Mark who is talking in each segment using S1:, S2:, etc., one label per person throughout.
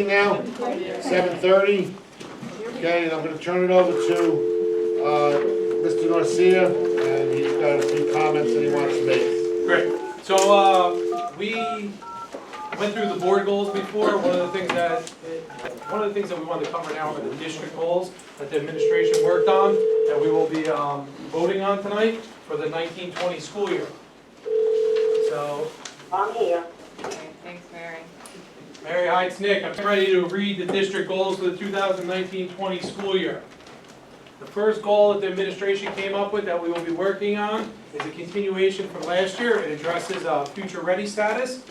S1: Now, 7:30. Okay, and I'm going to turn it over to Mr. Garcia, and he's got a few comments that he wants to make.
S2: Great. So we went through the board goals before. One of the things that we wanted to cover now are the district goals that the administration worked on, that we will be voting on tonight for the 1920 school year. So
S3: I'm here.
S4: Okay, thanks, Mary.
S2: Mary, hi, it's Nick. I'm ready to read the district goals for the 2019-20 school year. The first goal that the administration came up with that we will be working on is a continuation from last year. It addresses future ready status.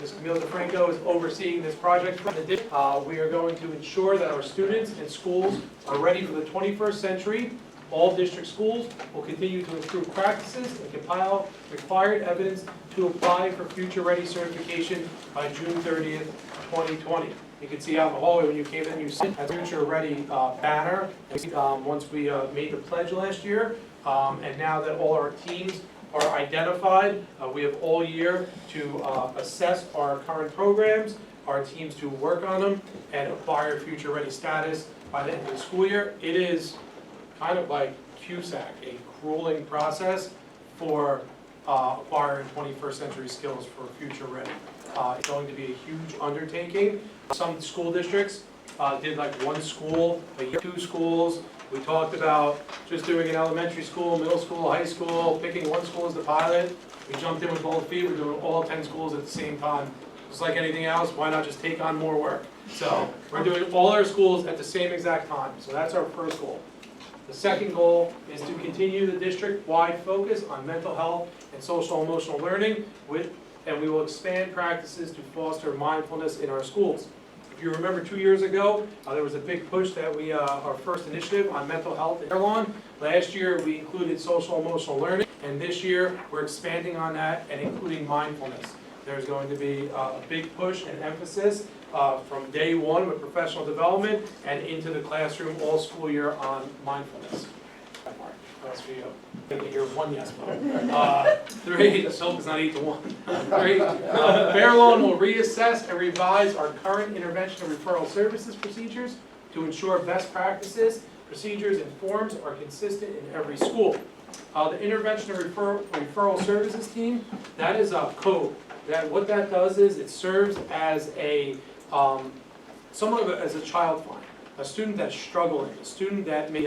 S2: Ms. Camila DeFranco is overseeing this project. We are going to ensure that our students and schools are ready for the 21st century. All district schools will continue to improve practices and compile required evidence to apply for future ready certification by June 30th, 2020. You can see out in the hallway when you came in, you see a future ready banner. Once we made the pledge last year, and now that all our teams are identified, we have all year to assess our current programs, our teams to work on them, and acquire future ready status by the end of the school year. It is kind of like CUSAC, a grueling process for acquiring 21st century skills for future ready. It's going to be a huge undertaking. Some school districts did like one school, a year, 2 schools. We talked about just doing an elementary school, middle school, high school, picking one school as the pilot. We jumped in with both feet. We're doing all 10 schools at the same time. Just like anything else, why not just take on more work? So we're doing all our schools at the same exact time. So that's our first goal. The second goal is to continue the district-wide focus on mental health and social emotional learning, and we will expand practices to foster mindfulness in our schools. If you remember 2 years ago, there was a big push that our first initiative on mental health in Fairlawn. Last year we included social emotional learning, and this year we're expanding on that and including mindfulness. There's going to be a big push and emphasis from day one with professional development and into the classroom all school year on mindfulness. That's for you. I can hear one yes vote. 3, let's hope it's not 8-1. 3, Fairlawn will reassess and revise our current intervention and referral services procedures to ensure best practices, procedures, and forms are consistent in every school. The intervention and referral services team, that is a code. What that does is it serves as a somewhat as a child find, a student that's struggling, a student that may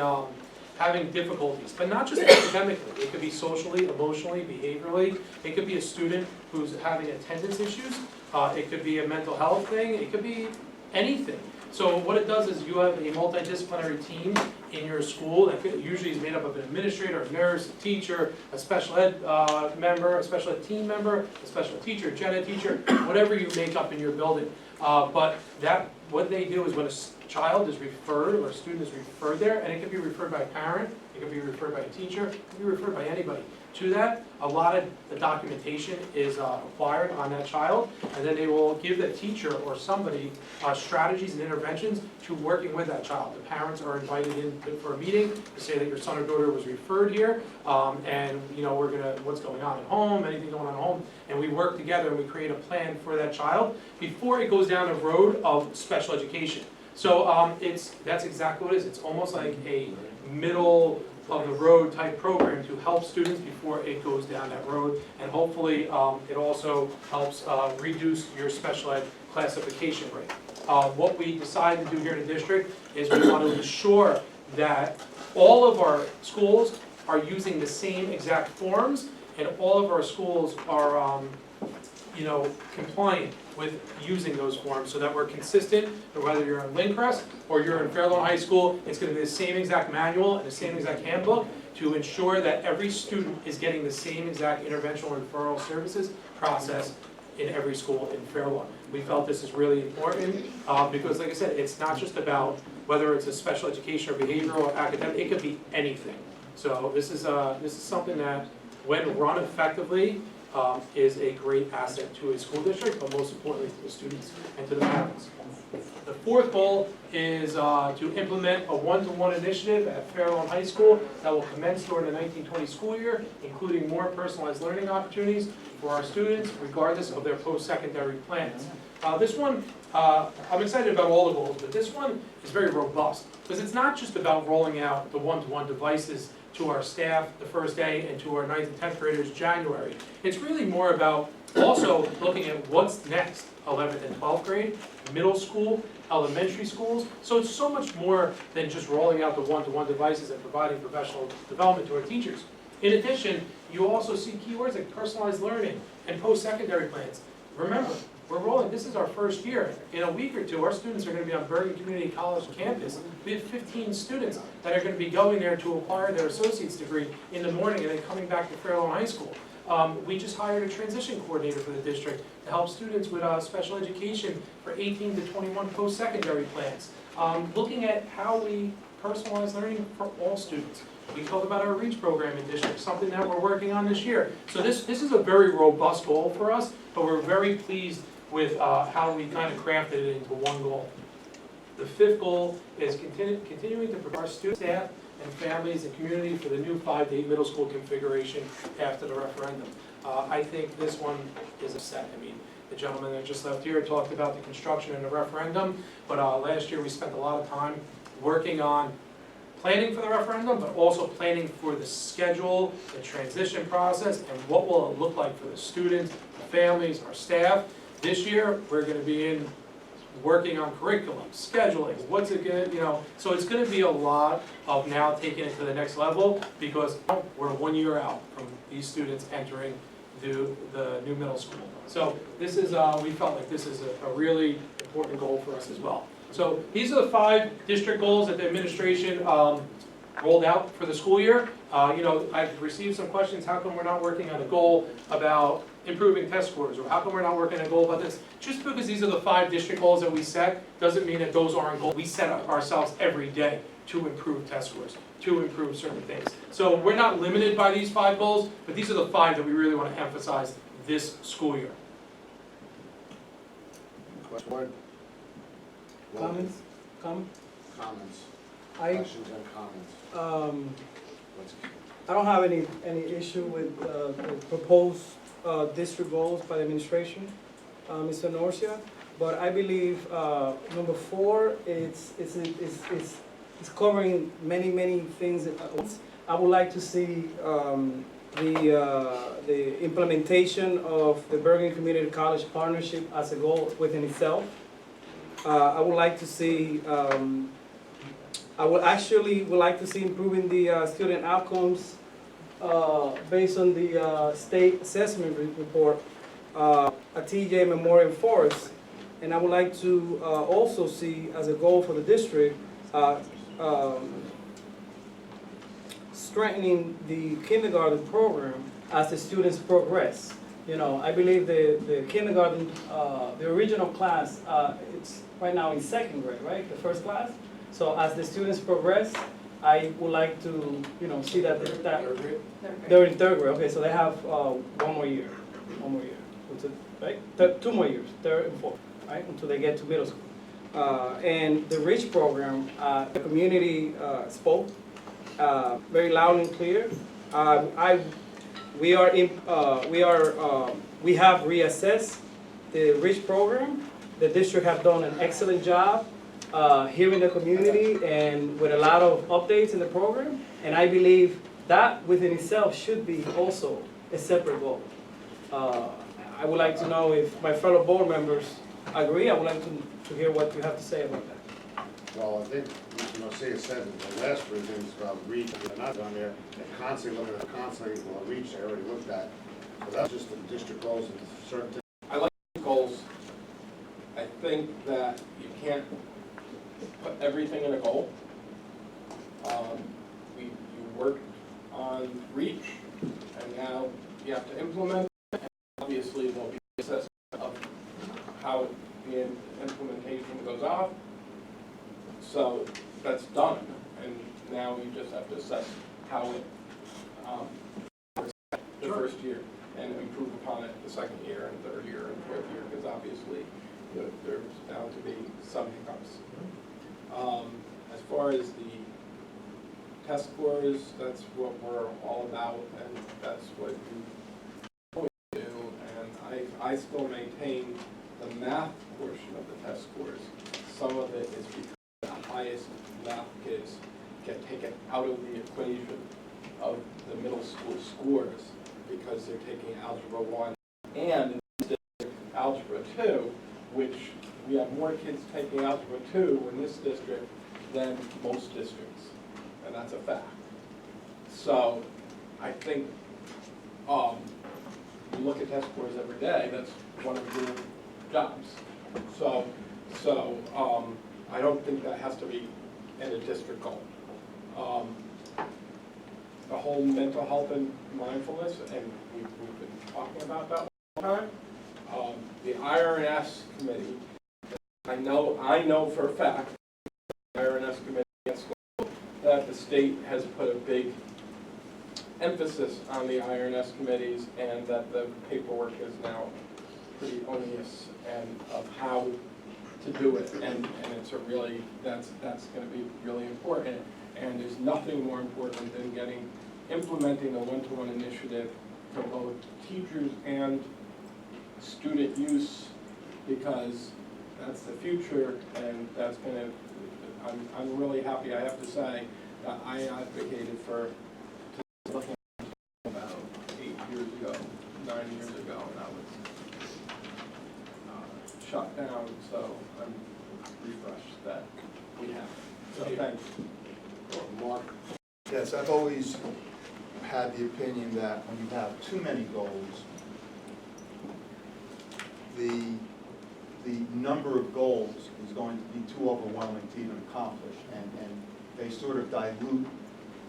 S2: having difficulties, but not just academically. It could be socially, emotionally, behaviorally. It could be a student who's having attendance issues. It could be a mental health thing. It could be anything. So what it does is you have a multidisciplinary team in your school that usually is made up of an administrator, a nurse, a teacher, a special ed member, a special ed team member, a special ed teacher, a gen ed teacher, whatever you make up in your building. But what they do is when a child is referred or a student is referred there, and it can be referred by a parent, it can be referred by a teacher, it can be referred by anybody. To that, a lot of the documentation is acquired on that child, and then they will give the teacher or somebody strategies and interventions to working with that child. The parents are invited in for a meeting to say that your son or daughter was referred here, and we're gonna what's going on at home, anything going on at home, and we work together and we create a plan for that child before it goes down the road of special education. So that's exactly what it is. It's almost like a middle of the road type program to help students before it goes down that road, and hopefully it also helps reduce your special ed classification rate. What we decided to do here in the district is we want to ensure that all of our schools are using the same exact forms, and all of our schools are compliant with using those forms so that we're consistent. And whether you're in Lindcrest or you're in Fairlawn High School, it's going to be the same exact manual and the same exact handbook to ensure that every student is getting the same exact interventional referral services process in every school in Fairlawn. We felt this is really important because, like I said, it's not just about whether it's a special education or behavioral or academic. It could be anything. So this is something that, when run effectively, is a great asset to a school district, but most importantly to the students and to the parents. The fourth goal is to implement a one-to-one initiative at Fairlawn High School that will commence during the 1920 school year, including more personalized learning opportunities for our students regardless of their post-secondary plans. This one, I'm excited about all the goals, but this one is very robust because it's not just about rolling out the one-to-one devices to our staff the first day and to our 9th and 10th graders January. It's really more about also looking at what's next, 11th and 12th grade, middle school, elementary schools. So it's so much more than just rolling out the one-to-one devices and providing professional development to our teachers. In addition, you also see keywords like personalized learning and post-secondary plans. Remember, we're rolling, this is our first year. In a week or two, our students are going to be on Bergen Community College campus. We have 15 students that are going to be going there to acquire their associate's degree in the morning and then coming back to Fairlawn High School. We just hired a transition coordinator for the district to help students with special education for 18 to 21 post-secondary plans. Looking at how we personalize learning for all students. We talk about our REACH program in district, something that we're working on this year. So this is a very robust goal for us, but we're very pleased with how we kind of crafted it into one goal. The fifth goal is continuing to prepare our student staff and families and community for the new 5-to-8 middle school configuration after the referendum. I think this one is a set. I mean, the gentleman that just left here talked about the construction and the referendum, but last year we spent a lot of time working on planning for the referendum, but also planning for the schedule, the transition process, and what will it look like for the students, the families, our staff. This year, we're going to be working on curriculum, scheduling, what's it going to, so it's going to be a lot of now taking it to the next level because we're 1 year out from these students entering the new middle school. So this is, we felt like this is a really important goal for us as well. So these are the 5 district goals that the administration rolled out for the school year. I've received some questions, how come we're not working on a goal about improving test scores, or how come we're not working on a goal about this? Just because these are the 5 district goals that we set, doesn't mean that those aren't goals. We set up ourselves every day to improve test scores, to improve certain things. So we're not limited by these 5 goals, but these are the 5 that we really want to emphasize this school year.
S1: Question?
S3: Comments?
S1: Comments. Questions and comments.
S3: I don't have any issue with the proposed district goals by the administration, Mr. Norcia, but I believe number 4 it's covering many things at once. I would like to see the implementation of the Bergen Community College partnership as a goal within itself. I would like to see, I would like to see improving the student outcomes based on the state assessment report at TJ Memorial Forest. And I would like to also see as a goal for the district strengthening the kindergarten program as the students progress. I believe the kindergarten, the original class, it's right now in 2nd grade, right? The first class. So as the students progress, I would like to, see that they're in 3rd grade. Okay, so they have 1 more year, right? 2 more years, 3rd and 4th, right? Until they get to middle school. And the REACH program, the community spoke very loud and clear. We have reassessed the REACH program. The district have done an excellent job hearing the community and with a lot of updates in the program. And I believe that within itself should be also a separate goal. I would like to know if my fellow board members agree. I would like to hear what you have to say about that.
S1: Well, I think, say it said in the last revisions about REACH, they're not on there, they're constantly looking at REACH, they already looked at. So that's just the district goals and certain things.
S4: I like goals. I think that you can't put everything in a goal. You worked on REACH, and now you have to implement it. And obviously, there'll be assessment of how the implementation goes off. So that's done, and now you just have to assess how it works the first year. and improve upon it the second year and third year and fourth year, because obviously there's bound to be some hiccups. As far as the test scores, that's what we're all about, and that's what you always do. And I still maintain the math portion of the test scores. Some of it is because the highest math kids get taken out of the equation of the middle school scores because they're taking Algebra 1 and Algebra 2, which we have more kids taking Algebra 2 in this district than most districts, and that's a fact. So I think you look at test scores every day, that's one of your jobs. So I don't think that has to be in a district goal. The whole mental health and mindfulness, and we've been talking about that all the time. The IRNS committee, I know for a fact, the IRNS committee at school, that the state has put a big emphasis on the IRNS committees, and that the paperwork is now pretty onerous and of how to do it, and it's a really, that's going to be really important, and there's nothing more important than implementing a one-to-one initiative for both teachers and student use, because that's the future, and that's going to, I'm really happy, I have to say, that I advocated for looking about 8 years ago, 9 years ago, and I was shut down, so I'm refreshed that we have it. So thanks.
S1: Mark?
S5: Yes, I've always had the opinion that when you have too many goals, the number of goals is going to be too overwhelming to even accomplish, and they sort of dilute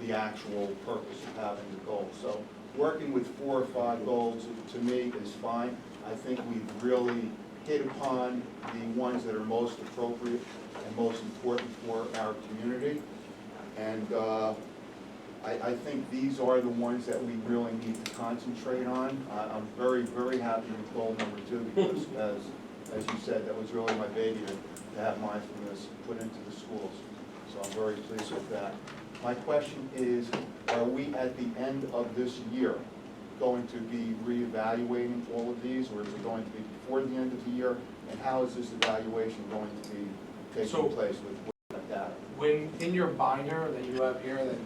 S5: the actual purpose of having the goal. So working with 4 or 5 goals, to me, is fine. I think we've really hit upon the ones that are most appropriate and most important for our community. And I think these are the ones that we really need to concentrate on. I'm very, very happy with goal number 2, because as you said, that was really my baby to have mindfulness put into the schools. So I'm very pleased with that. My question is, are we at the end of this year going to be reevaluating all of these, or is it going to be before the end of the year? And how is this evaluation going to be taking place with that data?
S2: When in your binder that you have here, that,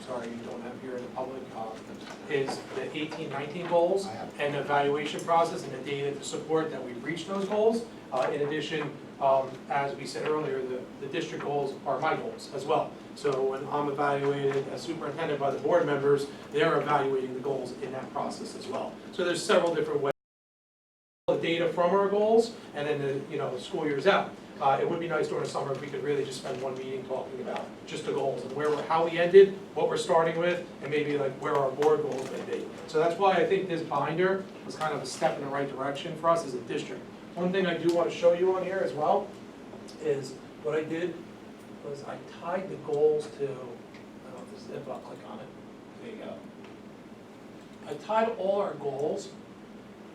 S2: sorry, you don't have here in the public, is the 18-19 goals and the evaluation process and the data to support that we've reached those goals. In addition, as we said earlier, the district goals are my goals as well. So when I'm evaluated as superintendent by the board members, they're evaluating the goals in that process as well. So there's several different ways. The data from our goals, and then the school year's out. It would be nice during the summer if we could really just spend one meeting talking about just the goals and how we ended, what we're starting with, and maybe like where our board goals may be. So that's why I think this binder was kind of a step in the right direction for us as a district. One thing I do want to show you on here as well is what I did was I tied the goals to, I don't know if I'll click on it. There you go. I tied all our goals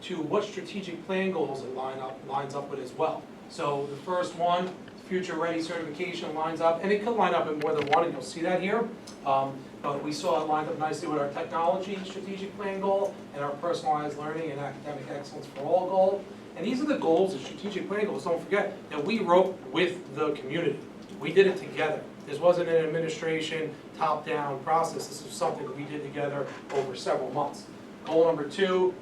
S2: to what strategic plan goals it lines up with as well. So the first one, Future Ready certification, lines up, and it could line up in more than one, and you'll see that here. But we saw it lined up nicely with our technology strategic plan goal and our personalized learning and academic excellence for all goal. And these are the goals, the strategic plan goals, don't forget, that we wrote with the community. We did it together. This wasn't an administration, top-down process. This was something we did together over several months. Goal number 2,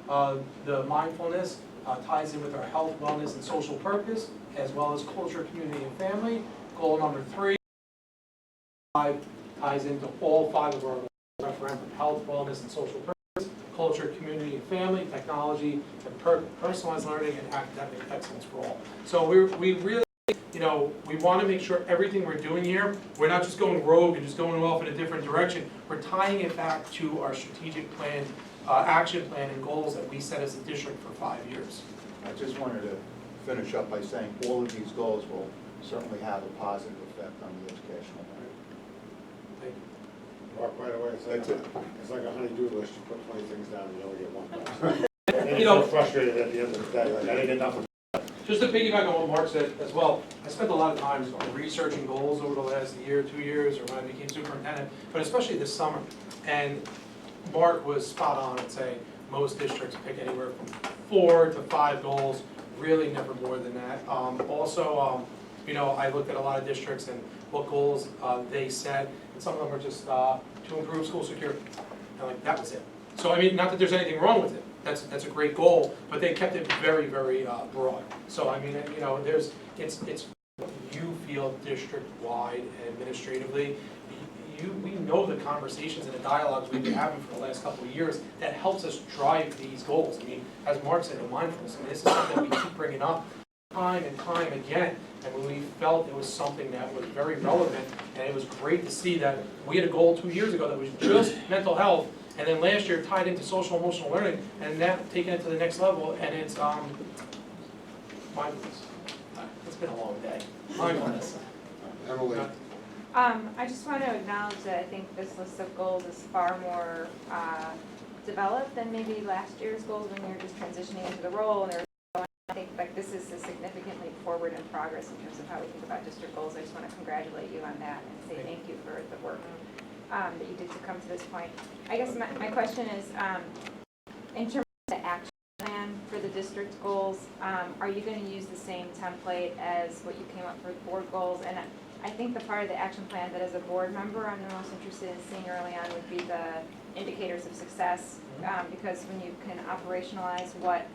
S2: the mindfulness, ties in with our health, wellness, and social purpose, as well as culture, community, and family. Goal number 3, 5, ties into all 5 of our goals, referendum, health, wellness, and social purpose, culture, community, and family, technology, and personalized learning, and academic excellence for all. So we really, we want to make sure everything we're doing here, we're not just going rogue and just going off in a different direction. We're tying it back to our strategic plan, action plan, and goals that we set as a district for 5 years.
S5: I just wanted to finish up by saying all of these goals will certainly have a positive effect on the educational plan.
S2: Thank you.
S1: Mark, by the way, it's like a honey-do list. You put 20 things down and you only get one. And
S2: You
S1: you're
S2: know-
S1: frustrated at the end of the day, like, I didn't get nothing.
S2: Just to piggyback on what Mark said as well, I spent a lot of time researching goals over the last year, 2 years, or when I became superintendent, but especially this summer. And Mark was spot on in saying most districts pick anywhere from 4 to 5 goals, really never more than that. Also, you know, I looked at a lot of districts and what goals they set, and some of them were just to improve school security. And like, that was it. So I mean, not that there's anything wrong with it, that's a great goal, but they kept it very, very broad. So I mean, you know, it's what you feel district-wide and administratively. We know the conversations and the dialogues we've been having for the last couple of years that helps us drive these goals. I mean, as Mark said, the mindfulness, I mean, this is something we keep bringing up time and time again. And when we felt it was something that was very relevant, and it was great to see that we had a goal 2 years ago that was just mental health, and then last year tied into social emotional learning, and now taking it to the next level, and it's mindfulness. It's been a long day. Mindfulness.
S1: Emily,
S6: I just want to acknowledge that I think this list of goals is far more developed than maybe last year's goals when you were just transitioning into the role. And I think like this is a significant leap forward in progress in terms of how we think about district goals. I just want to congratulate you on that and say thank you for the work that you did to come to this point. I guess my question is, in terms of the action plan for the district goals, are you going to use the same template as what you came up for board goals? And I think the part of the action plan that as a board member I'm the most interested in seeing early on would be the indicators of success, because when you can operationalize what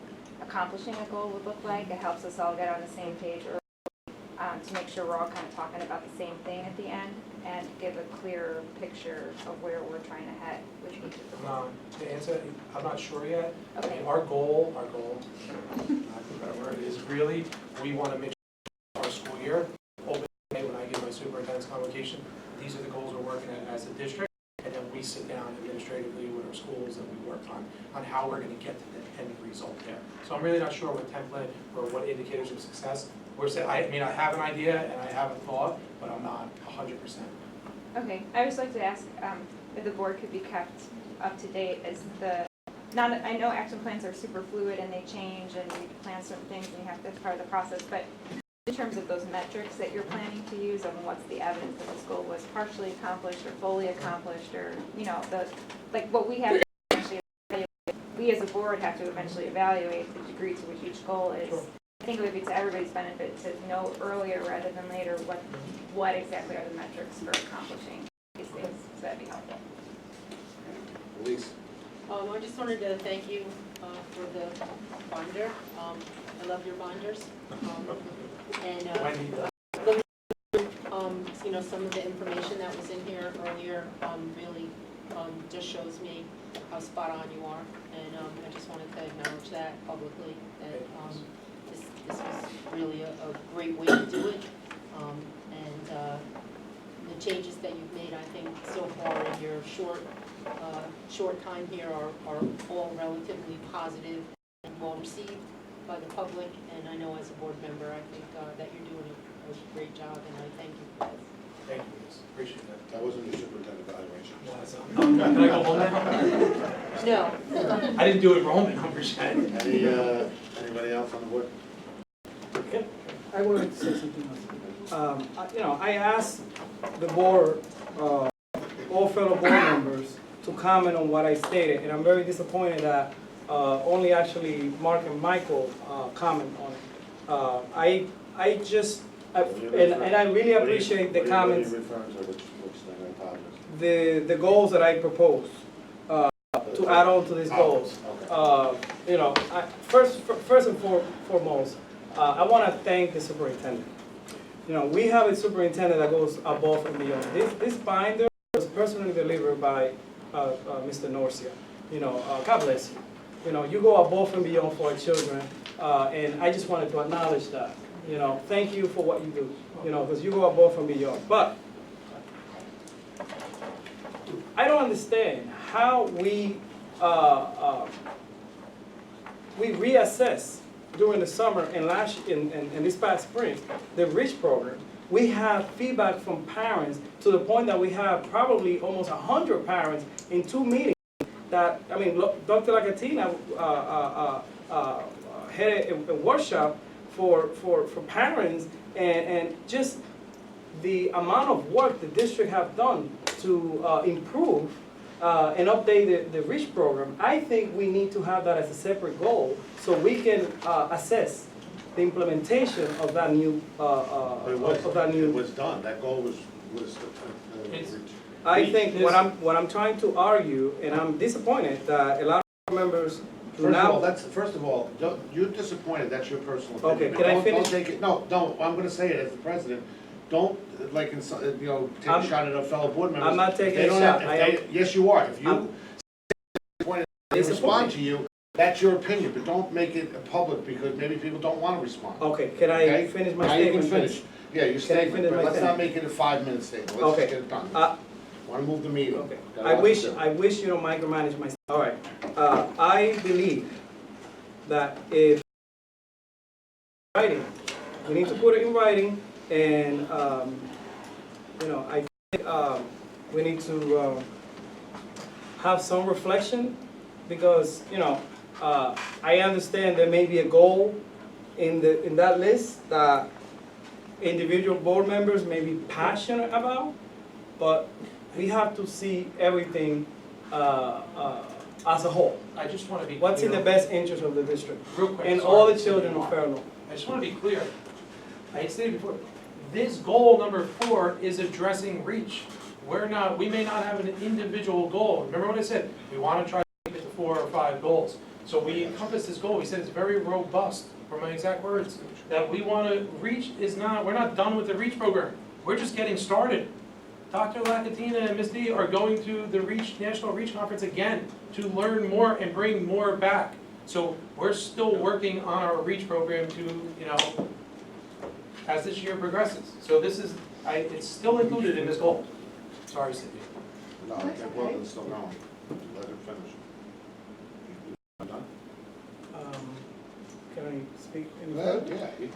S6: accomplishing a goal would look like, it helps us all get on the same page early, to make sure we're all kind of talking about the same thing at the end and give a clearer picture of where we're trying to head with each of the goals.
S2: To answer, I'm not sure yet. I
S6: Okay.
S2: mean, our goal, not the better word, is really, we want to make sure our school year, open day when I give my superintendent's convocation, these are the goals we're working at as a district, and then we sit down administratively with our schools and we work on how we're going to get to the end result there. So I'm really not sure what template or what indicators of success we're saying. I mean, I have an idea and I have a thought, but I'm not 100%.
S6: Okay, I would just like to ask if the board could be kept up to date as I know action plans are super fluid and they change and you plan certain things and that's part of the process, but in terms of those metrics that you're planning to use and what's the evidence that this goal was partially accomplished or fully accomplished, or, you know, what we have to eventually evaluate, we as a board have to eventually evaluate the degree to which each goal is.
S2: Sure.
S6: I think it would be to everybody's benefit to know earlier rather than later what exactly are the metrics for accomplishing these things, so that'd be helpful.
S1: Elise,
S7: I just wanted to thank you for the binder. I love your binders. And
S2: Wendy,
S7: you know, some of the information that was in here earlier really just shows me how spot on you are. And I just wanted to acknowledge that publicly, that this was really a great way to do it. And the changes that you've made, I think, so far in your short time here are all relatively positive and well received by the public. And I know as a board member, I think that you're doing a great job, and I thank you for that.
S2: thank you, Liz. Appreciate that.
S1: that wasn't your superintendent evaluation.
S2: Can I go home now?
S7: No.
S2: I didn't do it wrong, 100%.
S1: Anybody else on the board?
S3: I wanted to say something else. You know, I asked the board, all fellow board members, to comment on what I stated, and I'm very disappointed that only actually Mark and Michael comment on it. I just, and I really appreciate the comments,
S1: What are you referring to, which thing, I apologize?
S3: the goals that I proposed to add on to these goals.
S1: Okay.
S3: You know, first and foremost, I want to thank the superintendent. You know, we have a superintendent that goes above and beyond. This binder was personally delivered by Mr. Norcia. You know, God bless you. You know, you go above and beyond for our children, and I just wanted to acknowledge that. You know, thank you for what you do. You know, because you go above and beyond. But I don't understand how we reassess during the summer and and this past spring, the REACH program. We have feedback from parents to the point that we have probably almost 100 parents in 2 meetings that, I mean, look, Dr. Lacatina had a workshop for parents, and just the amount of work the district have done to improve and update the REACH program. I think we need to have that as a separate goal, so we can assess the implementation of that new,
S1: But it was done, that goal was
S2: It's-
S1: reached.
S3: I think what I'm trying to argue, and I'm disappointed that a lot of members do
S1: First of all, you're disappointed, that's your personal opinion.
S3: Okay,
S1: but
S3: can I
S1: don't-
S3: finish?
S1: Don't take it, no, don't, I'm gonna say it as the president, don't, like, take a
S3: I'm-
S1: shot at a fellow board members.
S3: I'm not
S1: If
S3: taking
S1: they
S3: a
S1: don't
S3: shot.
S1: have- if they- Yes, you are, if you
S3: I'm
S1: disappointed, they respond
S3: disappointed.
S1: to you, that's your opinion, but don't make it public, because maybe people don't wanna respond.
S3: Okay, can
S1: Okay?
S3: I finish my
S1: Now you
S3: statement?
S1: can finish, yeah, your statement,
S3: finish
S1: but
S3: my
S1: let's not
S3: statement?
S1: make it a 5-minute statement, let's
S3: Okay.
S1: just get it done.
S3: Uh,
S1: Wanna move the meeting.
S3: Okay,
S1: Got a lot to do.
S3: I wish you don't micromanage my, all right. I believe that if writing, we need to put it in writing, and, I think, we need to, have some reflection, because, I understand there may be a goal in that list that individual board members may be passionate about, but we have to see everything as a whole.
S2: I just wanna be clear.
S3: What's in the best interest of the district
S2: Real quick.
S3: and
S2: sorry.
S3: all the children of Fairlawn?
S2: I just wanna be clear. I stated before, this goal number 4 is addressing reach. We may not have an individual goal. Remember what I said? We wanna try to keep it to 4 or 5 goals. So we encompass this goal, we said it's very robust, for my exact words, that we wanna, reach is not, we're not done with the reach program. We're just getting started. Dr. Lacatina and Ms. D are going to the National Reach Conference again to learn more and bring more back. So we're still working on our reach program to, as this year progresses. So this is, it's still included in this goal. Sorry, Cindy.
S1: No, I think Wilton's still going, let him finish. I'm done?
S3: Can I speak any
S1: Go ahead,
S3: further?
S1: yeah,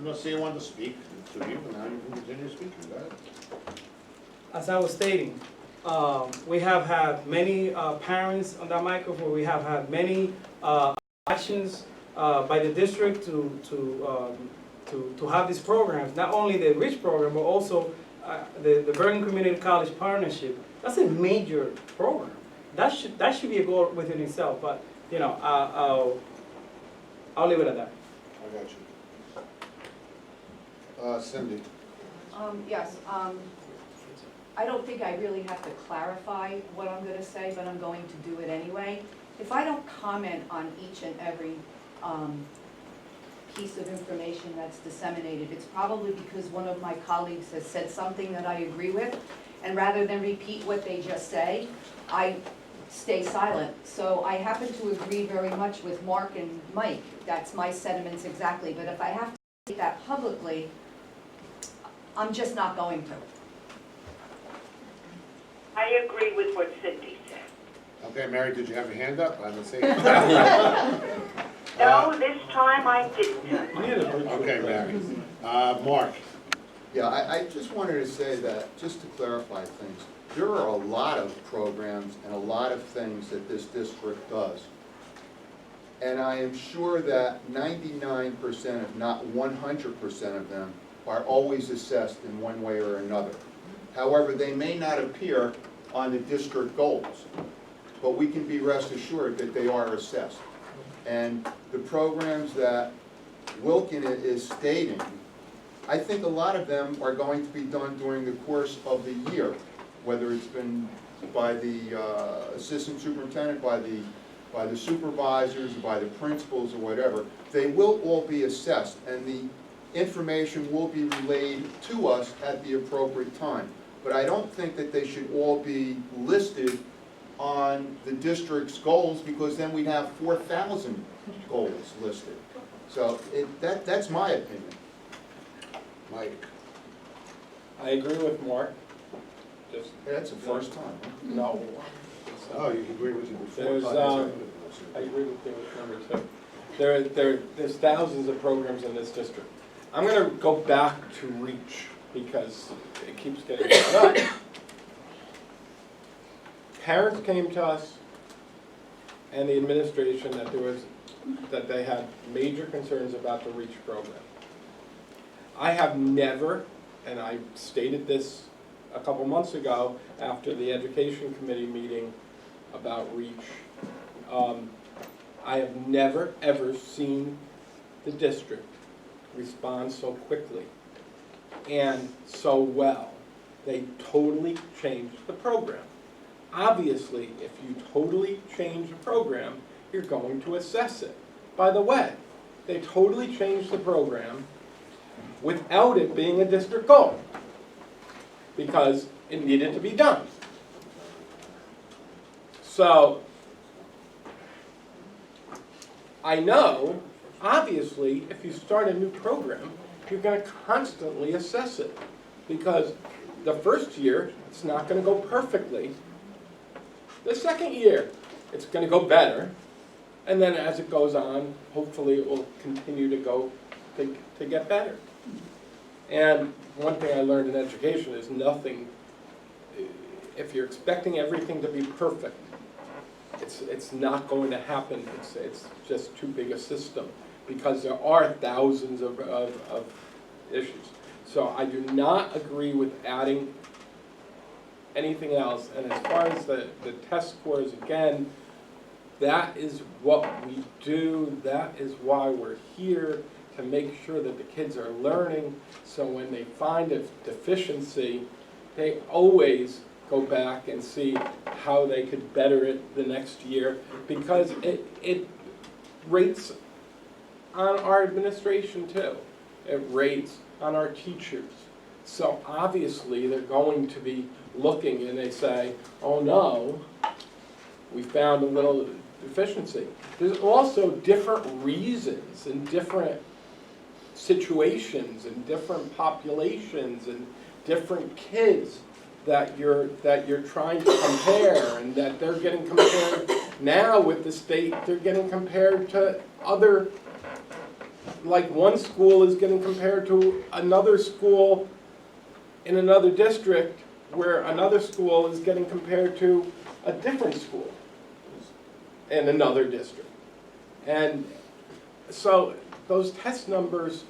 S1: let's say you wanted to speak to you, and now you can continue speaking, go ahead.
S3: As I was stating, we have had many parents on that microphone. We have had many actions by the district to have these programs. Not only the REACH program, but also the Bergen Community College Partnership. That's a major program. That should be a goal within itself. But I'll leave it at that.
S1: I got you. Cindy,
S8: Yes, I don't think I really have to clarify what I'm gonna say, but I'm going to do it anyway. If I don't comment on each and every piece of information that's disseminated, it's probably because one of my colleagues has said something that I agree with, and rather than repeat what they just say, I stay silent. So I happen to agree very much with Mark and Mike. That's my sentiments exactly, but if I have to say that publicly, I'm just not going to.
S9: I agree with what Cindy said.
S1: okay, Mary, did you have your hand up? I didn't see it.
S9: No, this time I didn't.
S1: Okay, Mary. Mark,
S5: Yeah, I just wanted to say that, just to clarify things, there are a lot of programs and a lot of things that this district does. And I am sure that 99%, if not 100% of them, are always assessed in one way or another. However, they may not appear on the district goals, but we can be rest assured that they are assessed. And the programs that Wilkin is stating, I think a lot of them are going to be done during the course of the year, whether it's been by the assistant superintendent, by the supervisors, by the principals, or whatever. They will all be assessed, and the information will be relayed to us at the appropriate time. But I don't think that they should all be listed on the district's goals, because then we'd have 4,000 goals listed. So that's my opinion.
S1: Mike,
S4: I agree with Mark. Just,
S5: That's the first time, huh?
S4: no,
S1: oh, you agree with you before.
S4: There's, I agree with you with number 2. There's thousands of programs in this district. I'm gonna go back to REACH because it keeps getting brought up. Parents came to us and the administration that they had major concerns about the REACH program. I have never, and I stated this a couple months ago after the Education Committee meeting about REACH, I have never, ever seen the district respond so quickly and so well. They totally changed the program. Obviously, if you totally change a program, you're going to assess it. By the way, they totally changed the program without it being a district goal, because it needed to be done. So, I know, obviously, if you start a new program, you're going to constantly assess it, because the first year, it's not going to go perfectly. The second year, it's going to go better, and then as it goes on, hopefully it will continue to go to get better. And one thing I learned in education is nothing, if you're expecting everything to be perfect, it's not going to happen. It's just too big a system, because there are thousands of issues. So I do not agree with adding anything else. And as far as the test scores, again, that is what we do. That is why we're here, to make sure that the kids are learning. So when they find a deficiency, they always go back and see how they could better it the next year, because it rates on our administration too. It rates on our teachers. So obviously they're going to be looking and they say, oh no, we found a little deficiency. There's also different reasons and different situations and different populations and different kids that you're trying to compare, and that they're getting compared now with the state. They're getting compared to other, like one school is getting compared to another school in another district, where another school is getting compared to a different school in another district. And so those test numbers,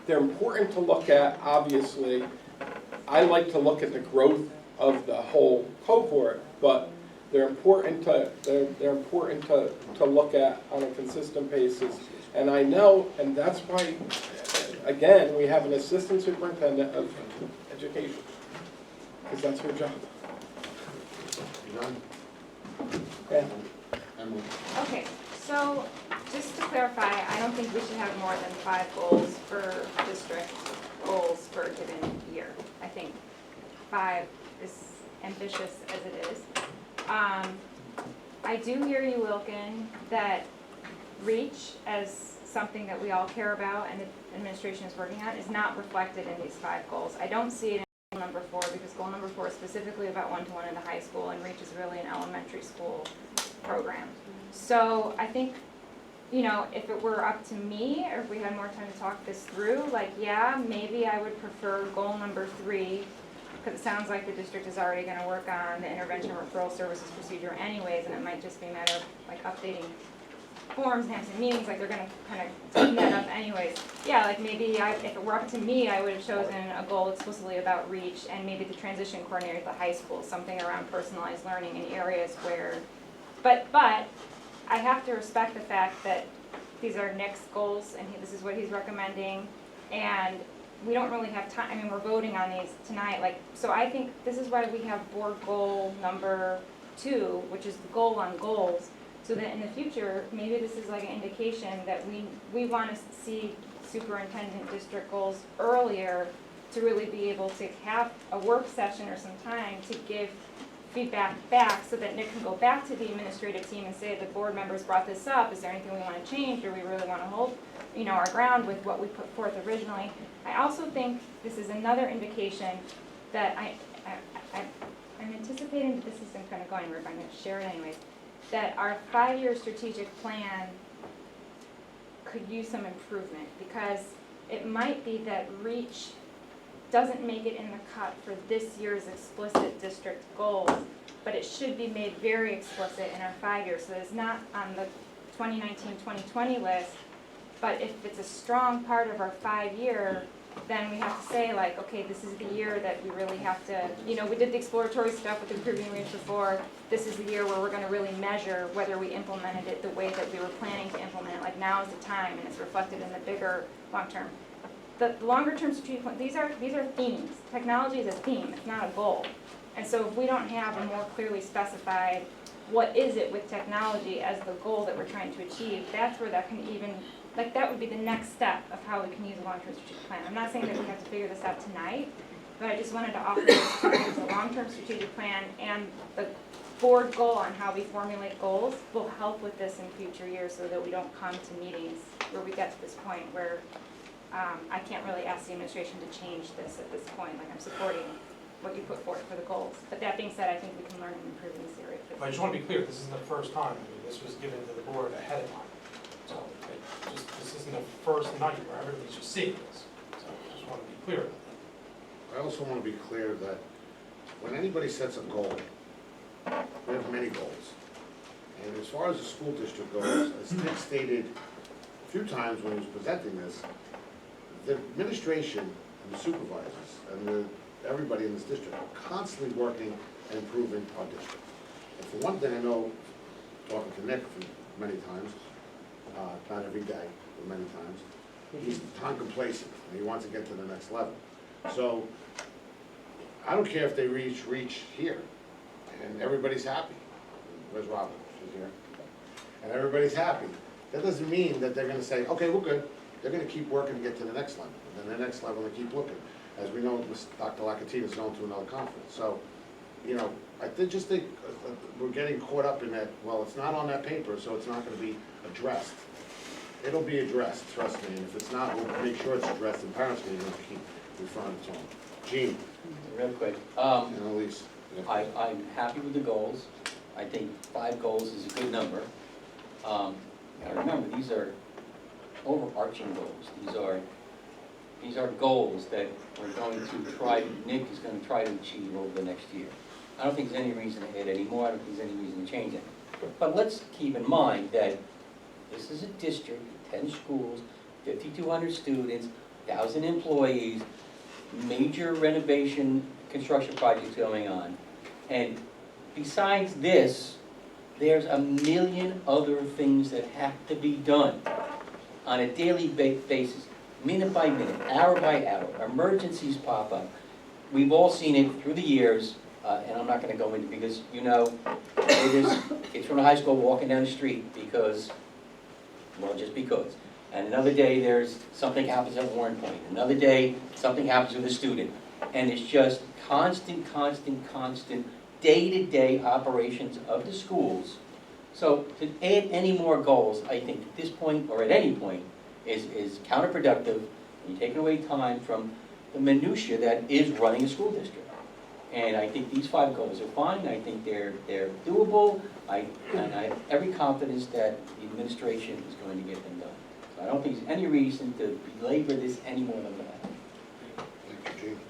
S4: they're important to look at, obviously. I like to look at the growth of the whole cohort, but they're important to look at on a consistent basis. And I know, and that's why, again, we have an assistant superintendent of education, because that's her job.
S1: You done?
S5: Yeah.
S1: Emily?
S6: Okay, so just to clarify, I don't think we should have more than 5 goals for district goals for a given year. I think 5 is ambitious as it is. I do hear you, Wilkin, that REACH as something that we all care about and the administration is working on is not reflected in these 5 goals. I don't see it in goal number 4, because goal number 4 is specifically about one-to-one in the high school, and REACH is really an elementary school program. So I think, you know, if it were up to me, or if we had more time to talk this through, like, yeah, maybe I would prefer goal number 3, because it sounds like the district is already going to work on the intervention referral services procedure anyways, and it might just be a matter of like updating forms and having some meetings, like they're going to kind of tighten that up anyways. Yeah, like maybe if it were up to me, I would have chosen a goal explicitly about REACH, and maybe the transition coordinator at the high school, something around personalized learning in areas where, but I have to respect the fact that these are Nick's goals, and this is what he's recommending, and we don't really have time. I mean, we're voting on these tonight, like, so I think this is why we have board goal number 2, which is the goal on goals, so that in the future, maybe this is like an indication that we want to see superintendent district goals earlier, to really be able to have a work session or some time to give feedback back, so that Nick can go back to the administrative team and say, the board members brought this up, is there anything we want to change, or we really want to hold, you know, our ground with what we put forth originally. I also think this is another indication that I'm anticipating that this isn't going to go anywhere, but I'm going to share it anyways, that our 5-year strategic plan could use some improvement, because it might be that REACH doesn't make it in the cut for this year's explicit district goals, but it should be made very explicit in our 5 years, so it's not on the 2019-2020 list, but if it's a strong part of our 5-year, then we have to say like, okay, this is the year that we really have to, we did the exploratory stuff with improving reach before, this is the year where we're gonna really measure whether we implemented it the way that we were planning to implement it, like now is the time, and it's reflected in the bigger, long-term. The longer-term strategic plan, these are themes. Technology is a theme, it's not a goal. And so if we don't have a more clearly specified, what is it with technology as the goal that we're trying to achieve, that's where that can even, like that would be the next step of how we can use a long-term strategic plan. I'm not saying that we have to figure this out tonight, but I just wanted to offer this as a long-term strategic plan, and the board goal on how we formulate goals will help with this in future years so that we don't come to meetings where we get to this point where I can't really ask the administration to change this at this point, like I'm supporting what you put forward for the goals. But that being said, I think we can learn and improve in this area.
S2: But I just want to be clear, this isn't the first time. I mean, this was given to the board ahead of time. So this isn't the first night where everybody's just seeing this. So I just want to be clear about that.
S1: I also want to be clear that when anybody sets a goal, we have many goals. And as far as the school district goes, as Nick stated a few times when he was presenting this, the administration and the supervisors and everybody in this district are constantly working and improving our district. And for one thing, I know, talking to Nick many times, not every day, but many times, he's time complacent, and he wants to get to the next level. So, I don't care if they reach here, and everybody's happy. Where's Robin? She's here. And everybody's happy. That doesn't mean that they're gonna say, okay, we're good. They're gonna keep working to get to the next level, and then the next level, and keep looking. As we know, Dr. Lacatina's going to another conference. So, I just think we're getting caught up in that, well, it's not on that paper, so it's not gonna be addressed. It'll be addressed, trust me, and if it's not, we'll make sure it's addressed, and parents are gonna keep referring to them. Gene,
S10: Real quick,
S1: and Elise.
S10: I'm happy with the goals. I think 5 goals is a good number. Now remember, these are overarching goals. These are goals that we're going to try, Nick is going to try to achieve over the next year. I don't think there's any reason to add any more, I don't think there's any reason to change it. But let's keep in mind that this is a district, 10 schools, 5,200 students, 1,000 employees, major renovation, construction projects going on. And besides this, there's a million other things that have to be done on a daily basis, minute by minute, hour by hour. Emergencies pop up. We've all seen it through the years, and I'm not going to go into because kids from the high school walking down the street because, well, just because. And another day there's something happens at Warren Point. Another day something happens with a student. And it's just constant, day-to-day operations of the schools. So to add any more goals, I think at this point or at any point is counterproductive. You're taking away time from the minutia that is running a school district. And I think these 5 goals are fine. I think they're doable. And I have every confidence that the administration is going to get them done. So I don't think there's any reason to belabor this any more than that.
S1: Thank you, Gene.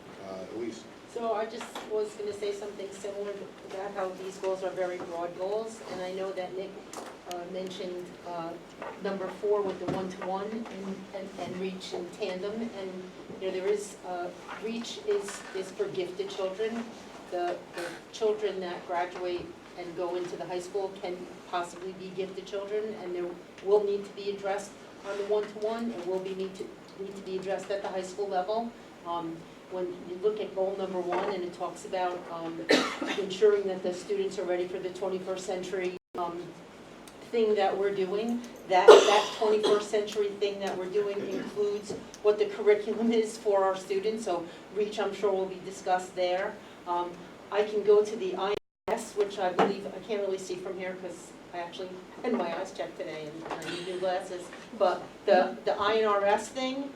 S1: Elise.
S7: So I just was gonna say something similar to that, how these goals are very broad goals, and I know that Nick mentioned number 4 with the one-to-one and reach in tandem, and there is, reach is for gifted children. The children that graduate and go into the high school can possibly be gifted children, and there will need to be addressed on the one-to-one, and will need to be addressed at the high school level. When you look at goal number 1, and it talks about ensuring that the students are ready for the 21st century thing that we're doing, that 21st century thing that we're doing includes what the curriculum is for our students, so REACH I'm sure will be discussed there. I can go to the INRS, which I believe, I can't really see from here because I actually had my eyes checked today and I need new glasses, but the INRS thing,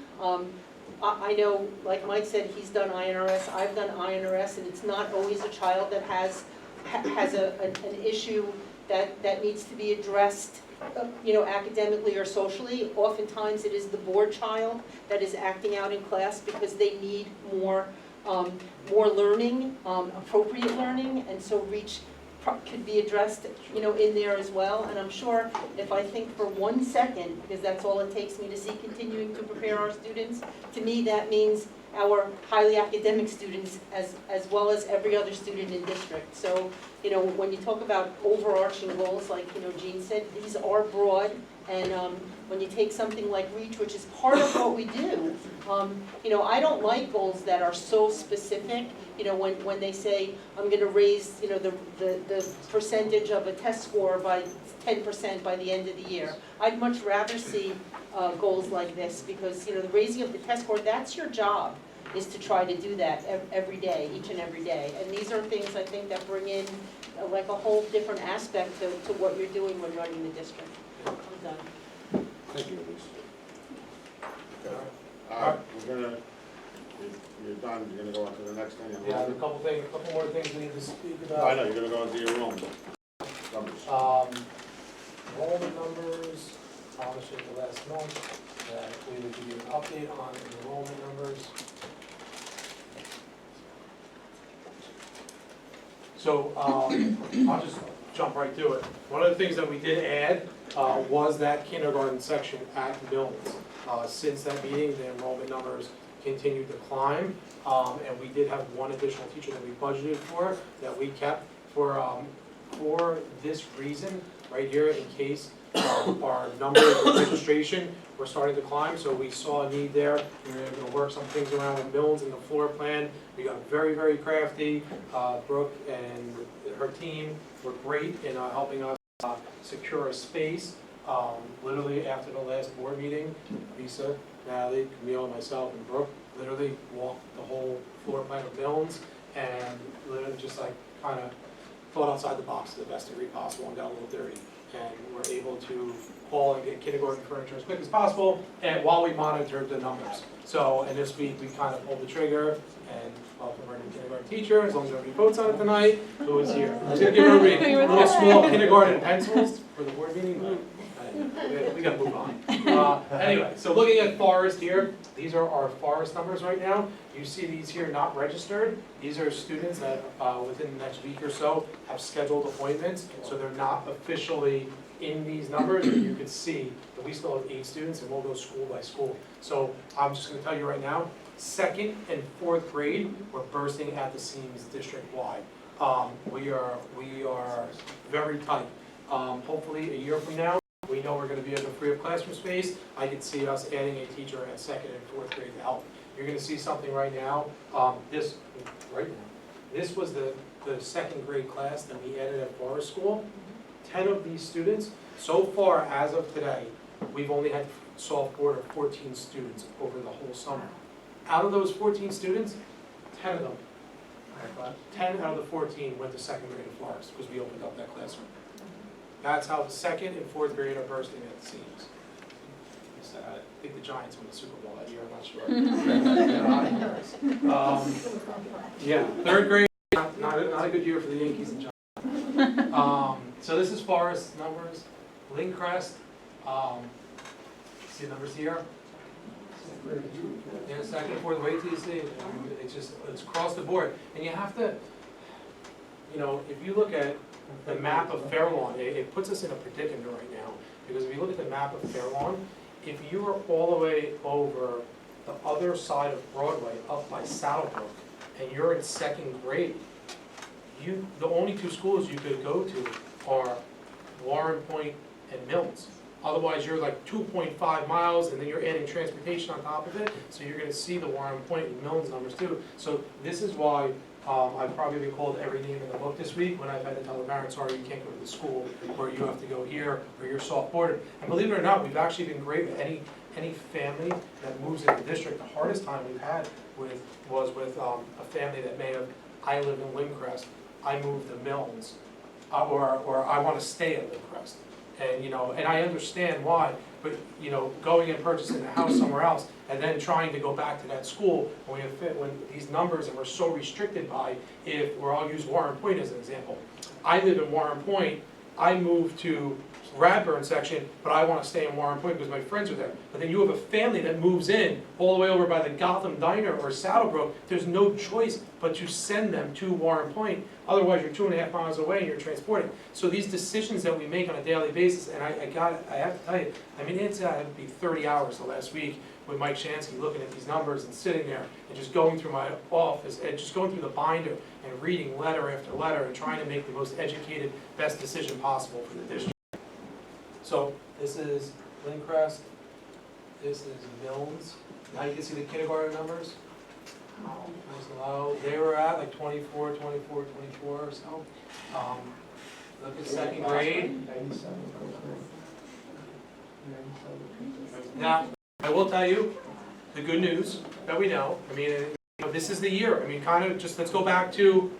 S7: I know, like Mike said, he's done INRS, I've done INRS, and it's not always a child that has an issue that needs to be addressed, academically or socially. Oftentimes, it is the bored child that is acting out in class because they need more learning, appropriate learning, and so reach could be addressed, in there as well. And I'm sure if I think for 1 second, because that's all it takes me to see continuing to prepare our students, to me, that means our highly academic students as well as every other student in district. So, when you talk about overarching goals, like, Jean said, these are broad, and when you take something like REACH, which is part of what we do, I don't like goals that are so specific. When they say, I'm gonna raise, the percentage of a test score by 10% by the end of the year. I'd much rather see goals like this, because, the raising of the test score, that's your job, is to try to do that every day, each and every day. And these are things, I think, that bring in like a whole different aspect to what you're doing when running the district. I'm done.
S1: Thank you, Elise. You're done, you're gonna go on to the next thing.
S2: Yeah, a couple more things we need to speak
S1: I
S2: about.
S1: know, you're gonna go into your room. Numbers.
S2: Enrollment numbers, promised you the last month that we would give you an update on enrollment numbers. So, I'll just jump right to it. One of the things that we did add was that kindergarten section at Mills. Since that meeting, the enrollment numbers continued to climb, and we did have one additional teacher that we budgeted for, that we kept for this reason, right here, in case our numbers of registration were starting to climb, so we saw a need there. We were able to work some things around with Mills in the floor plan. We got very, very crafty. Brooke and her team were great in helping us secure a space. Literally after the last board meeting, Lisa, Natalie, Camille, myself, and Brooke literally walked the whole floor plan of Mills, and literally just like kind of thought outside the box to the best degree possible and got a little dirty. And we're able to call and get kindergarten furniture as quick as possible, and while we monitored the numbers. So, and this week we kind of pulled the trigger and welcome our new kindergarten teacher, as long as everybody votes on it tonight, who is here. I was gonna give everybody little small kindergarten pencils for the board meeting, but we gotta move on. Anyway, so looking at Forest here, these are our Forest numbers right now. You see these here not registered. These are students that within the next week or so have scheduled appointments, so they're not officially in these numbers. You can see that we still have 8 students, and we'll go school by school. So I'm just gonna tell you right now, 2nd and 4th grade, we're bursting at the seams district-wide. We are very tight. Hopefully a year from now, we know we're gonna be able to free up classroom space. I could see us adding a teacher at 2nd and 4th grade to help. You're gonna see something right now, this was the 2nd grade class that we added at Forest School. 10 of these students, so far as of today, we've only had soft board of 14 students over the whole summer. Out of those 14 students, 10 of them, 10 out of the 14 went to 2nd grade at Forest, because we opened up that classroom. That's how the 2nd and 4th grade are bursting at the seams. I think the Giants won the Super Bowl that year, I'm not sure. Yeah, 3rd grade, not a good year for the Yankees and Giants. So this is Forest numbers. Lincrest, see the numbers here? Yeah, 2nd, 4th, wait till you see. It's across the board. And you have to, if you look at the map of Fairlawn, it puts us in a predicament right now. Because if you look at the map of Fairlawn, if you were all the way over the other side of Broadway, up by Saddlebrook, and you're in 2nd grade, the only 2 schools you could go to are Warren Point and Mills. Otherwise, you're like 2.5 miles, and then you're adding transportation on top of it, so you're gonna see the Warren Point and Mills numbers too. So this is why I've probably been called every name in the book this week when I've had to tell the parents, sorry, you can't go to the school, or you have to go here, or you're soft-boarded. And believe it or not, we've actually been great with any family that moves in the district. The hardest time we've had was with a family that may have, I live in Lincrest, I moved to Mills, or I want to stay at Lincrest. And I understand why, but going and purchasing a house somewhere else and then trying to go back to that school when these numbers and we're so restricted by, I'll use Warren Point as an example. I live in Warren Point, I moved to Radburn section, but I wanna stay in Warren Point because my friends are there. But then you have a family that moves in all the way over by the Gotham Diner or Saddlebrook, there's no choice but to send them to Warren Point. Otherwise, you're 2.5 miles away and you're transporting. So these decisions that we make on a daily basis, and I have to tell you, I mean, it's had to be 30 hours the last week with Mike Shansky looking at these numbers and sitting there and just going through my office and just going through the binder and reading letter after letter and trying to make the most educated, best decision possible for the district. So this is Lindcrest, this is Milnes. Now you can see the kindergarten numbers. Nice and low. They were at like 24 or so. Look at second grade. Now, I will tell you, the good news that we know, I mean, this is the year. I mean, kind of just, let's go back to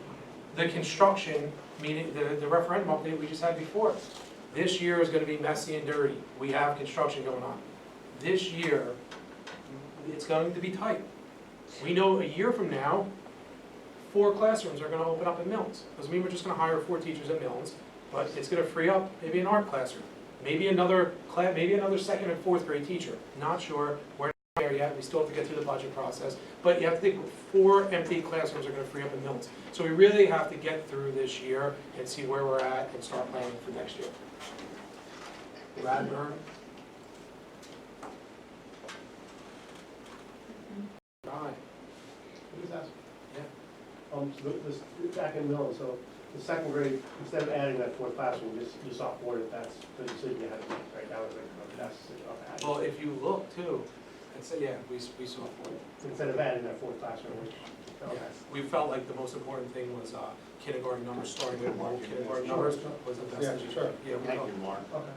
S2: the construction, meaning the referendum update we just had before. This year is gonna be messy and dirty. We have construction going on. This year, it's going to be tight. We know a year from now, 4 classrooms are gonna open up at Milnes. Doesn't mean we're just gonna hire 4 teachers at Milnes, but it's gonna free up maybe an art classroom. Maybe another second and fourth grade teacher. Not sure, we're not there yet, we still have to get through the budget process. But you have to think 4 empty classrooms are gonna free up at Milnes. So we really have to get through this year and see where we're at and start planning for next year. Radburn. Right.
S11: So back in middle, so the second grade, instead of adding that 4th classroom, you just off-boarded, that's the decision you had to make, right? That was that's the decision of adding.
S2: Well, if you look too, it's, yeah, we saw it.
S11: Instead of adding that 4th classroom, which, okay.
S2: Yes, we felt like the most important thing was kindergarten numbers, starting with one kindergarten numbers was the best.
S11: Yeah, sure.
S2: Yeah, we
S1: Thank
S2: thought-
S1: you, Mark.
S11: Okay.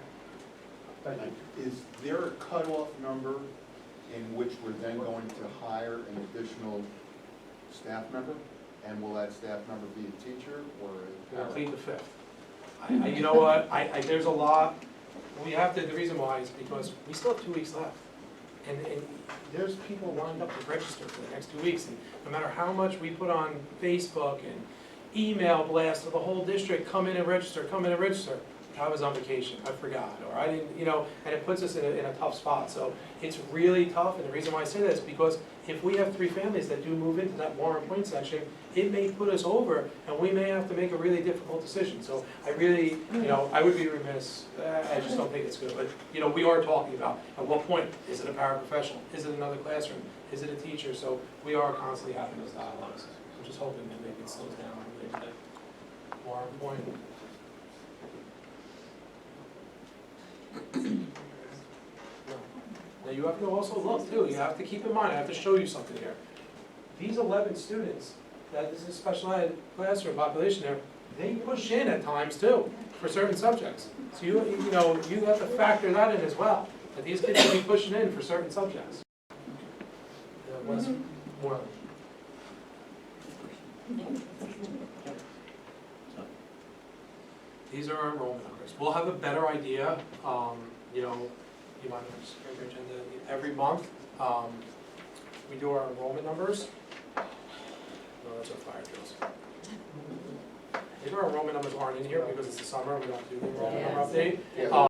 S11: Thank you.
S5: Is there a cutoff number in which we're then going to hire an additional staff member? And will that staff member be a teacher or a
S2: We'll
S5: parent?
S2: plead the 5th. You know what, there's a lot, we have to, the reason why is because we still have 2 weeks left. And there's people lined up to register for the next 2 weeks, and no matter how much we put on Facebook and email blast to the whole district, come in and register, come in and register. I was on vacation, I forgot, or I didn't, and it puts us in a tough spot. So it's really tough, and the reason why I say that is because if we have 3 families that do move into that Warren Point section, it may put us over, and we may have to make a really difficult decision. So I really, I would be remiss, I just don't think it's good, but, we are talking about, at what point, is it a paraprofessional? Is it another classroom? Is it a teacher? So we are constantly having those dialogues. I'm just hoping that maybe it slows down a little bit. Warren Point. Now you have to also look too, you have to keep in mind, I have to show you something here. These 11 students, that is a special ed classroom population there, they push in at times too, for certain subjects. So you have to factor that in as well, that these kids will be pushing in for certain subjects. West Moreland. These are our enrollment numbers. We'll have a better idea, you might have just your agenda, every month, we do our enrollment numbers. No, that's our fire drills. Maybe our enrollment numbers aren't in here because it's the summer, we don't do the enrollment number update.
S8: Yeah.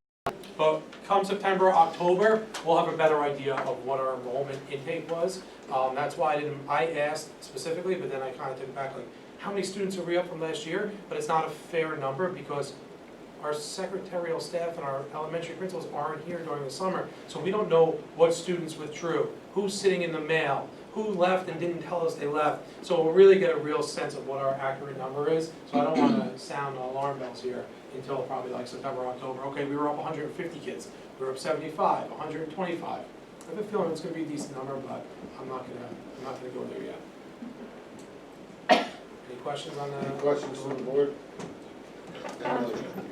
S2: But come September, October, we'll have a better idea of what our enrollment intake was. That's why I asked specifically, but then I kind of took it back, like, how many students are we up from last year? But it's not a fair number because our secretarial staff and our elementary principals aren't here during the summer. So we don't know what students withdrew, who's sitting in the mail, who left and didn't tell us they left. So we'll really get a real sense of what our accurate number is. So I don't want to sound alarm bells here until probably like September, October. Okay, we were up 150 kids. We were up 75, 125. I have a feeling it's going to be a decent number, but I'm not gonna go there yet. Any questions on that?
S1: Any questions from the board?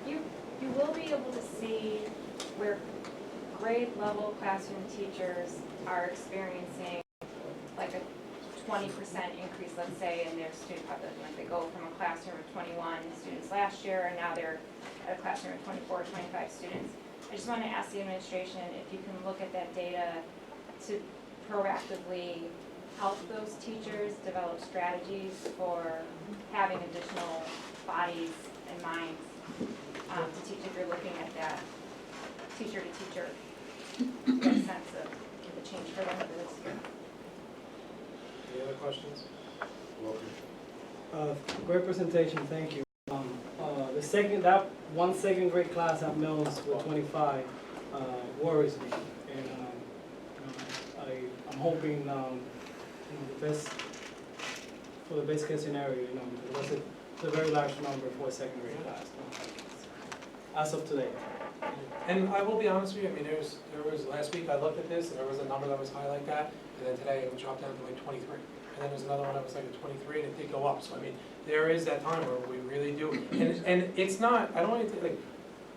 S6: You will be able to see where grade level classroom teachers are experiencing like a 20% increase, let's say, in their student population. Like they go from a classroom of 21 students last year, and now they're at a classroom of 24, 25 students. I just want to ask the administration if you can look at that data to proactively help those teachers develop strategies for having additional bodies and minds to teach if you're looking at that teacher to teacher, get a sense of the change for them for this year.
S2: Any other questions?
S1: Welcome.
S3: Great presentation, thank you. That one second grade class at Mills with 25 worries me. And I'm hoping the best, for the best case scenario, because it's a very large number for a second grade class. As of today.
S2: And I will be honest with you, I mean, there was, last week I looked at this, and there was a number that was high like that, and then today it dropped down to like 23. And then there's another one that was like a 23, and it did go up, so I mean, there is that time where we really do, and it's not, I don't want to think, like,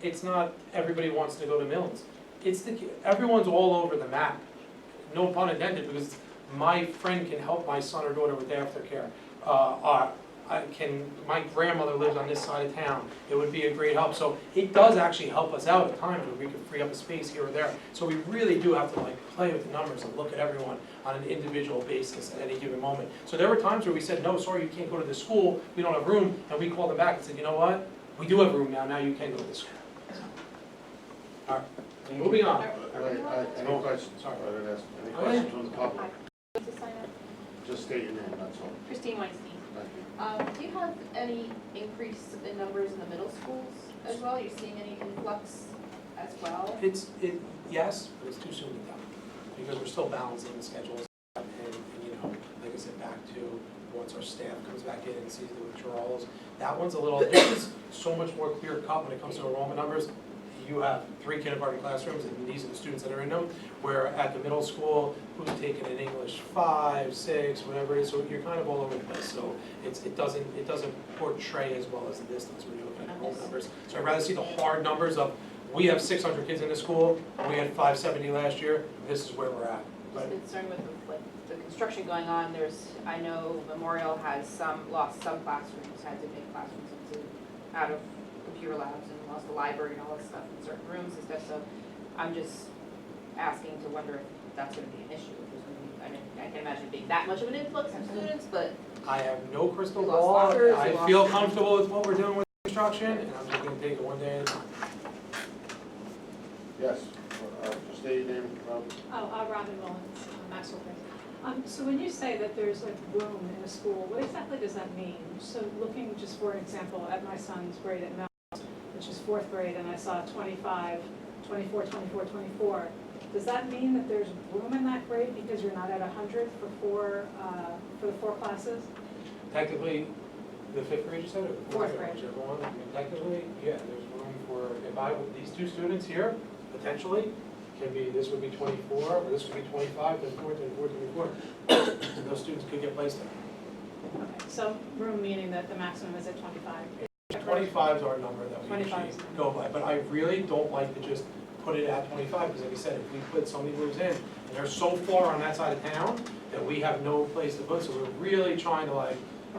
S2: it's not everybody wants to go to Mills. It's everyone's all over the map, no pun intended, because my friend can help my son or daughter with aftercare. My grandmother lives on this side of town, it would be a great help. So it does actually help us out at times where we can free up a space here or there. So we really do have to like play with the numbers and look at everyone on an individual basis at any given moment. So there were times where we said, no, sorry, you can't go to this school, we don't have room, and we called them back and said, you know what, we do have room now you can go to this school. All right, moving on.
S1: Any questions?
S2: Sorry.
S1: Any questions from the public?
S7: To sign up.
S1: Just state your name, that's all.
S7: Christine Weinstein.
S1: Thank you.
S7: Do you have any increase in numbers in the middle schools as well? Are you seeing any influx as well?
S2: Yes, but it's too soon to tell, because we're still balancing the schedules, and like I said, back to once our staff comes back in and sees the withdrawals, that one's a little, this is so much more clear cut when it comes to enrollment numbers. You have 3 kindergarten classrooms, and these are the students that are in them, where at the middle school, who's taking an English 5, 6, whatever it is, so you're kind of all over the place, so it doesn't portray as well as the distance when you're looking at enrollment numbers. So I'd rather see the hard numbers of, we have 600 kids in the school, we had 570 last year, this is where we're at.
S12: Just concerned with the construction going on, I know Memorial has lost some classrooms, had to make classrooms out of computer labs, and lost the library and all this stuff in certain rooms and stuff, so I'm just asking to wonder if that's gonna be an issue, I can't imagine it being that much of an influx of students, but.
S2: I have no crystal
S12: We lost
S2: ball,
S12: lockers, we
S2: I
S12: lost-
S2: feel comfortable with what we're doing with construction, and I'm just gonna take it one day at a time.
S1: Yes, just state your name, Rob.
S13: Robin Mullins, Maxwell Place. So when you say that there's like room in a school, what exactly does that mean? So looking just for example at my son's grade at Mel's, which is 4th grade, and I saw 25, 24, 24, 24. Does that mean that there's room in that grade because you're not at 100 for the 4 classes?
S2: Technically, the 5th grade you said, or the
S13: 4th grade.
S2: Whichever one, I mean, technically, yeah, there's room for, these 2 students here, potentially, this would be 24, or this would be 25, 24, 24, 24. And those students could get placed there.
S13: Okay, so room meaning that the maximum is at 25.
S2: 25 is our number that we
S13: 25
S2: usually
S13: is-
S2: go by, but I really don't like to just put it at 25, because like I said, if we put so many moves in, and they're so far on that side of town, that we have no place to put, so we're really trying to like,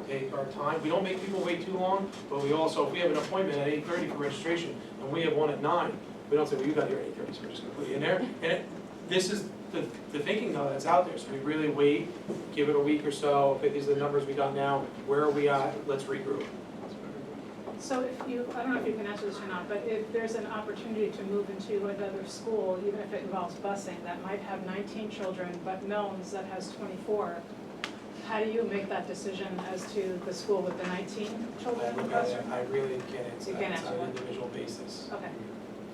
S2: take our time. We don't make people wait too long, but we also, if we have an appointment at 8:30 for registration, and we have one at 9, we don't say, well, you got here at 8:30, so we're just gonna put you in there. And this is the thinking though that's out there, so we really wait, give it a week or so, okay, these are the numbers we got now, where are we at, let's regroup.
S13: So if you, I don't know if you can answer this or not, but if there's an opportunity to move into another school, even if it involves busing, that might have 19 children, but Milnes that has 24, how do you make that decision as to the school with the 19 children in the classroom?
S2: I really can't answer
S13: You
S2: that,
S13: can't
S2: it's on
S13: answer
S2: an
S13: that.
S2: individual basis.
S13: Okay.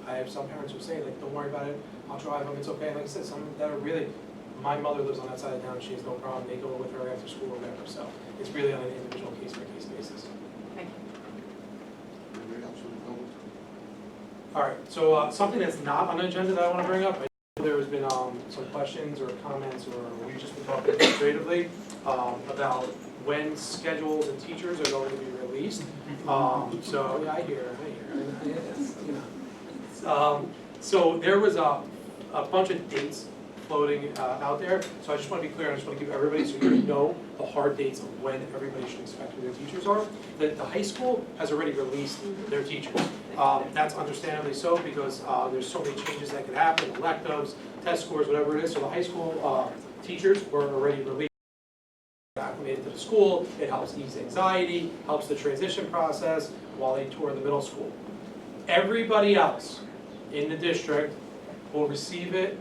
S2: I have some parents who say, like, don't worry about it, I'll drive them, it's okay, like I said, some that are really, my mother lives on that side of town, she has no problem, they go with her after school or whatever, so it's really on an individual case-by-case basis.
S13: Thank you.
S1: Anybody else from the public?
S2: All right, so something that's not on the agenda that I want to bring up, I know there has been some questions or comments, or we've just been talking administratively about when schedules and teachers are going to be released. So, yeah, I hear, it's, you know. So there was a bunch of dates floating out there, so I just want to be clear, I just want to give everybody, so you know the hard dates of when everybody should expect who their teachers are. The high school has already released their teachers. That's understandably so, because there's so many changes that could happen, electives, test scores, whatever it is, so the high school teachers were already released. Acclimated to the school, it helps ease anxiety, helps the transition process while they tour the middle school. Everybody else in the district will receive it.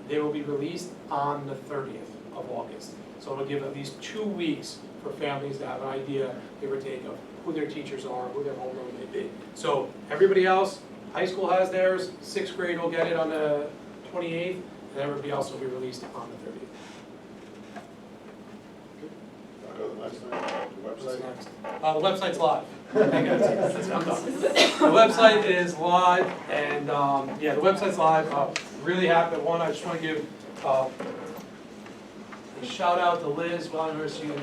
S2: They will be released on the 30th of August. So it'll give at least 2 weeks for families to have an idea, give or take, of who their teachers are, who their homeroom may be. So everybody else, high school has theirs, 6th grade will get it on the 28th, and everybody else will be released on the 30th.
S1: Go to the next thing, the
S2: What's
S1: website.
S2: next? The website's live. Hang on, that's what I'm done. The website is live, and, yeah, the website's live. Really happy. One, I just want to give a shout out to Liz.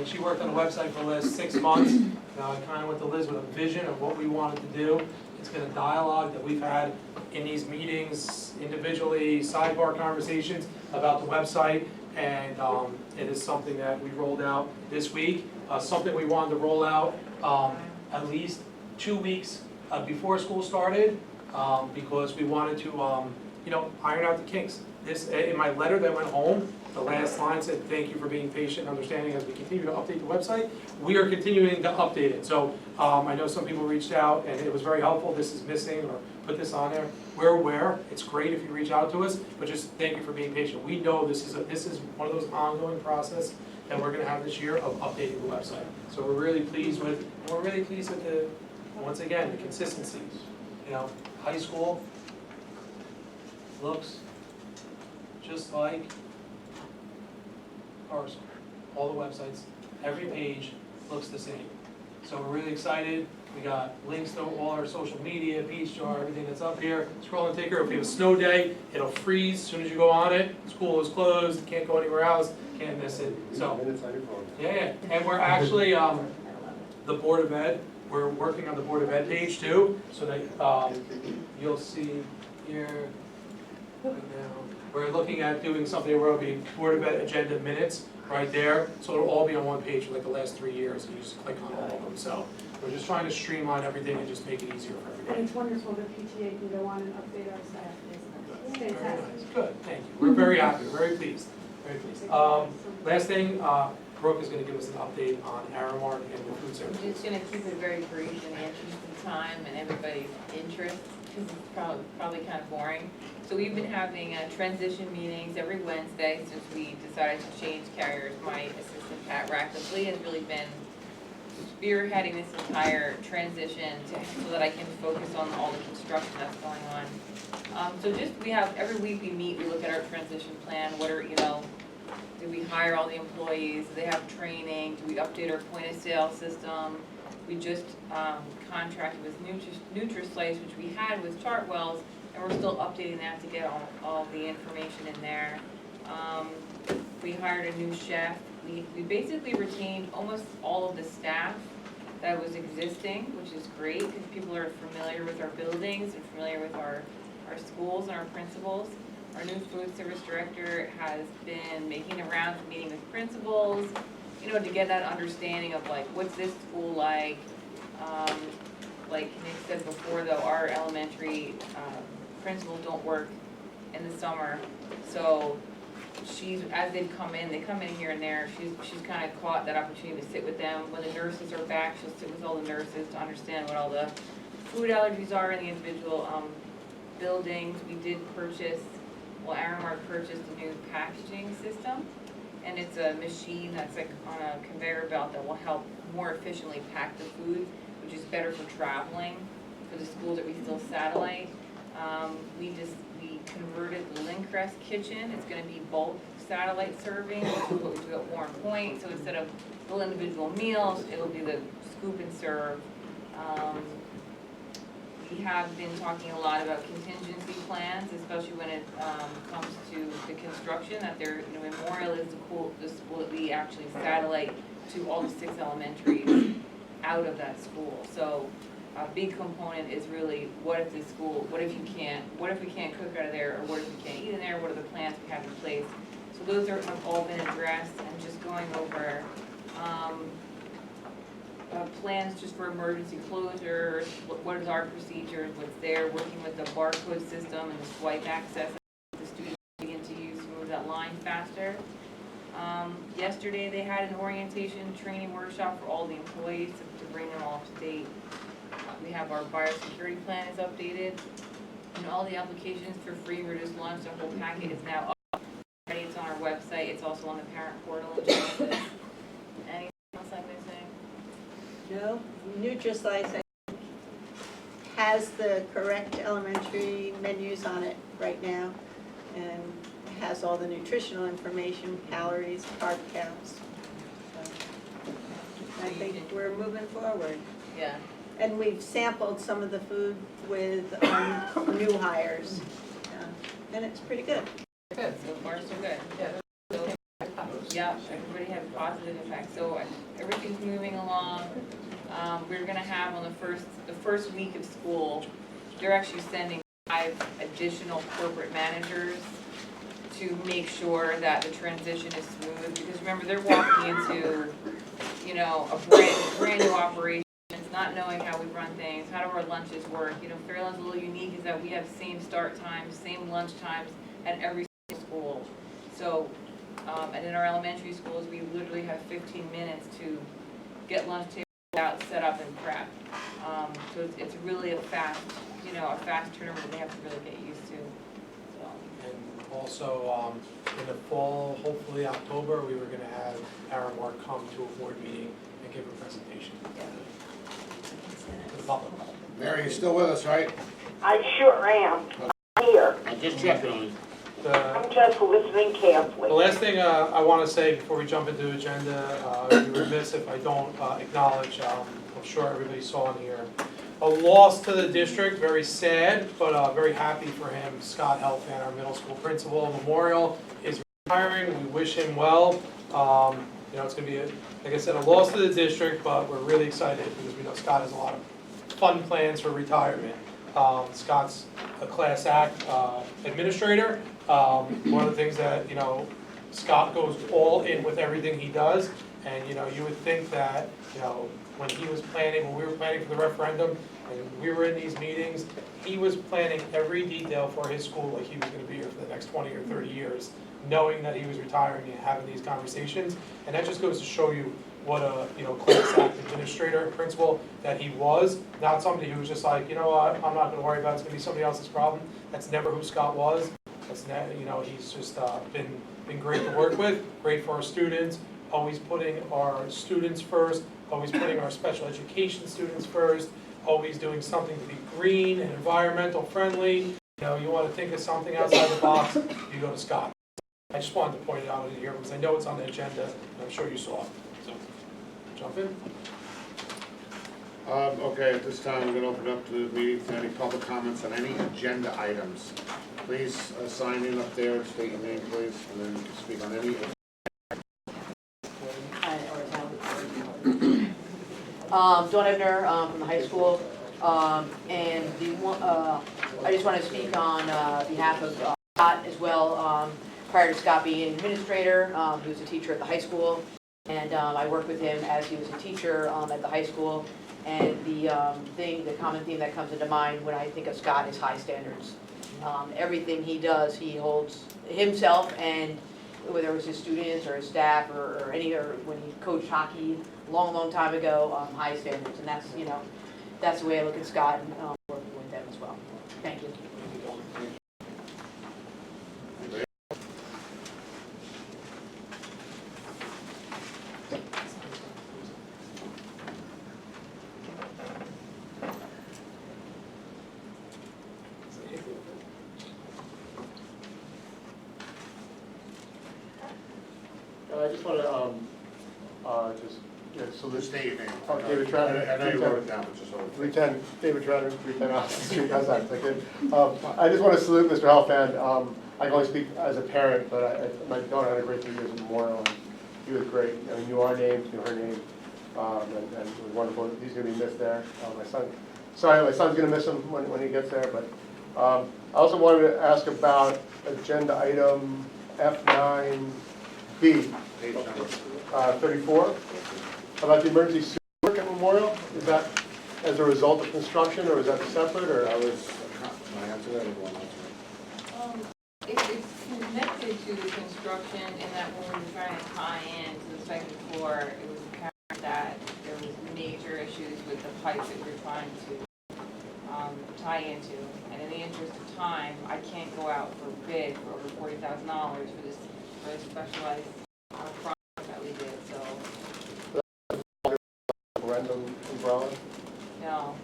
S2: She worked on the website for the last 6 months. Now, I kind of went to Liz with a vision of what we wanted to do. It's been a dialogue that we've had in these meetings, individually, sidebar conversations about the website, and it is something that we rolled out this week. Something we wanted to roll out at least 2 weeks before school started, because we wanted to, iron out the kinks. This, in my letter that went home, the last line said, "Thank you for being patient and understanding as we continue to update the website." We are continuing to update it. So I know some people reached out and it was very helpful. This is missing, or put this on there. We're aware. It's great if you reach out to us, but just thank you for being patient. We know this is one of those ongoing process that we're going to have this year of updating the website. So we're really pleased with the, once again, the consistency. High school looks just like our school. All the websites, every page looks the same. So we're really excited. We got links to all our social media, Peach Jar, everything that's up here. Scroll and Ticker. If we have a snow day, it'll freeze as soon as you go on it. School is closed, can't go anywhere else, can't miss it. So, yeah. And we're actually, the Board of Ed, we're working on the Board of Ed page too, so that you'll see here right now. We're looking at doing something where it'll be Board of Ed agenda minutes right there, so it'll all be on one page for like the last 3 years, and you just click on all of them. So we're just trying to streamline everything and just make it easier for everybody.
S13: And it's wonderful that PTA can go on and update our staff. It's
S2: Very
S13: fantastic.
S2: nice. Good, thank you. We're very happy, very pleased, very pleased. Last thing, Brooke is gonna give us an update on Aramark and the food service.
S14: I'm just gonna keep it very brief in the interest of time and everybody's interest, because it's probably kind of boring. So we've been having transition meetings every Wednesday since we decided to change carriers. My assistant, Pat Rackley, has really been spearheading this entire transition so that I can focus on all the construction that's going on. We have, every week we meet, we look at our transition plan, do we hire all the employees, do they have training, do we update our point of sale system? We just contracted with NutriSlice, which we had with Chartwells, and we're still updating that to get all the information in there. We hired a new chef. We basically retained almost all of the staff that was existing, which is great, because people are familiar with our buildings and familiar with our schools and our principals. Our new food service director has been making the rounds, meeting with principals, to get that understanding of like, what's this school like? Like Nick said before though, our elementary principals don't work in the summer. So as they come in here and there, she's kind of caught that opportunity to sit with them. When the nurses are back, she'll sit with all the nurses to understand what all the food allergies are in the individual buildings. We did Aramark purchased a new packaging system, and it's a machine that's like on a conveyor belt that will help more efficiently pack the food, which is better for traveling for the schools that we still satellite. We converted the Lincrest kitchen. It's going to be bulk satellite serving, which is what we do at Warren Point. So instead of little individual meals, it'll be the scoop and serve. We have been talking a lot about contingency plans, especially when it comes to the construction, that Memorial is the school that we actually satellite to all the 6 elementaries out of that school. So a big component is really, what if we can't cook out of there, or what if we can't eat in there, what are the plans we have in place? So those have all been addressed, and just going over plans just for emergency closures, what is our procedures, what's there, working with the barcode system and the swipe access that the students begin to use to move that line faster. Yesterday they had an orientation training workshop for all the employees to bring them all up to date. We have our biosecurity plan is updated, and all the applications for free, we're just launched, the whole packet is now up. It's on our website, it's also on the parent portal in Genesis. Anything else I'm missing?
S15: No, Nutrislice I think, has the correct elementary menus on it right now, and has all the nutritional information, calories, carb counts. So, I think we're moving forward.
S14: Yeah.
S15: And we've sampled some of the food with new hires, and it's pretty good.
S14: Good, so far so good. Yeah, everybody had a positive effect, so everything's moving along. We're gonna have on the first week of school, they're actually sending 5 additional corporate managers to make sure that the transition is smooth, because remember, they're walking into, you know, a brand new operation, not knowing how we run things, how do our lunches work. You know, Fairland's a little unique is that we have same start times, same lunch times at every single school. So, and in our elementary schools, we literally have 15 minutes to get lunch tables out, set up, and prep. So it's really a fast turnaround that they have to really get used to. So.
S2: And also, in the fall, hopefully October, we were gonna have Aaron Mark come to a board meeting and give a presentation to the public.
S1: Mary, you still with us, right?
S9: I sure am. I'm here.
S1: I'm just checking on you.
S9: I'm just listening carefully.
S2: The last thing I want to say before we jump into the agenda, I'd be remiss if I don't acknowledge, I'm sure everybody saw in here, a loss to the district, very sad, but very happy for him. Scott Helfand, our middle school principal, Memorial is retiring. We wish him well. You know, it's going to be, like I said, a loss to the district, but we're really excited because we know Scott has a lot of fun plans for retirement. Scott's a class act administrator. One of the things that, you know, Scott goes all in with everything he does, and, you know, you would think that, you know, when we were planning for the referendum, and we were in these meetings, he was planning every detail for his school like he was gonna be here for the next 20 or 30 years, knowing that he was retiring and having these conversations, and that just goes to show you what a, you know, class act administrator, principal that he was, not somebody who was just like, you know what, I'm not gonna worry about it, it's gonna be somebody else's problem. That's never who Scott was. That's never, you know, he's just been great to work with, great for our students, always putting our students first, always putting our special education students first, always doing something to be green and environmental friendly. You know, you wanna think of something outside the box, you go to Scott. I just wanted to point it out here because I know it's on the agenda, and I'm sure you saw it. So, jump in.
S1: Okay, at this time, we're gonna open up the meeting for any public comments on any agenda items. Please sign in up there, state your name, please, and then you can speak on any.
S16: Dawn Ebner from the high school, and I just want to speak on behalf of Scott as well. Prior to Scott being an administrator, he was a teacher at the high school, and I worked with him as he was a teacher at the high school. And the common theme that comes into mind when I think of Scott is high standards. Everything he does, he holds himself, and whether it was his students or his staff or when he coached hockey long time ago, high standards. And that's, you know, that's the way I look at Scott and working with them as well. Thank you.
S11: I just want to, so
S1: Just state your name.
S11: David Trotter.
S1: I know you wrote it down, but just so.
S11: Lieutenant David Trotter, Lieutenant Austin Street, how's that? Is that good? I just want to salute Mr. Helfand. I can only speak as a parent, but my daughter had a great 3 years at Memorial, and he was great. I mean, knew our names, knew her name, and it was wonderful. He's going to be missed there. My son's going to miss him when he gets there, but I also wanted to ask about agenda item F9B. 34, about the emergency sewer work at Memorial. Is that as a result of construction, or is that separate, or?
S1: I answer that, everyone answer
S14: It's connected to the construction in that when we were trying to tie in to the second floor, it was apparent that there was major issues with the pipes that we're trying to tie into. And in the interest of time, I can't go out for bid for over $40,000 for this specialized project that we did, so,
S11: Referendum umbrella?
S14: no.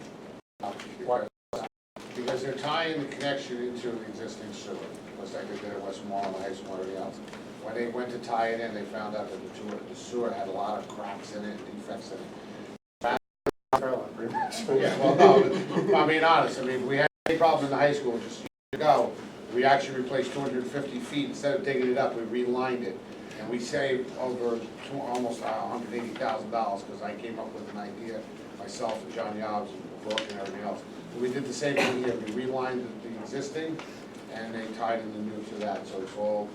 S11: Why?
S1: Because they're tying the connection into the existing sewer, just like they did at Westmoreland High School and everything else. When they went to tie it in, they found out that the sewer had a lot of cracks in it, defects in it.
S11: Pretty much.
S1: Yeah, well, no, I'm being honest, I mean, we had any problems in the high school just years ago. We actually replaced 250 feet, instead of digging it up, we relined it. And we saved over almost $180,000, because I came up with an idea, myself and John Yobbs and Brooke and everything else. We did the same thing here, we relined the existing, and they tied in the new to that, so it's all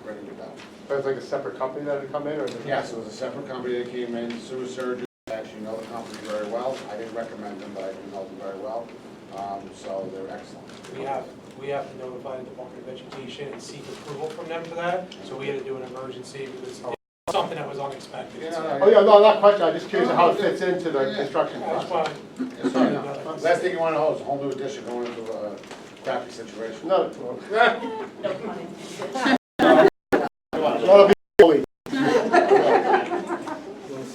S1: ready to go.
S11: But it's like a separate company that had come in, or? is it-
S1: Yes, it was a separate company that came in, sewer surgeon, I actually know the company very well. I didn't recommend them, but I do know them very well, so they're excellent.
S2: We have to notify the Department of Education and seek approval from them for that, so we had to do an emergency because it's something that was unexpected.
S11: Oh, yeah, no, not question, I'm just curious how it fits into the construction
S2: That's
S11: process.
S2: fine.
S1: It's fine. Last thing you want to know is a whole new addition going into a crappy situation.
S11: No,
S8: No pun intended.
S11: that'll be fully.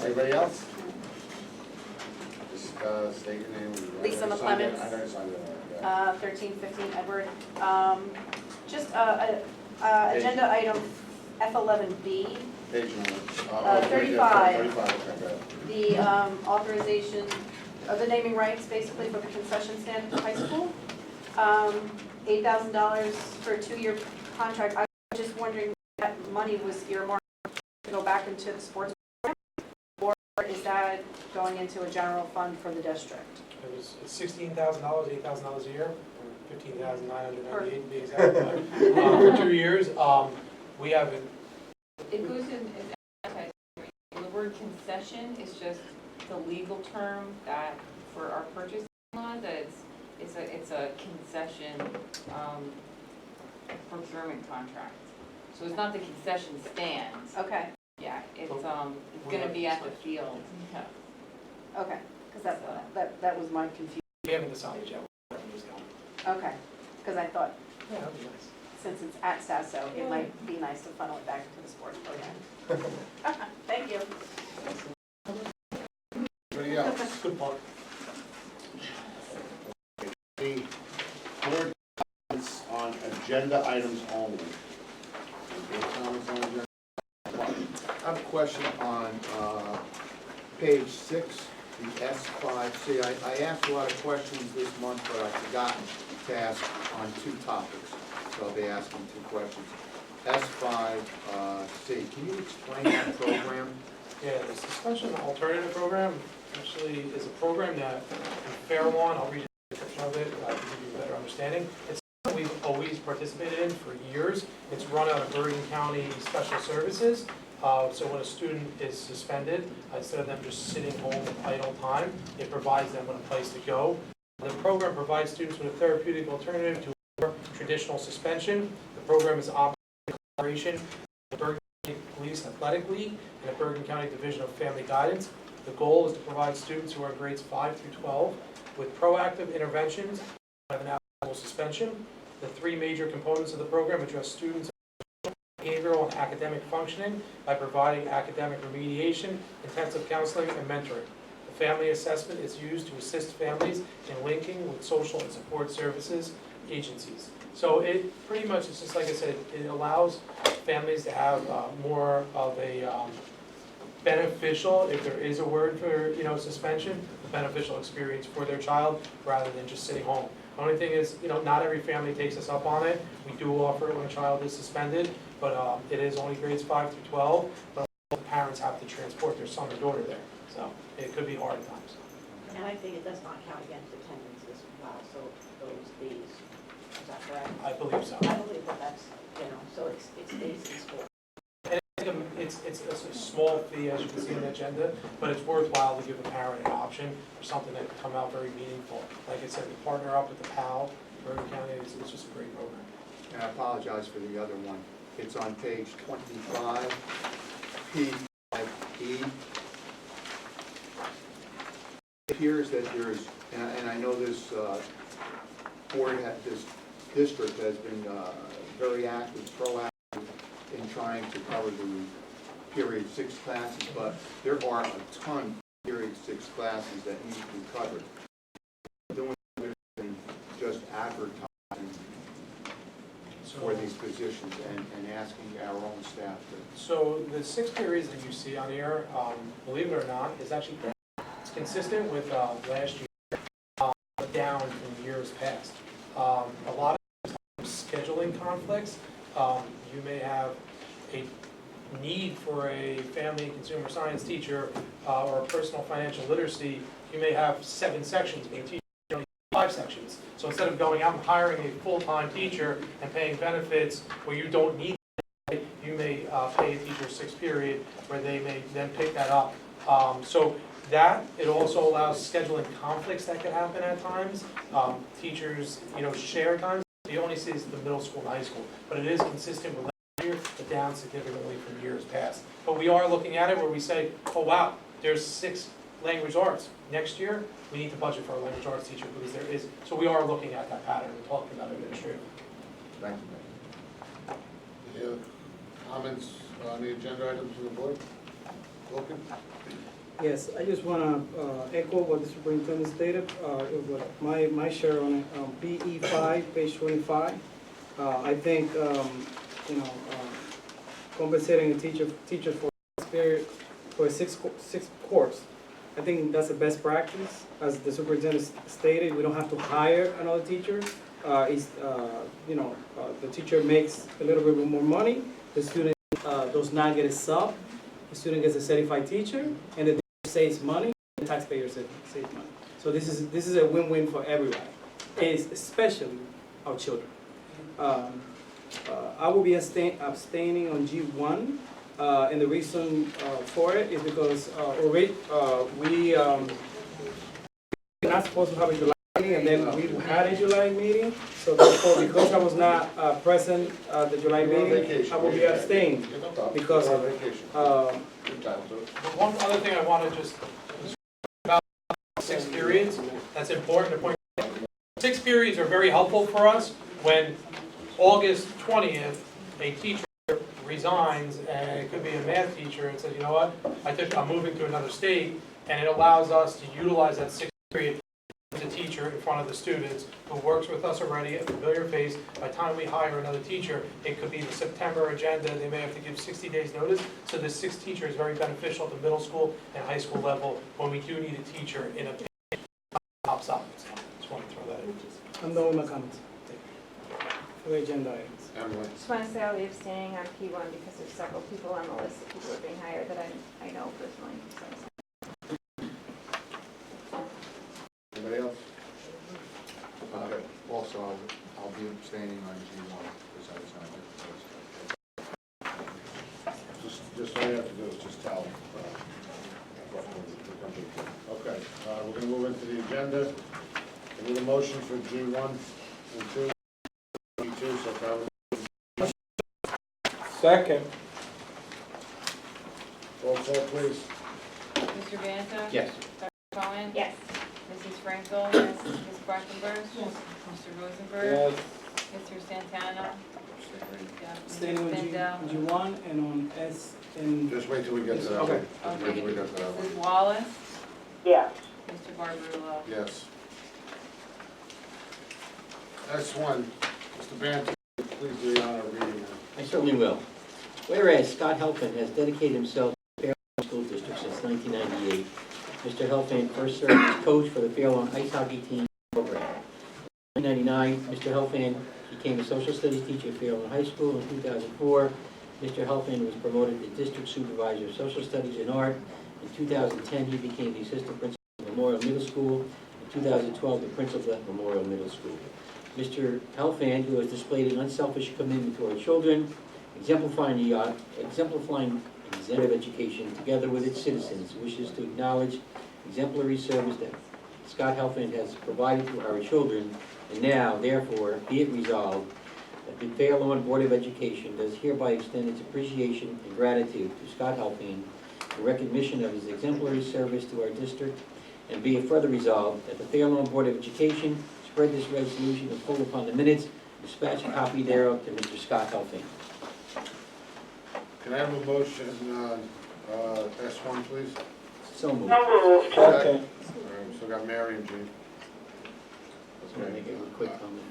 S1: Anybody else? Just state your name.
S8: Lisa
S1: I know you signed it.
S8: McClements.
S1: I know you signed it.
S8: 1315 Edward. Just agenda item F11B,
S1: Page number.
S8: 35.
S1: 35, okay, good.
S8: the authorization of the naming rights basically for the concession stand at the high school. $8,000 for a 2-year contract. I was just wondering if that money was earmarked to go back into the sports program, or is that going into a general fund for the district?
S2: It was $16,000, $8,000 a year, or $15,998 to be exact, but, for 2 years. We haven't,
S14: It goes in, the word concession is just the legal term that, for our purchasing law, that it's a concession, procurement contract. So it's not the concession stands.
S8: Okay,
S14: Yeah, it's gonna be at the field. Yeah.
S8: okay, because that was my confusion.
S2: we haven't decided yet where it was going.
S8: Okay, because I thought,
S2: Yeah, that'd be nice.
S8: since it's at Sasso, it might be nice to funnel it back into the sports program. Thank you.
S1: Anybody else?
S2: Good part.
S1: The board comments on agenda items only. Any comments on agenda?
S5: I have a question on page 6, the S5C. I asked a lot of questions this month, but I've forgotten to ask on 2 topics, so I'll be asking 2 questions. S5C, can you explain that program?
S2: Yeah, the suspension alternative program actually is a program that in Fairlawn, I'll read a description of it to give you a better understanding. It's something we've always participated in for years. It's run out of Bergen County Special Services. So when a student is suspended, instead of them just sitting home with idle time, it provides them with a place to go. The program provides students with a therapeutic alternative to a more traditional suspension. The program is operated in collaboration with the Bergen County Police Athletic League and the Bergen County Division of Family Guidance. The goal is to provide students who are in grades 5 through 12 with proactive interventions of an applicable suspension. The 3 major components of the program address students' behavioral and academic functioning by providing academic remediation, intensive counseling, and mentoring. The family assessment is used to assist families in linking with social and support services agencies. So it pretty much, it's just like I said, it allows families to have more of a beneficial, if there is a word for, suspension, a beneficial experience for their child rather than just sitting home. The only thing is, not every family takes us up on it. We do offer it when a child is suspended, but it is only grades 5 through 12, but all the parents have to transport their son or daughter there. So it could be hard at times.
S15: And I think it does not count against attendance as well, so those days, is that correct?
S2: I believe so.
S15: I believe that that's, so it's days in school.
S2: And it's a small fee, as you can see in the agenda, but it's worthwhile to give a parent an option for something that could come out very meaningful. Like I said, we partner up with the PAL, Bergen County, it's just a great program.
S5: And I apologize for the other one. It's on page 25, P5E. appears that there's, and I know this board, this district has been very active, proactive in trying to cover the period 6 classes, but there are a ton of period 6 classes that need to be covered. Doing other than just advertising for these positions and asking our own staff to.
S2: So the 6 periods that you see on here, believe it or not, is actually consistent with last year, but down from years past. A lot of times scheduling conflicts, you may have a need for a family and consumer science teacher or a personal financial literacy. You may have 7 sections, but teach only 5 sections. So instead of going out and hiring a full-time teacher and paying benefits where you don't need it, you may pay a teacher 6 period where they may then pick that up. So that, it also allows scheduling conflicts that could happen at times. Teachers, share times. You only see this at the middle school and high school, but it is consistent with last year, but down significantly from years past. But we are looking at it where we say, oh wow, there's 6 language arts. Next year, we need to budget for a language arts teacher because there is, so we are looking at that pattern and talking about it administratively.
S1: Thank you. Any other comments on the agenda items from the board? Wilkin?
S3: Yes, I just want to echo what the superintendent stated, what my share on it, PE 5, page 25. I think, compensating a teacher for period for a 6 course, I think that's the best practice. As the superintendent stated, we don't have to hire another teacher. The teacher makes a little bit more money. The student does not get a sub. The student gets a certified teacher, and the saves money, the taxpayer saves money. So this is a win-win for everybody, especially our children. I will be abstaining on G1, and the reason for it is because we're not supposed to have a July meeting, and then we had a July meeting, so therefore, because I was not present at the July meeting, I will be abstaining because of it.
S2: But one other thing I want to just about 6 periods that's important to point out. 6 periods are very helpful for us when August 20th a teacher resigns, and it could be a math teacher, and says, you know what, I'm moving to another state, and it allows us to utilize that 6 period as a teacher in front of the students who works with us already, a familiar face. By the time we hire another teacher, it could be the September agenda, they may have to give 60 days notice. So this 6th teacher is very beneficial at the middle school and high school level when we do need a teacher in a pops up. So just want to throw that in.
S3: I'm done with my comments. For the agenda items.
S1: Emily?
S6: Just want to say I'll be abstaining on P1 because there's several people on the list of people who are being hired that I know personally. So.
S1: Anybody else? Okay.
S5: Also, I'll be abstaining on G1 because I was not here.
S1: Just all you have to do is just tell. Okay, we're going to move into the agenda. I need a motion for G1 and 2. G2, so Calvin.
S3: Second.
S1: Roll call, please.
S14: Mr. Banta?
S10: Yes.
S14: Dr. Cohen?
S6: Yes.
S14: Mrs. Frankel? Yes. Ms. Quackenberg? Yes. Mr. Rosenberg? Mr. Santana?
S3: Staying on
S14: Mr.
S3: G1 and on S and.
S1: Just wait till we get to that.
S3: Okay.
S1: Just wait till we get to that one.
S14: Mrs. Wallace?
S9: Yes.
S14: Mr. Barbarillo?
S1: Yes. S1, Mr. Banter, please do the honor of reading that.
S10: I certainly will. Whereas Scott Helfand has dedicated himself to the Fairlawn School District since 1998, Mr. Helfand first served as coach for the Fairlawn ice hockey team program. In 1999, Mr. Helfand became a social studies teacher at Fairlawn High School. In 2004, Mr. Helfand was promoted to district supervisor of social studies and art. In 2010, he became the assistant principal at Memorial Middle School. In 2012, the principal at Memorial Middle School. Mr. Helfand, who has displayed an unselfish commitment to our children, exemplifying exemplary education together with its citizens, wishes to acknowledge exemplary service that Scott Helfand has provided to our children, and now, therefore, be it resolved that the Fairlawn Board of Education does hereby extend its appreciation and gratitude to Scott Helfand in recognition of his exemplary service to our district And be it further resolved that the Fairlawn Board of Education spread this resolution and pull upon the minutes, dispatch a copy thereof to Mr. Scott Helfand.
S1: Can I have a motion, S1, please?
S10: So moved.
S9: So moved.
S1: All right, so got Mary and Jean.
S10: Just want to make a quick comment.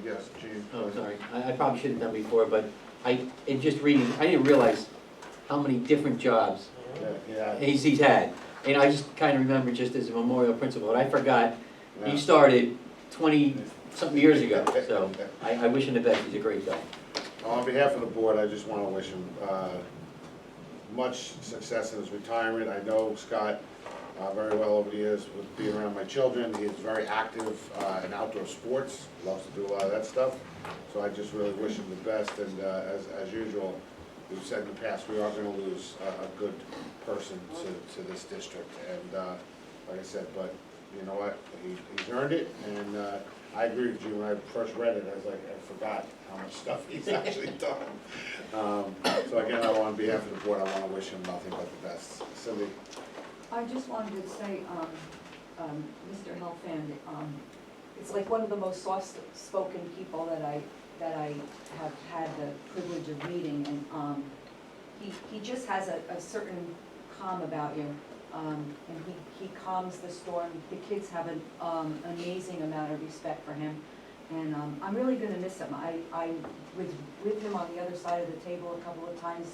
S1: Yes, Jean.
S10: Oh, sorry, I probably should have done before, but in just reading, I didn't realize how many different jobs
S1: Yeah.
S10: he's had. And I just kind of remember just as a memorial principal, and I forgot,
S1: Yeah.
S10: he started 20-something years ago, so I wish him the best, he's a great guy.
S1: On behalf of the board, I just want to wish him much success in his retirement. I know Scott very well over the years with being around my children. He is very active in outdoor sports, loves to do a lot of that stuff. So I just really wish him the best, and as usual, we've said in the past, we are going to lose a good person to this district. And like I said, but you know what, he's earned it, and I agree with you. When I first read it, I was like, I forgot how much stuff he's actually done. So again, on behalf of the board, I want to wish him nothing but the best. Cindy?
S8: I just wanted to say, Mr. Helfand, it's like one of the most soft-spoken people that I have had the privilege of meeting, and he just has a certain calm about you, and he calms the storm. The kids have an amazing amount of respect for him, and I'm really gonna miss him. I was with him on the other side of the table a couple of times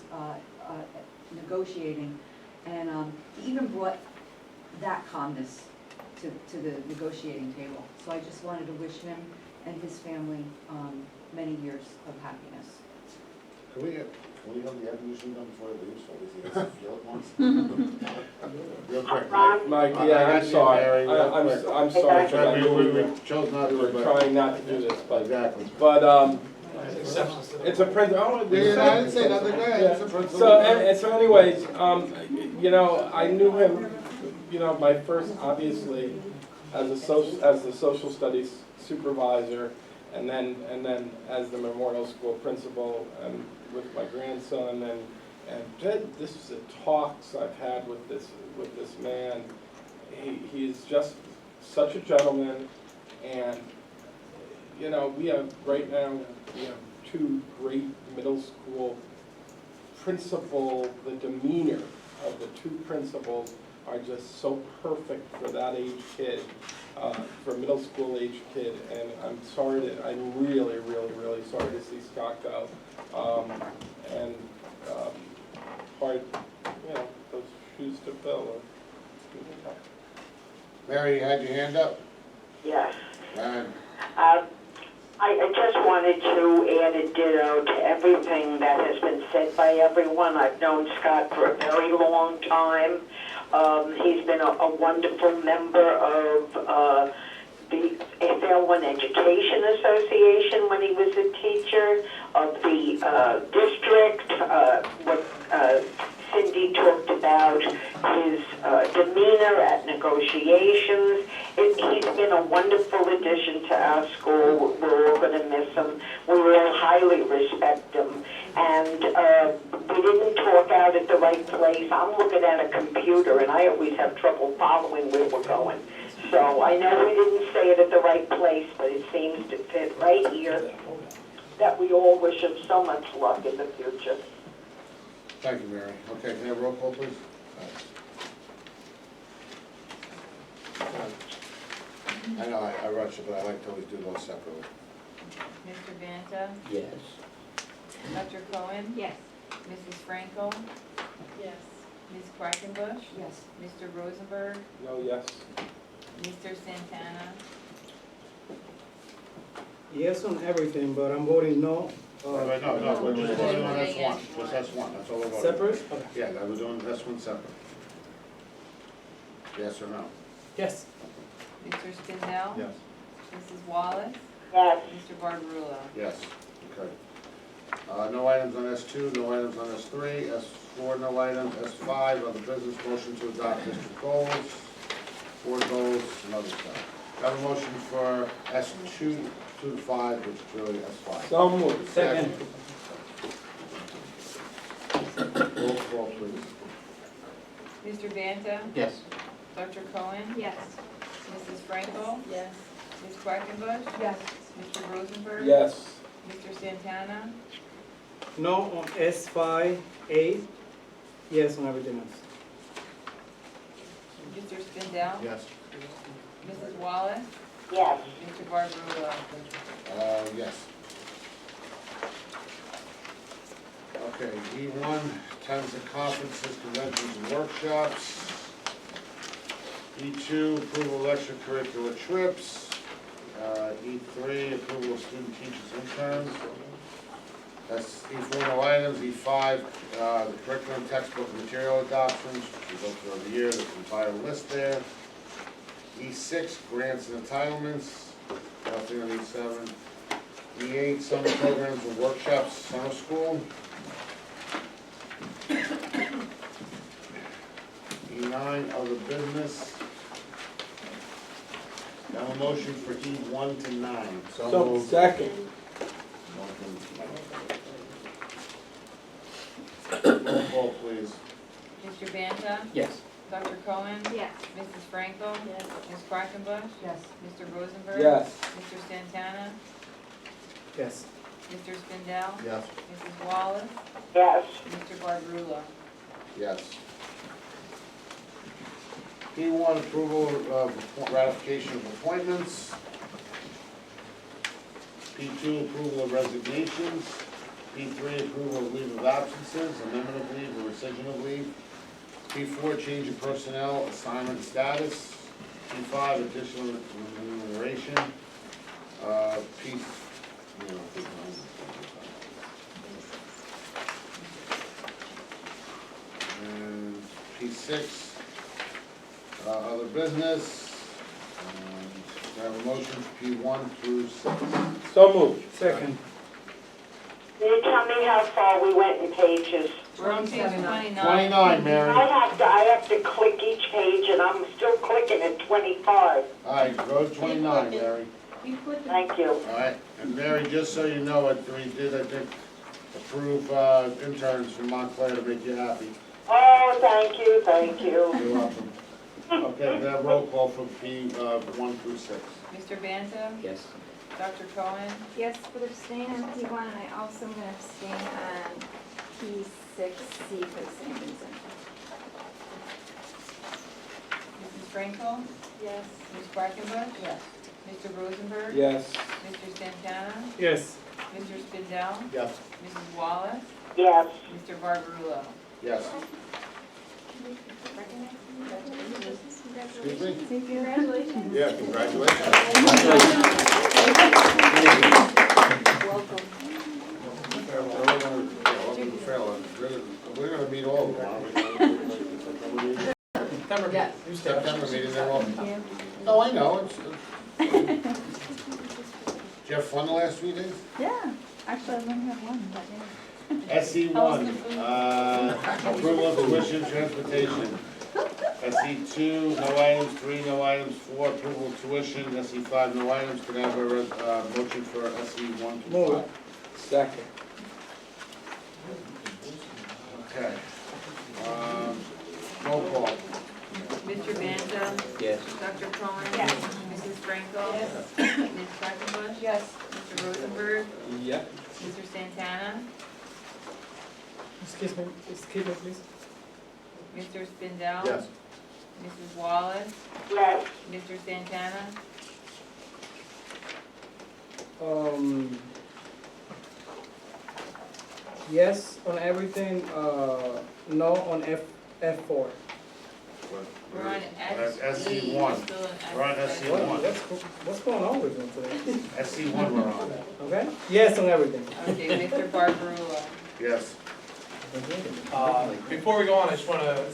S8: negotiating, and he even brought that calmness to the negotiating table. So I just wanted to wish him and his family many years of happiness.
S1: Can we have the air conditioning done before it leaves, so we see it feel it once? Real quick, Mike.
S4: Mike,
S1: I
S4: yeah,
S1: got
S4: I'm
S1: you,
S4: sorry.
S1: Mary, real
S4: I'm
S1: quick.
S4: sorry for that.
S1: We chose not
S4: We
S1: to,
S4: were
S1: but.
S4: trying not to do this, but,
S1: Exactly.
S4: it's a print, oh,
S1: Yeah, I didn't say nothing, go ahead. It's a principle.
S4: So anyways, you know, I knew him, you know, my first, obviously, as the social studies supervisor, and then as the memorial school principal, and with my grandson, and this is the talks I've had with this man. He's just such a gentleman, and you know, we have right now, we have two great middle school principal. The demeanor of the two principals are just so perfect for that age kid, for a middle school age kid. And I'm really, really, really sorry to see Scott go. Hard, you know, those shoes to fill.
S1: Mary, you had your hand up?
S9: Yes.
S1: And
S9: I just wanted to add a ditto to everything that has been said by everyone. I've known Scott for a very long time. He's been a wonderful member of the Fairlawn Education Association when he was a teacher, of the district, what Cindy talked about, his demeanor at negotiations. He's been a wonderful addition to our school. We're all going to miss him. We all highly respect him. And we didn't talk out at the right place. I'm looking at a computer, and I always have trouble following where we're going. So I know we didn't say it at the right place, but it seems to fit right here, that we all wish him so much luck in the future.
S1: thank you, Mary. Okay, can I have a roll call, please? I know I rushed it, but I like to always do those separately.
S14: Mr. Vanta,
S10: Yes.
S14: Dr. Cohen,
S6: Yes.
S14: Mrs. Frankel,
S13: Yes.
S14: Ms. Quackenbush,
S8: Yes.
S14: Mr. Rosenberg,
S4: No, yes.
S14: Mr. Santana.
S3: Yes on everything, but I'm voting no.
S1: No, we're just voting on S1, just S1, that's all we're voting on.
S3: Separate? Okay.
S1: Yeah, I was doing S1 separate. Yes or no?
S3: Yes.
S14: Mr. Spindell?
S5: Yes.
S14: Mrs. Wallace?
S9: Yes.
S14: Mr. Barbarulo?
S1: Yes, okay. No items on S2, no items on S3, S4, no items, S5, other business, motion to adopt district goals, board goals, and other stuff. I have a motion for S2 to 5, which is really S5.
S4: So moved.
S3: Second.
S1: Roll call, please.
S14: Mr. Vanta?
S10: Yes.
S14: Dr. Cohen?
S6: Yes.
S14: Mrs. Frankel?
S7: Yes.
S14: Ms. Quackenbush?
S8: Yes.
S14: Mr. Rosenberg?
S4: Yes.
S14: Mr. Santana?
S3: No on S5A, yes on everything else.
S14: Mr. Spindell?
S1: Yes.
S14: Mrs. Wallace?
S9: Yes.
S14: Mr. Barbarulo?
S1: Yes. Okay, E1, attends of conferences, conventions, and workshops. E2, approval of extracurricular trips. E3, approval of student teachers interns. That's E4, no items. E5, the curriculum, textbook, and material adoptions, which we go through every year, there's an entire list there. E6, grants and entitlements, nothing on E7. E8, summer programs and workshops, summer school. E9, other business. Now a motion for E1 to 9.
S4: So, second.
S1: Roll call, please.
S14: Mr. Banta?
S10: Yes.
S14: Dr. Cohen?
S6: Yes.
S14: Mrs. Frankel?
S7: Yes.
S14: Ms. Quackenbush?
S8: Yes.
S14: Mr. Rosenberg?
S4: Yes.
S14: Mr. Santana?
S3: Yes.
S14: Mr. Spindell?
S1: Yes.
S14: Mrs. Wallace?
S9: Yes.
S14: Mr. Barbarulo?
S1: Yes. E1, approval of ratification of appointments. P2, approval of resignations. P3, approval of leave of absences, amendment of leave, or rescission of leave. P4, change of personnel, assignment status. P5, additional remuneration. And P6, other business. And I have a motion for P1 through 6.
S4: So moved.
S3: Second.
S9: Can you tell me how far we went in pages?
S14: We're on page 29.
S1: 29, Mary.
S9: I have to click each page and I'm still clicking at 25.
S1: All right, go to 29, Mary.
S9: Thank you.
S1: All right, and Mary, just so you know, we did, I think, approve interns from Montclair to make you happy.
S9: Oh, thank you, thank you.
S1: You're welcome. Okay, we have roll call from P1 through 6.
S14: Mr. Banta?
S10: Yes.
S14: Dr. Cohen?
S6: Yes, but abstain on P1, and I also am gonna abstain on P6C for the same reason.
S14: Mrs. Frankel?
S7: Yes.
S14: Ms. Quackenbush?
S8: Yes.
S14: Mr. Rosenberg?
S4: Yes.
S14: Mr. Santana?
S3: Yes.
S14: Mr. Spindell?
S1: Yes.
S14: Mrs. Wallace?
S9: Yes.
S14: Mr. Barbarulo?
S1: Yes. Excuse me?
S6: Congratulations.
S1: Yeah, congratulations.
S8: Welcome.
S1: We're gonna meet all of them, aren't we?
S2: September
S8: Yes.
S1: September meeting, they're all. Oh, I know, it's. Did you have fun the last 3 days?
S6: Yeah, actually, I only have one, but yeah.
S1: SE1, approval of tuition transportation. SE2, no items. 3, no items. 4, approval of tuition. SE5, no items. Can I have a motion for SE1 to 5?
S3: Move.
S4: Second.
S1: Okay. Roll call.
S14: Mr. Banta?
S10: Yes.
S14: Dr. Cohen?
S6: Yes.
S14: Mrs. Frankel? Ms. Quackenbush?
S8: Yes.
S14: Mr. Rosenberg?
S4: Yep.
S14: Mr. Santana?
S3: Excuse me, please.
S14: Mr. Spindell?
S1: Yes.
S14: Mrs. Wallace?
S9: Yes.
S14: Mr. Santana?
S3: Yes on everything, no on F4.
S14: We're on
S1: That's
S14: SE.
S1: SE1.
S14: We're still in
S1: We're on SE1.
S3: What's going on with me today?
S1: SE1 we're on.
S3: Okay? Yes on everything.
S14: Okay, Mr. Barbarulo?
S1: Yes.
S2: Before we go on, I just want to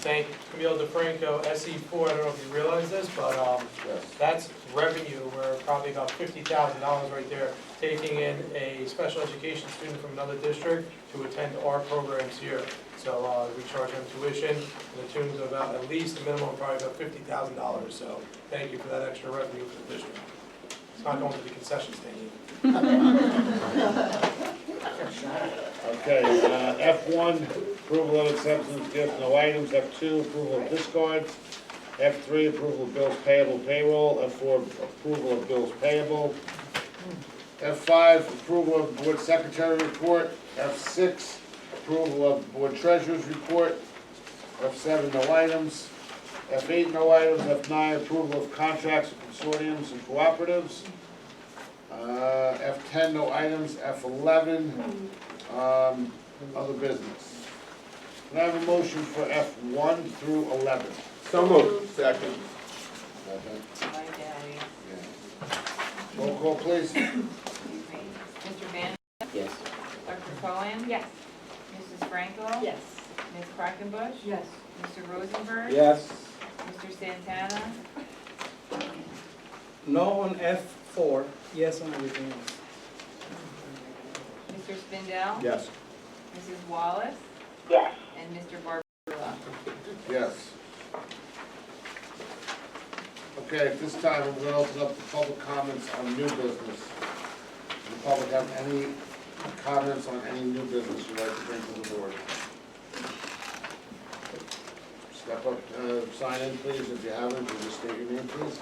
S2: thank Camille DeFranco, SE4, I don't know if you realize this, but
S1: Yes.
S2: that's revenue. We're probably about $50,000 right there, taking in a special education student from another district to attend our programs here. So we charge them tuition in the tunes of about, at least a minimum of probably about $50,000. So thank you for that extra revenue for the district. It's not going to the concession stand either.
S1: Okay, F1, approval of acceptance gift, no items. F2, approval of discards. F3, approval of bills payable payroll. F4, approval of bills payable. F5, approval of board secretary report. F6, approval of board treasurer's report. F7, no items. F8, no items. F9, approval of contracts with consortiums and cooperatives. F10, no items. F11, other business. Can I have a motion for F1 through 11?
S11: So moved. Second.
S14: Bye, Daddy.
S1: Roll call, please.
S14: Mr. Van,
S10: Yes.
S14: Dr. Cohen?
S6: Yes.
S14: Mrs. Franco?
S15: Yes.
S14: Ms. Quackenbush?
S16: Yes.
S14: Mr. Rosenberg?
S11: Yes.
S14: Mr. Santana?
S3: No on F4, yes on everything else.
S14: Mr. Spindell?
S11: Yes.
S14: Mrs. Wallace?
S9: Yes.
S14: And Mr. Barbarella?
S1: Yes. Okay, at this time, I'm going to open up the public comments on new business. Does the public have any comments on any new business you'd like to bring to the board? Step up, sign in, please, if you haven't, and just state your name, please.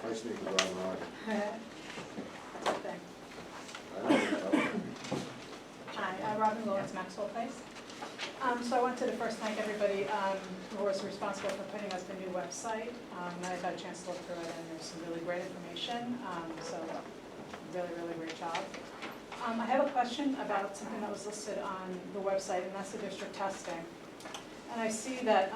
S1: I sneak around hard. I don't know.
S13: Hi, Robin Lawrence, Maxwell Place. So I wanted to first thank everybody who was responsible for putting up the new website. I got a chance to look through it, and there's some really great information, so really, really great job. I have a question about something that was listed on the website, and that's the district testing. And I see that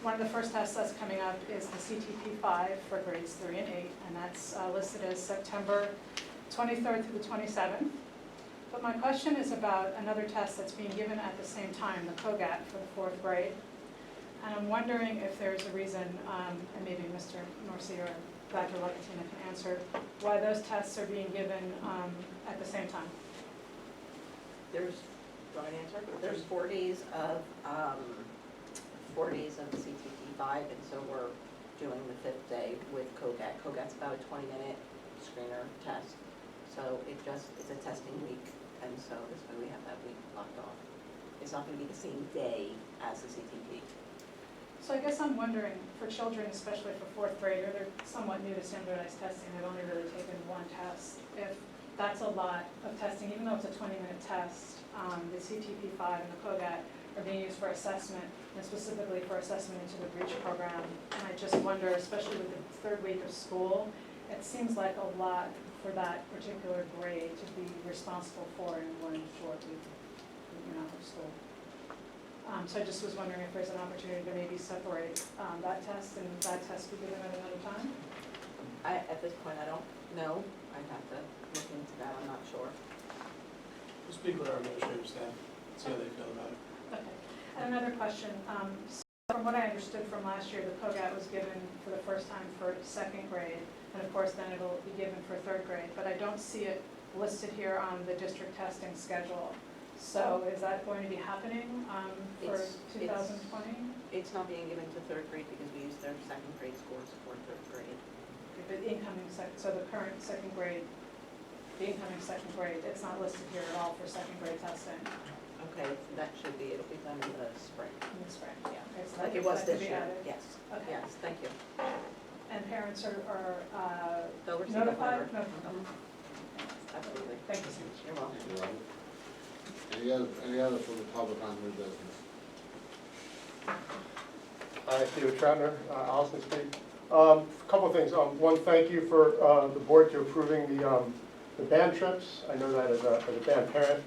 S13: one of the first tests that's coming up is the CTP5 for grades 3 and 8, and that's listed as September 23rd through the 27th. But my question is about another test that's being given at the same time, the COGAT for the 4th grade. And I'm wondering if there's a reason, and maybe Mr. Norcy or Dr. Lucatina can answer, why those tests are being given at the same time.
S12: There's, do you want to answer? There's 4 days of the CTP5, and so we're doing the 5th day with COGAT. COGAT's about a 20-minute screener test. So it's a testing week, and so that's why we have that week blocked off. It's not going to be the same day as the CTP.
S13: So I guess I'm wondering, for children, especially for 4th grade, they're somewhat new to standardized testing, they've only really taken one test. If that's a lot of testing, even though it's a 20-minute test, the CTP5 and the COGAT are being used for assessment, and specifically for assessment into the BREACH program. And I just wonder, especially with the 3rd week of school, it seems like a lot for that particular grade to be responsible for in one short week, of school. So I just was wondering if there's an opportunity to maybe separate that test and that test be given at another time?
S12: At this point, I don't know. I'd have to look into that. I'm not sure.
S2: We'll speak with our administrative staff, see how they feel about it.
S13: Okay. And another question. So from what I understood from last year, the COGAT was given for the first time for 2nd grade, and of course then it'll be given for 3rd grade, but I don't see it listed here on the district testing schedule. So is that going to be happening for 2020?
S12: It's not being given to 3rd grade because we use their 2nd grade scores for 3rd grade.
S13: Okay, but so the current 2nd grade, the incoming 2nd grade, it's not listed here at all for 2nd grade testing
S12: Okay, that should be, it'll be done in the spring.
S13: in the spring, yeah. Okay, so
S12: Like
S13: that-
S12: it was
S13: that could
S12: this
S13: be
S12: year,
S13: added.
S12: yes,
S13: Okay.
S12: yes, thank you.
S13: And parents are
S12: They'll receive a
S13: notified?
S12: letter.
S13: Notified.
S12: Absolutely.
S13: Thank you so much.
S12: You're welcome.
S1: You're welcome. Any other from the public on new business?
S11: Hi, David Troutner, Allison Street. Couple of things. One, thank you for the board to approving the band trips. I know that as a band parent,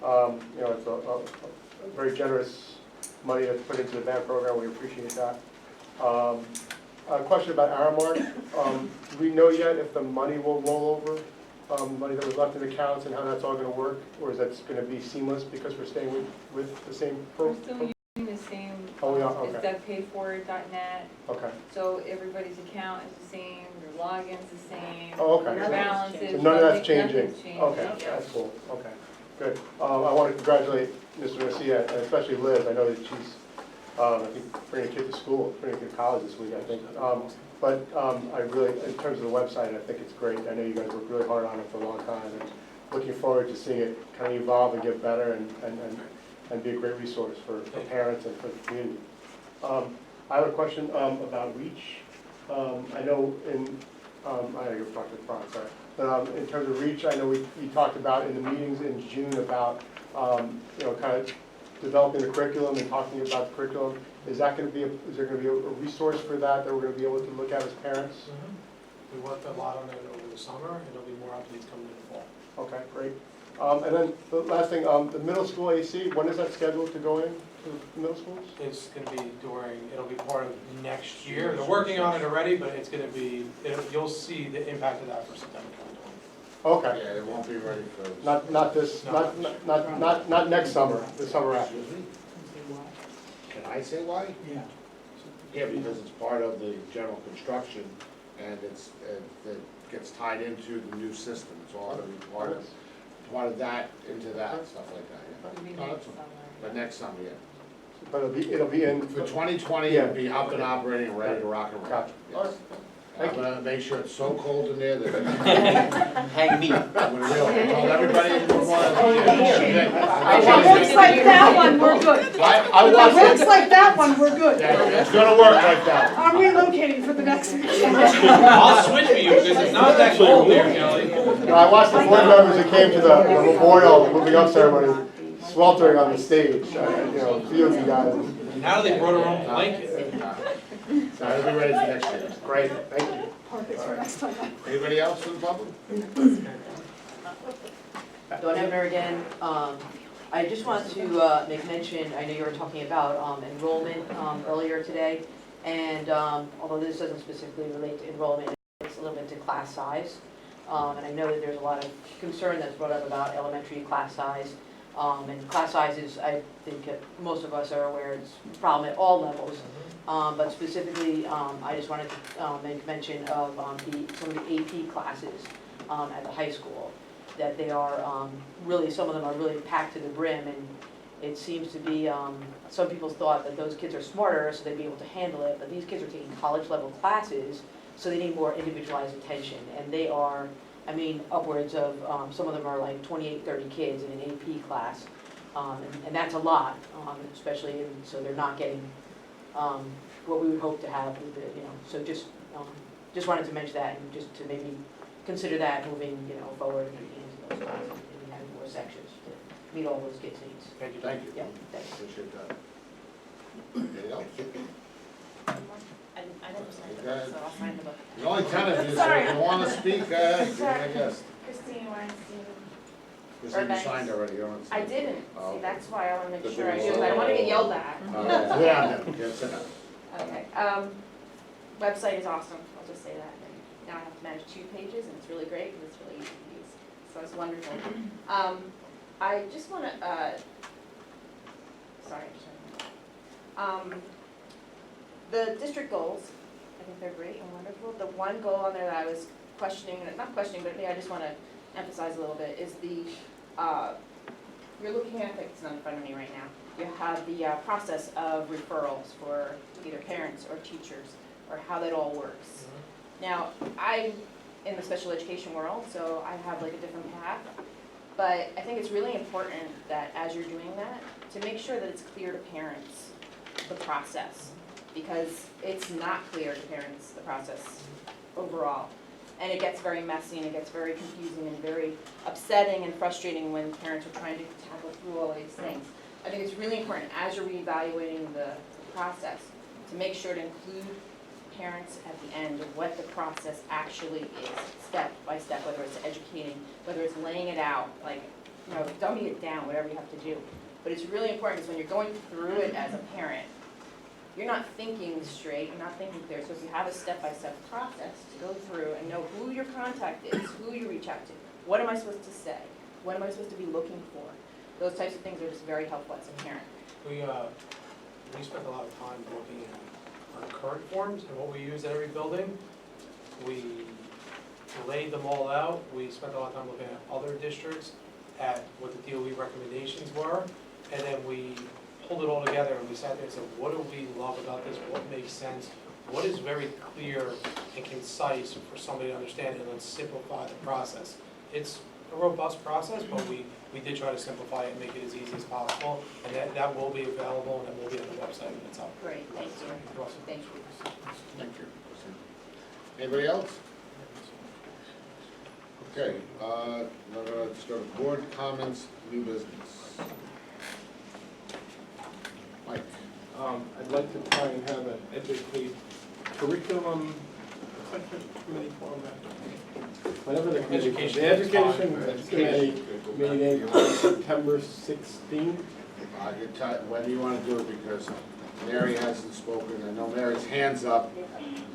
S11: it's a very generous money that's put into the band program. We appreciate that. A question about Aramark. Do we know yet if the money will roll over? Money that was left in accounts and how that's all going to work? Or is that going to be seamless because we're staying with the same
S14: We're still using the same,
S11: Oh, we are?
S14: it's
S11: Okay.
S14: DougPayForward.net,
S11: Okay.
S14: so everybody's account is the same, your login's the same.
S11: Oh, okay.
S14: Your balances.
S11: So none of that's changing?
S14: Nothing's changing.
S11: Okay, that's cool, okay, good. I want to congratulate Mr. Garcia, and especially Liz. I know that she's, I think, bringing a kid to school, bringing a kid to college this week, I think. But I really, in terms of the website, I think it's great. I know you guys worked really hard on it for a long time, and looking forward to seeing it kind of evolve and get better and be a great resource for parents and for the community. I have a question about REACH. I know I gotta go talk to Frank, sorry. But in terms of REACH, I know we talked about in the meetings in June about, you know, kind of developing the curriculum and talking about the curriculum. Is there gonna be a resource for that we're gonna be able to look at as parents?
S2: We worked a lot on it over the summer, and there'll be more updates coming in the fall.
S11: Okay, great. And then the last thing, the middle school AC, when is that scheduled to go in to the middle schools?
S2: It's gonna be it'll be part of next year. They're working on it already, but it's gonna be, you'll see the impact of that for September 2020.
S11: Okay.
S1: Yeah, it won't be ready for.
S11: Not this, not next summer, the summer after.
S1: Excuse me? Can I say why?
S3: Yeah.
S1: Yeah, because it's part of the general construction, and it gets tied into the new system. It's all gonna be part of that, into that, stuff like that, yeah.
S14: It'll be
S1: Oh,
S14: next
S1: that's-
S14: summer.
S1: But next summer, yeah.
S11: But it'll be in.
S1: For 2020, it'll be up and operating and ready to rock and roll.
S11: Gotcha.
S1: Yes. I'm gonna make sure it's so cold in there that.
S10: Hang me.
S1: I'm gonna really tell everybody in Vermont.
S15: If it looks like that one, we're good.
S1: I
S15: If it
S1: watched
S15: looks
S1: it.
S15: like that one, we're good.
S1: Yeah, it's gonna work like that.
S15: I'm relocating for the next meeting.
S2: I'll switch for you, because it's not that cold there, Kelly.
S11: No, I watched the board members that came to the memorial moving up ceremony sweltering on the stage. You know, few of you guys.
S2: Now they brought their own blanket.
S1: So I'll be ready for next year.
S11: Great, thank you.
S15: Perfect for next time.
S1: Anybody else in the public?
S16: Dawn Ebner again. I just wanted to make mention, I know you were talking about enrollment earlier today, and although this doesn't specifically relate to enrollment, it's a little bit to class size. And I know that there's a lot of concern that's brought up about elementary class size. And class sizes, I think most of us are aware, it's a problem at all levels. But specifically, I just wanted to make mention of some of the AP classes at the high school. That they are really, some of them are really packed to the brim, and it seems to be, some people thought that those kids are smarter, so they'd be able to handle it, but these kids are taking college level classes, so they need more individualized attention, and they are, I mean, upwards of, some of them are like 28, 30 kids in an AP class, and that's a lot, especially, so they're not getting what we would hope to have with the, you know, so just wanted to mention that, and just to maybe consider that moving, you know, forward into those classes, and having more sections to meet all those kids' needs.
S2: Thank you.
S1: Thank you.
S16: Yeah, thanks.
S1: Appreciate that. Anything else?
S14: I never signed the
S1: Okay.
S14: book, so I'll sign the book.
S1: The only 10 of you, so if you wanna speak, I guess.
S6: Christine Weinstein.
S1: Christine, you signed already, you don't.
S6: I didn't,
S1: Oh.
S6: see, that's why I wanna make
S1: Good
S6: sure I
S1: thing
S6: do,
S1: you
S6: 'cause I don't wanna
S1: said
S6: get
S1: that.
S6: yelled at.
S1: Yeah, no, sit down.
S12: Okay, website is awesome, I'll just say that. And now I have to manage 2 pages, and it's really great, because it's really easy to use, so it's wonderful. I just wanna, sorry, the district goals, I think they're great and wonderful. The one goal on there that I was questioning, not questioning, but I just wanna emphasize a little bit, is the, you're looking at, it's not in front of me right now, you have the process of referrals for either parents or teachers, or how that all works. Now, I'm in the special education world, so I have like a different path, but I think it's really important that as you're doing that, to make sure that it's clear to parents, the process, because it's not clear to parents, the process overall. And it gets very messy, and it gets very confusing, and very upsetting and frustrating when parents are trying to tackle through all these things. I think it's really important, as you're reevaluating the process, to make sure to include parents at the end of what the process actually is, step by step, whether it's educating, whether it's laying it out, like, you know, dumbing it down, whatever you have to do. But it's really important, because when you're going through it as a parent, you're not thinking straight, you're not thinking clear. So if you have a step-by-step process to go through and know who your contact is, who you reach out to, what am I supposed to say, what am I supposed to be looking for, those types of things are just very helpful as a parent.
S2: We spent a lot of time looking at our current forms and what we use at every building. We laid them all out. We spent a lot of time looking at other districts, at what the DOE recommendations were, and then we pulled it all together and we sat there and said, what do we love about this? What makes sense? what is very clear and concise for somebody to understand, and let's simplify the process. It's a robust process, but we did try to simplify it and make it as easy as possible, and that will be available, and that will be on the website when it's up.
S15: Great, thank you.
S2: You're welcome.
S15: Thank you.
S1: Thank you. Anybody else? Okay, now let's go to board comments, new business. Mike?
S4: I'd like to try and have an educate curriculum, what's that committee called that? Whatever the committee,
S2: Education.
S4: the education committee meeting on September 16th.
S1: I can tell, when do you want to do it, because Mary hasn't spoken, I know Mary's hand's up.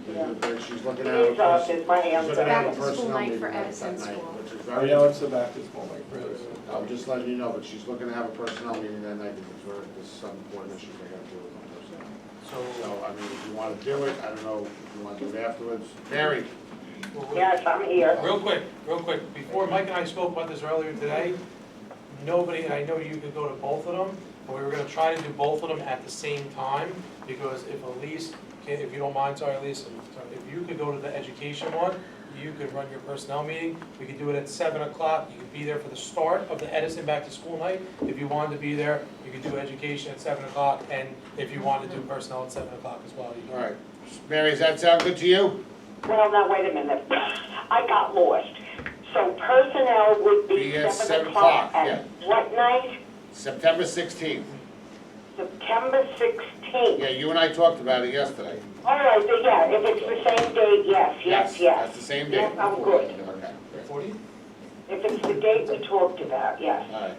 S1: She's looking at
S9: Hands up, is my hands up.
S6: Back to school night for Edison
S1: that night,
S6: School.
S1: which is
S4: I
S1: very.
S4: know it's the back to school night for us.
S1: I'm just letting you know, but she's looking to have a personnel meeting that night, because there's some important issues they gotta deal with on personnel. So, I mean, if you wanna do it, I don't know if you wanna do it afterwards. Mary?
S9: Yes, I'm here.
S2: Real quick, before Mike and I spoke about this earlier today, nobody, and I know you could go to both of them, but we were gonna try to do both of them at the same time, because if Elise, if you don't mind, sorry Elise, if you could go to the education one, you could run your personnel meeting, we could do it at 7 o'clock, you could be there for the start of the Edison Back to School night. If you wanted to be there, you could do education at 7 o'clock, and if you wanted to do personnel at 7 o'clock as well.
S1: All right. Mary, does that sound good to you?
S9: Well, now, wait a minute. I got lost. So personnel would be
S1: Be at
S9: 7 o'clock
S1: yeah.
S9: at what night?
S1: September 16th.
S9: September 16th.
S1: Yeah, you and I talked about it yesterday.
S9: All right, yeah, if it's the same date, yes.
S1: That's the same date.
S9: Yes, I'm good.
S1: Okay.
S2: 40?
S9: If it's the date we talked about, yes.
S1: All right.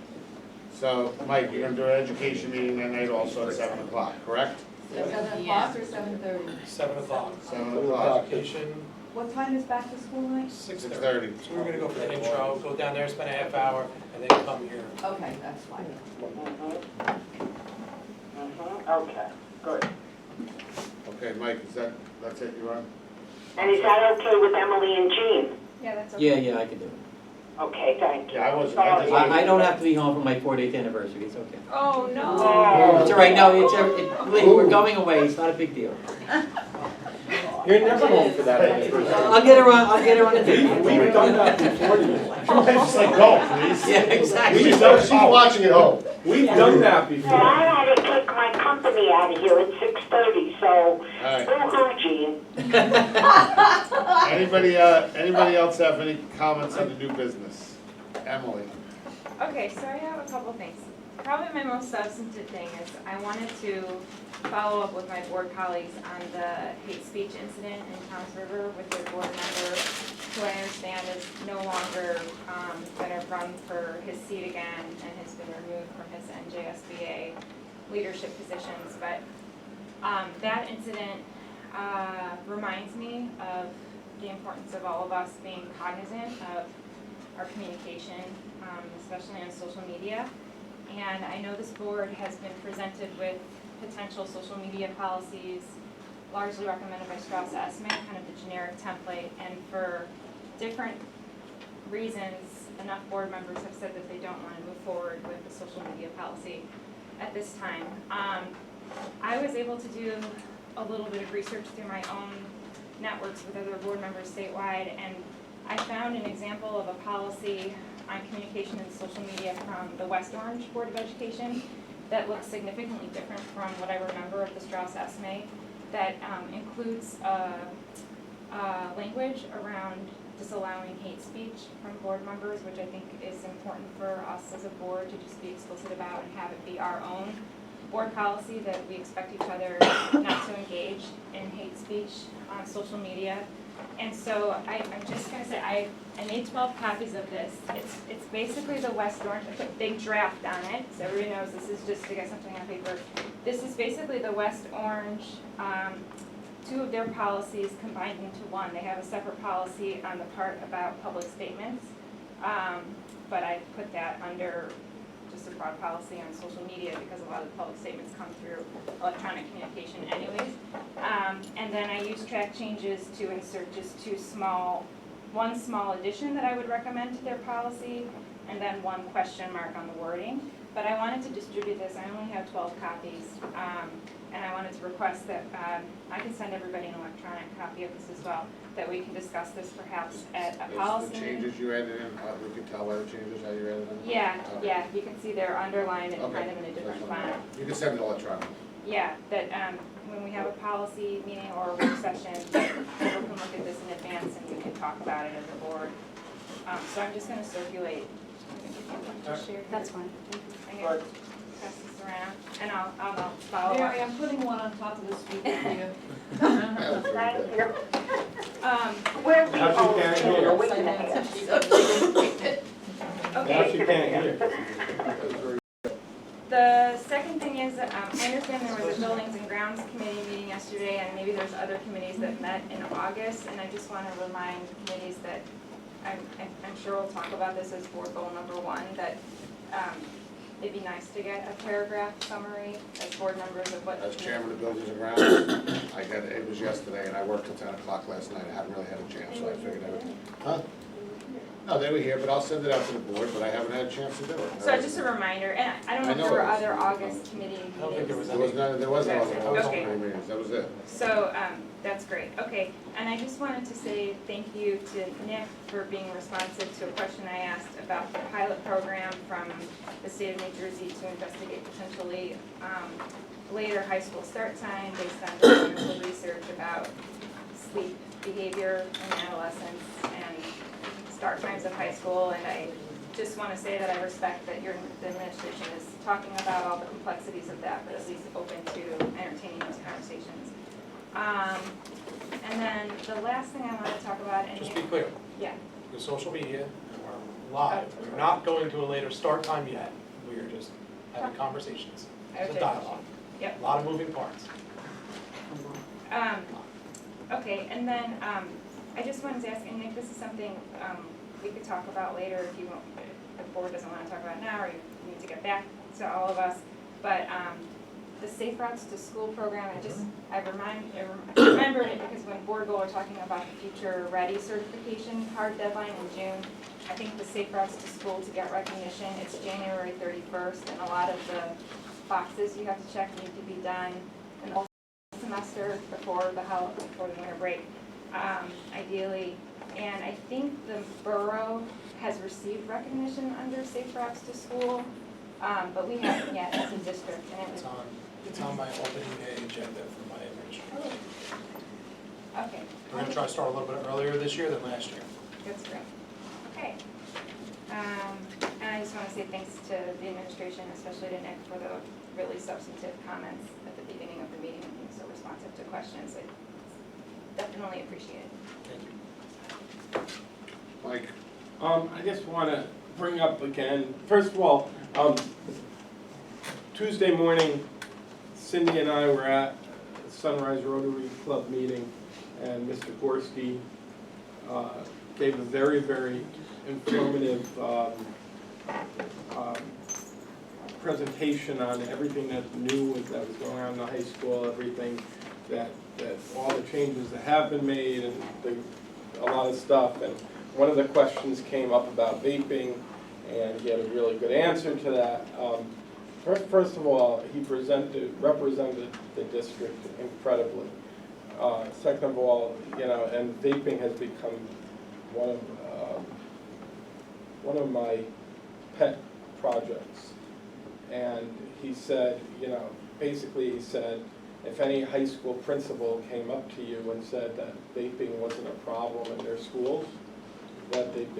S1: So, Mike, you're gonna do an education meeting that night also at 7 o'clock, correct?
S8: 7 o'clock or 7:30?
S2: 7 o'clock.
S1: 7 o'clock.
S2: Education,
S8: What time is back to school night?
S2: 6:30.
S1: 6:30.
S2: So we were gonna go for the intro, go down there, spend a half hour, and then come here.
S8: Okay, that's fine.
S9: Okay, good.
S1: Okay, Mike, that's it, you're on?
S9: And is that okay with Emily and Jean?
S6: Yeah, that's okay.
S10: Yeah, I can do it.
S9: Okay, thank you.
S1: Yeah, I wasn't-
S9: Sorry.
S10: I don't have to be home for my 40th anniversary, it's okay.
S6: Oh, no.
S9: Oh.
S10: It's all right, no, we're going away, it's not a big deal.
S4: You're never home for that anniversary.
S10: I'll get her on the ticket.
S4: We've done that before you.
S11: Just like, go, please.
S10: Yeah, exactly.
S11: She's watching at home.
S4: We've done that
S9: Well,
S4: before.
S9: I had to kick my company out of here at 6:30, so
S1: All right.
S9: boo-hoo, Jean.
S1: Anybody else have any comments on the new business? Emily?
S6: Okay, so I have a couple things. Probably my most substantive thing is I wanted to follow up with my board colleagues on the hate speech incident in Toms River with their board member, who I understand is no longer going to run for his seat again and has been removed from his NJSBA leadership positions. But that incident reminds me of the importance of all of us being cognizant of our communication, especially on social media. And I know this board has been presented with potential social media policies, largely recommended by Strauss Esme, kind of the generic template. And for different reasons, enough board members have said that they don't want to move forward with the social media policy at this time. I was able to do a little bit of research through my own networks with other board members statewide, and I found an example of a policy on communication and social media from the West Orange Board of Education that looks significantly different from what I remember of the Strauss Esme, that includes language around disallowing hate speech from board members, which I think is important for us as a board to just be explicit about and have it be our own board policy, that we expect each other not to engage in hate speech on social media. And so I'm just going to say, I made 12 copies of this. It's basically the West Orange, I put a big draft on it, so everybody knows this is just to get something on paper. This is basically the West Orange, two of their policies combined into one. They have a separate policy on the part about public statements, but I put that under just a broad policy on social media because a lot of the public statements come through electronic communication anyways. And then I use track changes to insert just one small addition that I would recommend to their policy, and then one question mark on the wording. but I wanted to distribute this, I only have 12 copies, and I wanted to request that I can send everybody an electronic copy of this as well, that we can discuss this perhaps at a policy
S1: The
S6: meeting.
S1: changes you added in, we can tell by the changes how you added in?
S6: Yeah, yeah, you can see they're underlined and
S1: Okay.
S6: kind of in a different font.
S1: You can send it electronically.
S6: Yeah, that when we have a policy meeting or a work session, people can look at this in advance and we can talk about it as a board. So I'm just gonna circulate.
S15: That's fine.
S6: I'm gonna pass this around, and I'll follow up.
S8: Mary, I'm putting one on top of the speaker for you.
S9: Thank you.
S6: Where
S11: Now she can't hear. Now she can't hear.
S6: The second thing is, I understand there was a Buildings and Grounds Committee meeting yesterday, and maybe there's other committees that met in August, and I just want to remind committees that, I'm sure we'll talk about this as board goal number 1, that it'd be nice to get a paragraph summary as board members of what.
S1: As chairman of Buildings and Grounds, it was yesterday, and I worked till 10 o'clock last night, I hadn't really had a chance, so I figured I would. Huh? No, they were here, but I'll send it out to the board, but I haven't had a chance to do it.
S6: So just a reminder, and I don't know if there were other August committee meetings.
S2: I don't think there was
S1: There was none, there was no other
S6: Okay.
S1: August meetings, that was it.
S6: So, that's great, okay. And I just wanted to say thank you to Nick for being responsive to a question I asked about the pilot program from the state of New Jersey to investigate potentially later high school start time based on the wonderful research about sleep behavior in adolescence and start times of high school. And I just want to say that I respect that the administration is talking about all the complexities of that, but at least open to entertaining those conversations. And then the last thing I want to talk about, and
S2: Just be clear,
S6: yeah,
S2: the social media, and we're live, we're not going to a later start time yet, we are just having conversations. It's a
S6: Okay.
S2: dialogue.
S6: Yep.
S2: A lot of moving parts.
S6: Okay, and then I just wanted to ask, and Nick, this is something we could talk about later if you won't, if the board doesn't want to talk about it now, or you need to get back to all of us. But the Safe Routes to School program, I remembered it because when board goal are talking about the Future Ready certification hard deadline in June, I think the Safe Routes to School to get recognition, it's January 31st, and a lot of the boxes you have to check need to be done in the semester before the winter break, ideally. And I think the borough has received recognition under Safe Routes to School, but we haven't yet as a district, and it was.
S2: It's on my opening day agenda for my administration.
S6: Okay.
S2: We're gonna try to start a little bit earlier this year than last year.
S6: That's great. Okay. And I just want to say thanks to the administration, especially to Nick, for the really substantive comments at the beginning of the meeting and being so responsive to questions. It's definitely appreciated.
S2: Thank you.
S1: Mike?
S4: I just want to bring up again, first of all, Tuesday morning, Cindy and I were at a Sunrise Rotary Club meeting, and Mr. Gorski gave a very, very informative presentation on everything that's new that was going on in the high school, everything that all the changes that have been made, and a lot of stuff. And one of the questions came up about vaping, and he had a really good answer to that. First of all, he represented the district incredibly. Second of all, and vaping has become one of my pet projects. And he said, basically he said, if any high school principal came up to you and said that vaping wasn't a problem in their schools, that they'd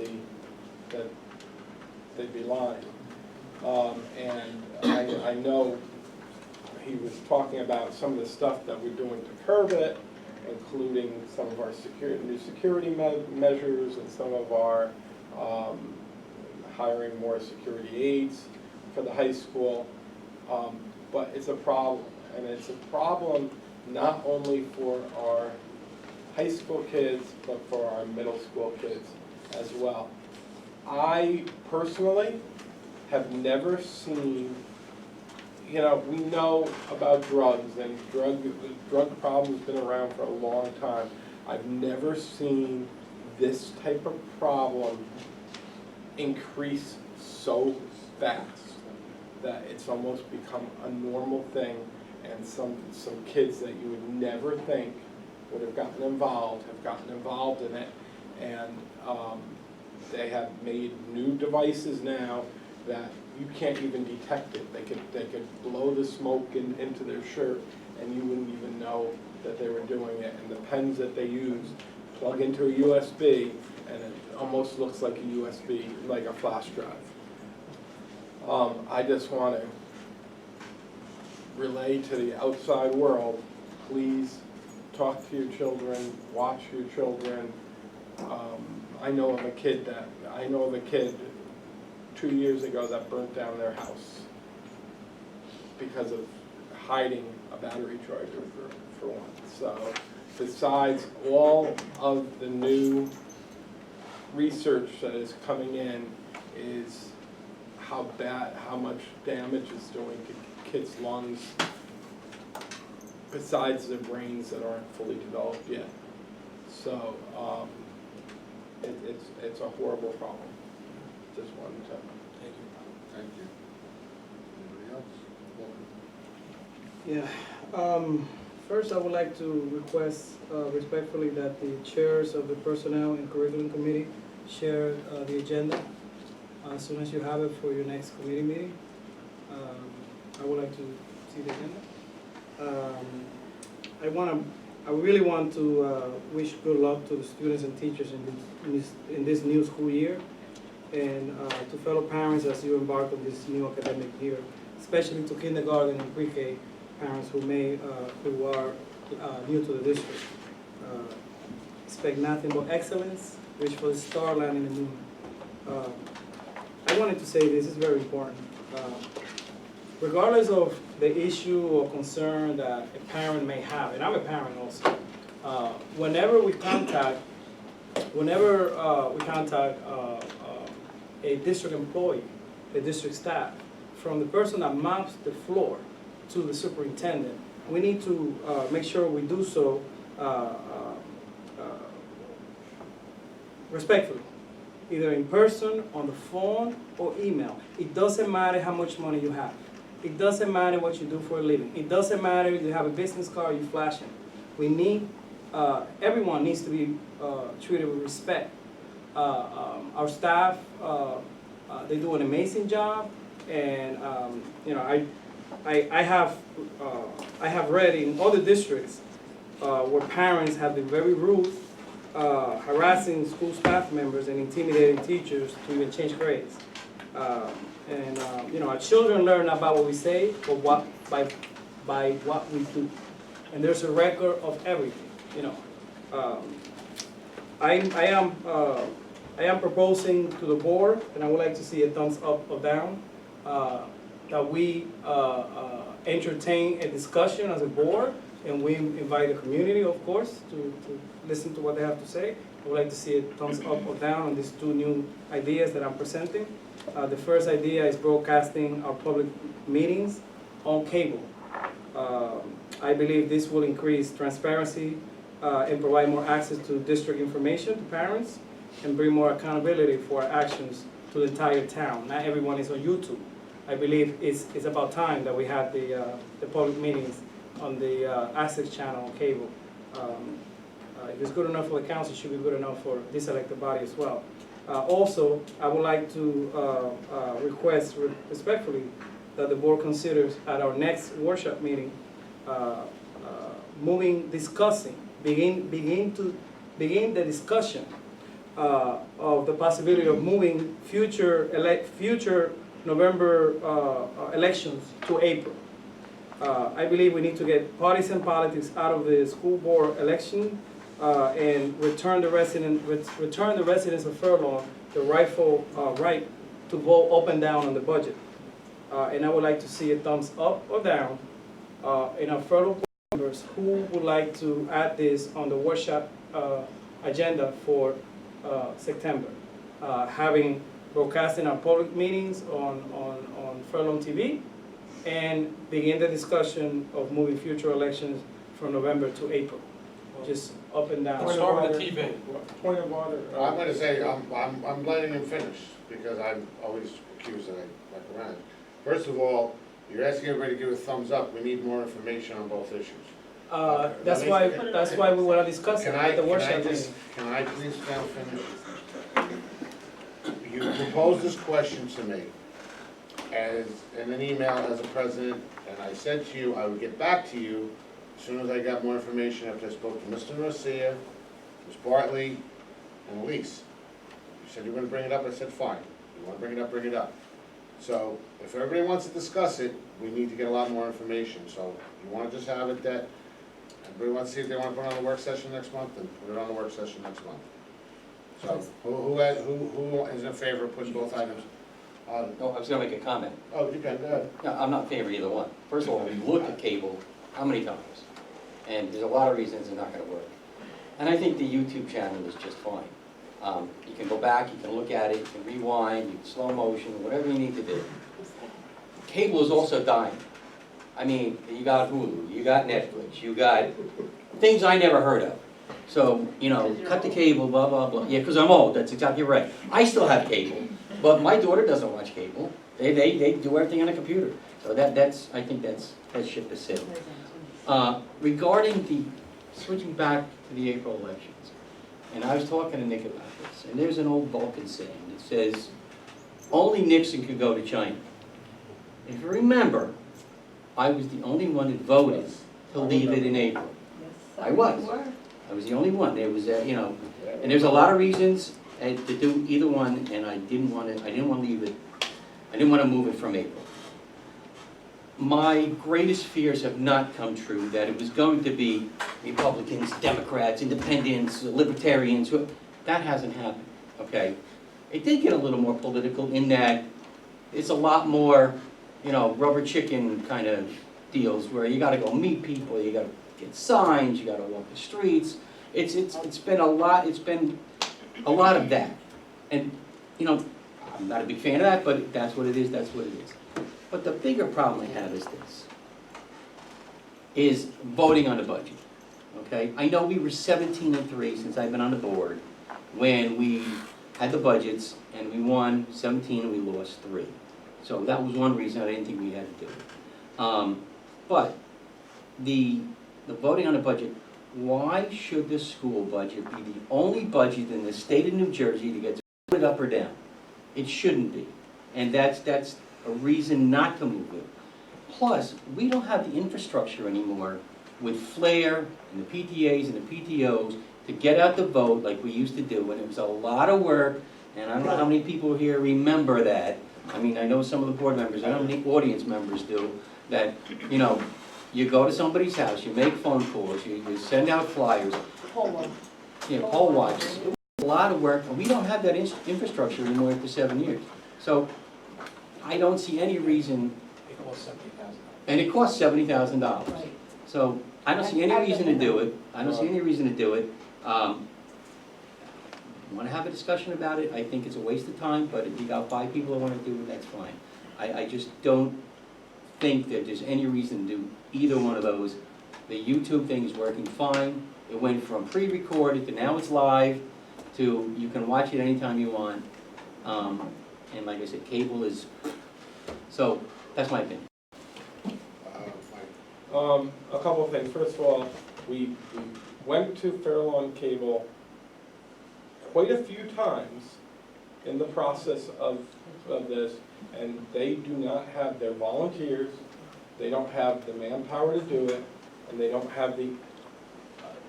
S4: be lying. And I know he was talking about some of the stuff that we're doing to curb it, including some of our new security measures and some of our hiring more security aides for the high school. But it's a problem, and it's a problem not only for our high school kids, but for our middle school kids as well. I personally have never seen, we know about drugs, and drug problem's been around for a long time. I've never seen this type of problem increase so fast. that it's almost become a normal thing, and some kids that you would never think would have gotten involved in it, and they have made new devices now that you can't even detect it. They could blow the smoke into their shirt, and you wouldn't even know that they were doing it. And the pens that they use plug into a USB, and it almost looks like a USB, like a flash drive. I just want to relay to the outside world, please talk to your children, watch your children. I know of a kid 2 years ago that burnt down their house because of hiding a battery charger for one. So besides all of the new research that is coming in is how much damage it's doing to kids' lungs besides their brains that aren't fully developed yet. So it's a horrible problem. Just wanted to.
S1: Thank you. Anybody else?
S3: Yeah, first I would like to request respectfully that the chairs of the Personnel and Curriculum Committee share the agenda as soon as you have it for your next committee meeting. I would like to see the agenda. I really want to wish good luck to the students and teachers in this new school year, and to fellow parents as you embark on this new academic year, especially to kindergarten and pre-K parents who are new to the district. Expect nothing but excellence, wish for the star landing in the moon. I wanted to say this is very important. Regardless of the issue or concern that a parent may have, and I'm a parent also, whenever we contact a district employee, a district staff, from the person that mops the floor to the superintendent, we need to make sure we do so respectfully, either in person, on the phone, or email. It doesn't matter how much money you have. It doesn't matter what you do for a living. It doesn't matter if you have a business card, you flash it. We need, everyone needs to be treated with respect. Our staff, they do an amazing job, and I have read in other districts where parents have been very rude, harassing school staff members and intimidating teachers to even change grades. Our children learn not by what we say, but by what we do. And there's a record of everything. I am proposing to the board, and I would like to see a thumbs up or down, that we entertain a discussion as a board, and we invite the community, of course, to listen to what they have to say. I would like to see a thumbs up or down on these two new ideas that I'm presenting. The first idea is broadcasting our public meetings on cable. I believe this will increase transparency and provide more access to district information to parents, and bring more accountability for our actions to the entire town. Not everyone is on YouTube. I believe it's about time that we had the public meetings on the Access channel on cable. If it's good enough for the council, it should be good enough for this elected body as well. Also, I would like to request respectfully that the board considers at our next workshop meeting, begin the discussion of the possibility of moving future November elections to April. I believe we need to get partisan politics out of the school board election and return the residents of Furlong the rightful right to vote up and down on the budget. And I would like to see a thumbs up or down in our Furlong board members who would like to add this on the workshop agenda for September. Having broadcasting our public meetings on Furlong TV, and begin the discussion of moving future elections from November to April. Just up and down.
S2: Start with the TV.
S4: Point of order.
S1: I'm gonna say, I'm letting him finish, because I'm always accused that I like around. First of all, you're asking everybody to give a thumbs up, we need more information on both issues.
S3: That's why we wanna discuss it
S1: Can I,
S3: at the
S1: can I
S3: workshop
S1: just,
S3: meeting.
S1: can I please now finish? You proposed this question to me as, in an email as a president, and I said to you, I would get back to you as soon as I got more information after I spoke to Mr. Garcia, Ms. Bartley, and Elise. You said you were gonna bring it up, I said, fine. You wanna bring it up, bring it up. So, if everybody wants to discuss it, we need to get a lot more information, so you wanna just have it that, everybody wants to see if they wanna put it on the work session next month, then put it on the work session next month. So, who is in favor of putting both items on?
S10: No, I was gonna make a comment.
S1: Oh, you can, go ahead.
S10: No, I'm not in favor of either one. First of all, we've looked at cable, how many times? And there's a lot of reasons it's not gonna work. And I think the YouTube channel is just fine. You can go back, you can look at it, you can rewind, you can slow motion, whatever you need to do. Cable is also dying. I mean, you got Hulu, you got Netflix, you got things I never heard of. So, you know, cut the cable, blah, blah, blah. Yeah, because I'm old, that's exactly right. I still have cable, but my daughter doesn't watch cable. They do everything on a computer. So I think that ship is sailed. Regarding the, switching back to the April elections, and I was talking to Nick about this, and there's an old Vulcan saying that says, only Nixon could go to China. If you remember, I was the only one that voted to leave it in April. I was. I was the only one. There was, you know, and there's a lot of reasons to do either one, and I didn't want to leave it. I didn't want to move it from April. My greatest fears have not come true, that it was going to be Republicans, Democrats, Independents, Libertarians. That hasn't happened, okay? It did get a little more political in that it's a lot more, you know, rubber chicken kind of deals where you gotta go meet people, you gotta get signs, you gotta walk the streets. It's been a lot of that. And, you know, I'm not a big fan of that, but that's what it is, that's what it is. But the bigger problem I have is this, is voting on the budget, okay? I know we were 17-3 since I've been on the board when we had the budgets and we won 17 and we lost 3. So that was one reason I didn't think we had to do it. But the voting on the budget, why should the school budget be the only budget in the state of New Jersey that gets voted up or down? It shouldn't be. And that's a reason not to move it. Plus, we don't have the infrastructure anymore with Flair and the PTAs and the PTOs to get out the vote like we used to do, and it was a lot of work, and I don't know how many people here remember that. I mean, I know some of the board members, I know how many audience members do, that, you know, you go to somebody's house, you make phone calls, you send out flyers. Poll watch. It was a lot of work, and we don't have that infrastructure anymore after 7 years. So, I don't see any reason.
S2: It costs $70,000.
S10: And it costs $70,000. So I don't see any reason to do it. I don't see any reason to do it. Want to have a discussion about it? I think it's a waste of time, but if you got 5 people that want to do it, that's fine. I just don't think that there's any reason to do either one of those. The YouTube thing is working fine. It went from pre-recorded to now it's live to you can watch it anytime you want. And like I said, cable is, so that's my opinion.
S4: A couple of things. First of all, we went to Fairlawn Cable quite a few times in the process of this, and they do not have their volunteers, they don't have the manpower to do it, and they don't have the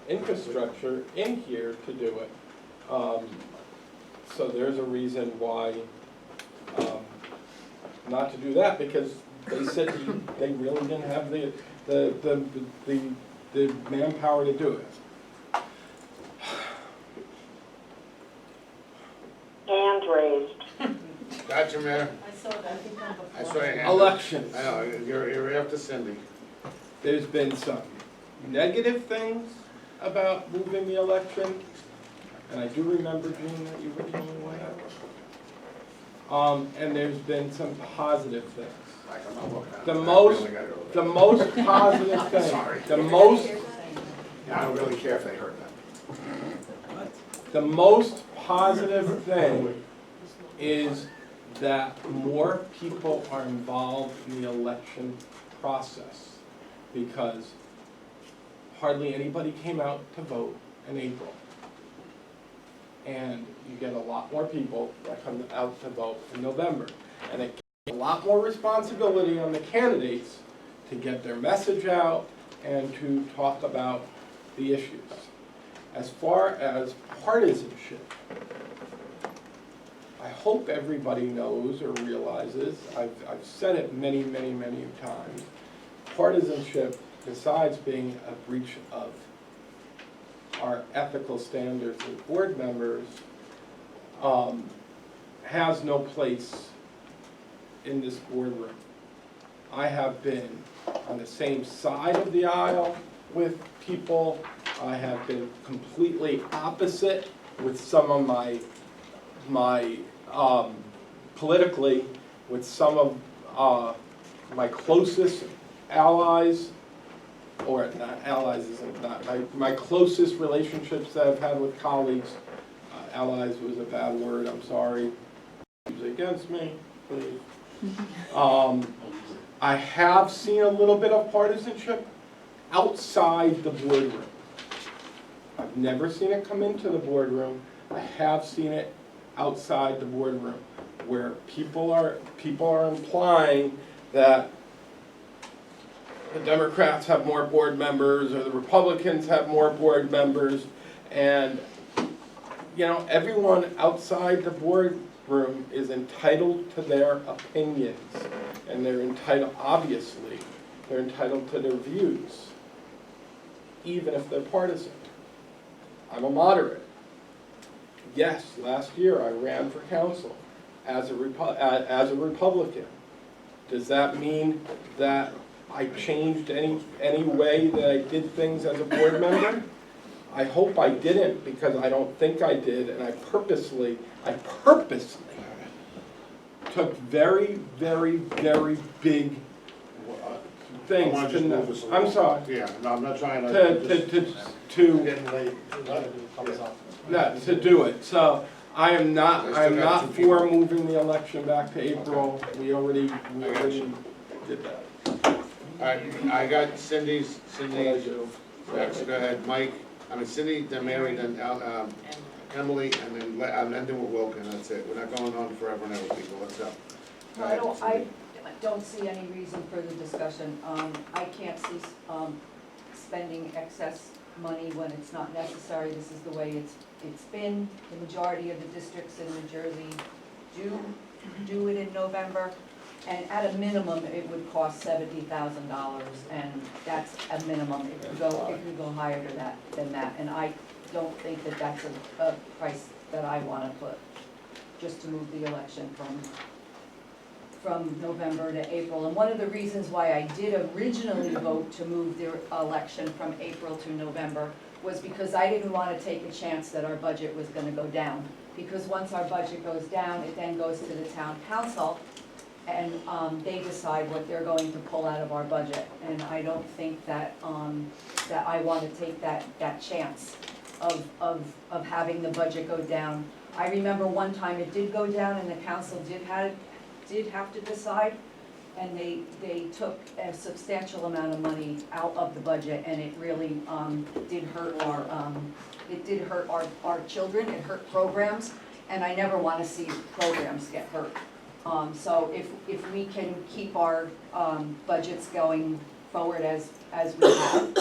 S4: infrastructure in here to do it. So there's a reason why not to do that, because they said they really didn't have the manpower to do it.
S9: Hand raised.
S1: Gotcha, Mayor.
S8: I saw that.
S1: I saw your hand.
S4: Elections.
S1: I know, you're after Cindy.
S4: There's been some negative things about moving the election, and I do remember, Gene, that you originally went out. And there's been some positive things.
S1: Like, I'm not looking at it.
S4: The
S1: I
S4: most,
S1: really gotta go
S4: the
S1: there.
S4: most positive thing,
S1: Sorry.
S4: the most,
S1: Yeah, I don't really care if they heard that.
S4: the most positive thing is that more people are involved in the election process, because hardly anybody came out to vote in April. And you get a lot more people that come out to vote in November. And it gives a lot more responsibility on the candidates to get their message out and to talk about the issues. As far as partisanship, I hope everybody knows or realizes, I've said it many, many, many times, partisanship, besides being a breach of our ethical standards as board members, has no place in this boardroom. I have been on the same side of the aisle with people. I have been completely opposite with some of my politically, with some of my closest allies, or not allies isn't not, my closest relationships that I've had with colleagues. Allies was a bad word, I'm sorry. Use it against me, please. I have seen a little bit of partisanship outside the boardroom. I've never seen it come into the boardroom. I have seen it outside the boardroom, where people are implying that the Democrats have more board members or the Republicans have more board members, and you know, everyone outside the boardroom is entitled to their opinions, and they're entitled, obviously, they're entitled to their views, even if they're partisan. I'm a moderate. Yes, last year I ran for council as a Republican. Does that mean that I changed any way that I did things as a board member? I hope I didn't, because I don't think I did, and I purposely took very, very, very big things.
S1: I wanna just move this
S4: I'm
S1: along.
S4: sorry.
S1: Yeah, no, I'm not trying to.
S4: Getting late. To do it. So I'm not for moving the election back to April. We already did that.
S1: All right, I got Cindy, next, go ahead, Mike, Cindy, then Mary, then Emily, and then I'm ending with Wilkin, that's it. We're not going on forever and ever, people, let's go. Go
S8: I
S1: ahead,
S8: don't see any reason for the discussion. I can't see, spending excess money when it's not necessary. This is the way it's been. The majority of the districts in New Jersey do it in November. And at a minimum, it would cost $70,000, and that's a minimum. It could go higher than that. And I don't think that that's a price that I want to put, just to move the election from November to April. And one of the reasons why I did originally vote to move the election from April to November was because I didn't want to take a chance that our budget was going to go down. Because once our budget goes down, it then goes to the town council, and they decide what they're going to pull out of our budget. And I don't think that that I want to take that chance of having the budget go down. I remember one time it did go down, and the council did have to decide, and they took a substantial amount of money out of the budget, and it really did hurt our children. It hurt programs, and I never want to see programs get hurt. So if we can keep our budgets going forward as we have,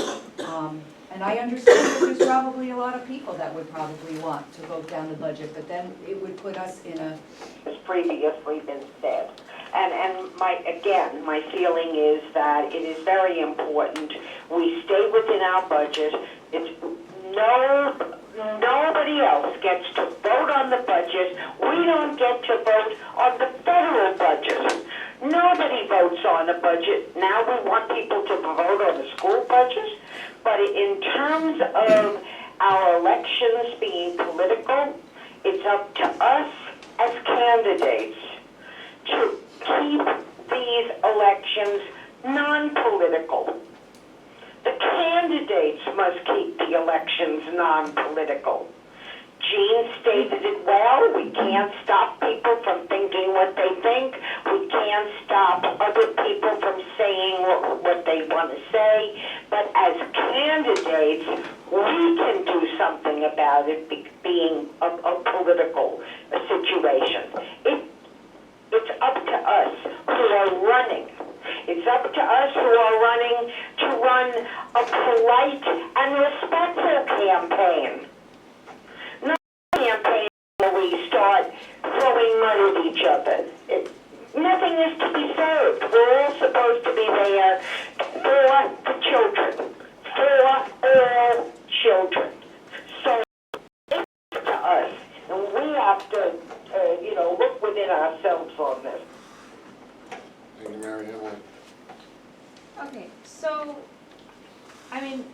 S8: and I understand that there's probably a lot of people that would probably want to vote down the budget, but then it would put us in a...
S9: As previously been said. And my feeling is that it is very important we stay within our budget. Nobody else gets to vote on the budget. We don't get to vote on the federal budget. Nobody votes on a budget. Now we want people to vote on the school budget. But in terms of our elections being political, it's up to us as candidates to keep these elections non-political. The candidates must keep the elections non-political. Gene stated it well, we can't stop people from thinking what they think, we can't stop other people from saying what they want to say, but as candidates, we can do something about it being a political situation. It's up to us who are running. It's up to us who are running to run a polite and respectful campaign. Not a campaign where we start throwing mud at each other. Nothing is to be served. We're all supposed to be there for the children, for all children. So it's up to us, and we have to, look within ourselves on this.
S1: Thank you, Mary Ellen.
S6: Okay, so, I mean,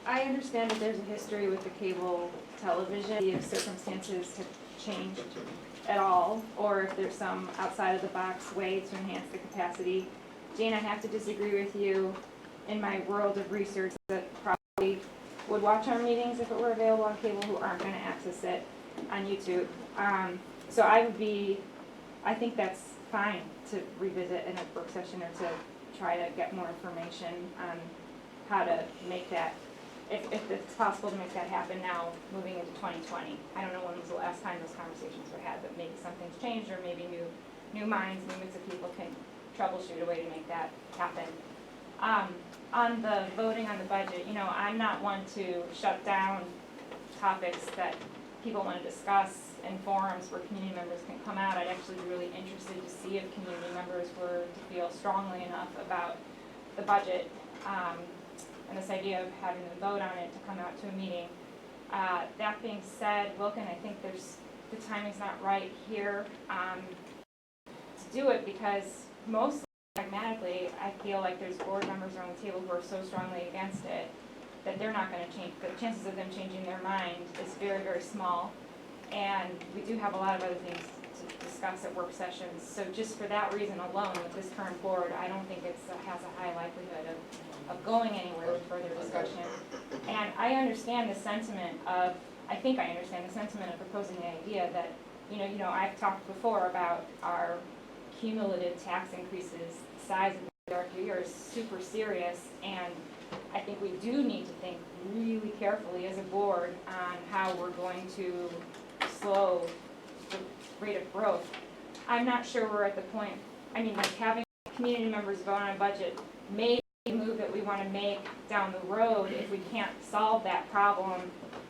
S6: I understand that there's a history with the cable television, if circumstances have changed at all, or if there's some outside of the box way to enhance the capacity. Jane, I have to disagree with you. In my world of research, that probably would watch our meetings if it were available on cable who aren't gonna access it on YouTube. So I think that's fine to revisit in a work session or to try to get more information on how to make that, if it's possible to make that happen now, moving into 2020. I don't know when was the last time those conversations were had, but maybe something's changed, or maybe new minds, new mix of people can troubleshoot a way to make that happen. On the voting on the budget, I'm not one to shut down topics that people want to discuss in forums where community members can come out. I'd actually be really interested to see if community members were to feel strongly enough about the budget, and this idea of having them vote on it to come out to a meeting. That being said, Wilkin, I think the timing's not right here to do it, because most pragmatically, I feel like there's board members around the table who are so strongly against it that they're not going to change. The chances of them changing their mind is very, very small. And we do have a lot of other things to discuss at work sessions. So just for that reason alone, with this current board, I don't think it has a high likelihood of going anywhere with further discussion. And I understand the sentiment of, proposing the idea that, I've talked before about our cumulative tax increases, the size of the RQE are super serious, and I think we do need to think really carefully as a board on how we're going to slow the rate of growth. I'm not sure we're at the point, having community members vote on a budget may be a move that we want to make down the road if we can't solve that problem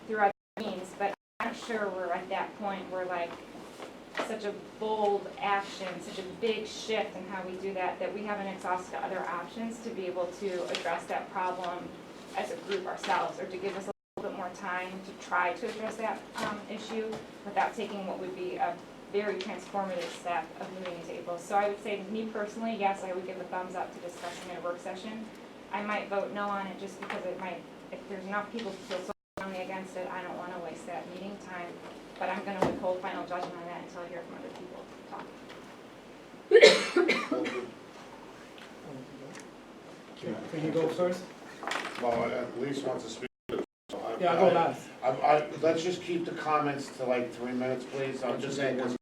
S6: through other means, but I'm not sure we're at that point where such a bold action, such a big shift in how we do that we haven't exhausted other options to be able to address that problem as a group ourselves, or to give us a little bit more time to try to address that issue without taking what would be a very transformative step of moving into April. So I would say, me personally, yes, I would give a thumbs up to discussing in a work session. I might vote no on it just because if there's enough people who feel so strongly against it, I don't want to waste that meeting time. But I'm going to withhold final judgment on that until I hear from other people talk.
S3: Can you go first?
S1: Well, at least wants to speak. So
S3: Yeah, I'll go last.
S1: Let's just keep the comments to 3 minutes, please. I'm just saying, 'cause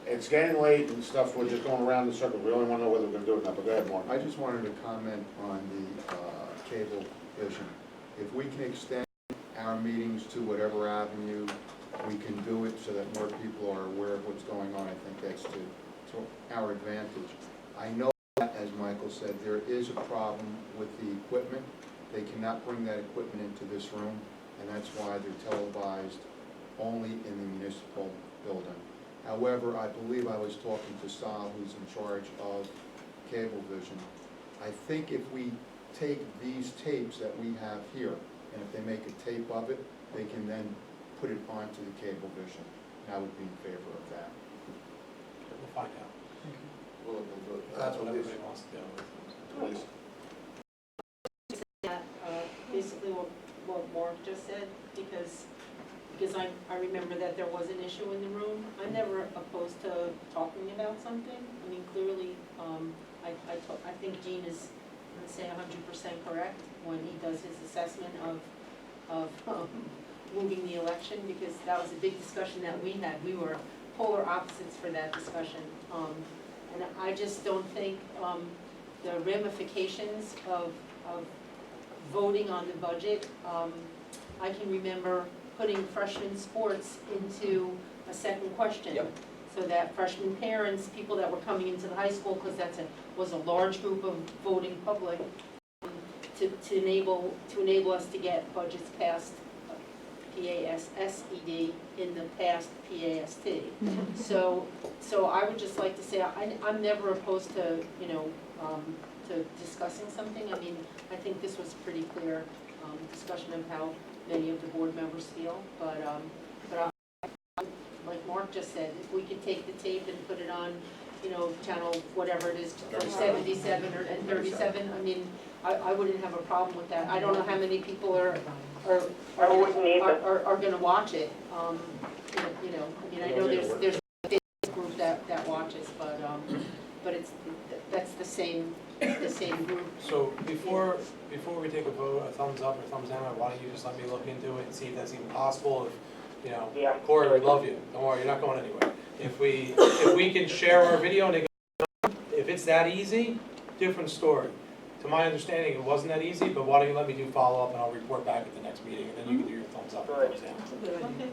S1: it's getting late and stuff, we're just going around in circles. We only want to know whether we're going to do it or not, but go ahead, Mark.
S5: I just wanted to comment on the cable vision. If we can extend our meetings to whatever avenue we can do it so that more people are aware of what's going on, I think that's to our advantage. I know that, as Michael said, there is a problem with the equipment. They cannot bring that equipment into this room, and that's why they're televised only in the municipal building. However, I believe I was talking to Sal, who's in charge of Cablevision. I think if we take these tapes that we have here, and if they make a tape of it, they can then put it onto the Cablevision. And I would be in favor of that.
S2: We'll find out. That's what everybody wants to do.
S1: Please.
S7: Basically what Mark just said, because I remember that there was an issue in the room. I'm never opposed to talking about something. Clearly, I think Gene is, let's say, 100% correct when he does his assessment of moving the election, because that was a big discussion that we had. We were polar opposites for that discussion. And I just don't think the ramifications of voting on the budget, I can remember putting freshman sports into a second question.
S10: Yep.
S7: So that freshman parents, people that were coming into the high school, because was a large group of voting public, to enable us to get budgets passed, PASSED in the past PAST. So I would just like to say, I'm never opposed to, to discussing something. I mean, I think this was pretty clear, discussion of how many of the board members feel, but like Mark just said, if we could take the tape and put it on, channel whatever it is, 77 and 37, I mean, I wouldn't have a problem with that. I don't know how many people are gonna watch it. I mean, I know there's a Facebook group that watches, but that's the same group.
S2: So before we take a vote, a thumbs up or thumbs down, why don't you just let me look into it and see if that's even possible? If, Corey, we love you. Don't worry, you're not going anywhere. If we can share our video and if it's that easy, different story. To my understanding, it wasn't that easy, but why don't you let me do follow-up and I'll report back at the next meeting, and then you can do your thumbs up and thumbs down.
S15: That's a good idea.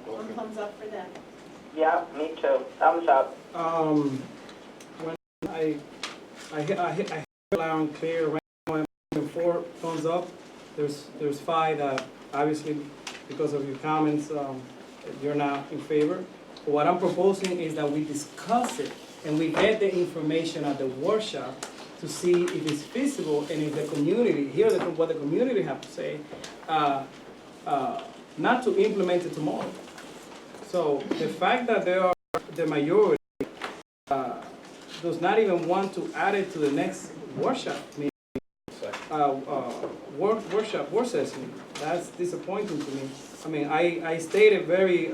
S7: Okay.
S15: One thumbs up for them.
S9: Yeah, me too. Thumbs up.
S3: When I hear loud and clear right now, I'm 4 thumbs up. There's 5 that obviously, because of your comments, you're not in favor. But what I'm proposing is that we discuss it and we get the information at the workshop to see if it's feasible and if the community, what the community have to say, not to implement it tomorrow. So the fact that the majority does not even want to add it to the next workshop meeting, work session, that's disappointing to me. I mean, I stated very,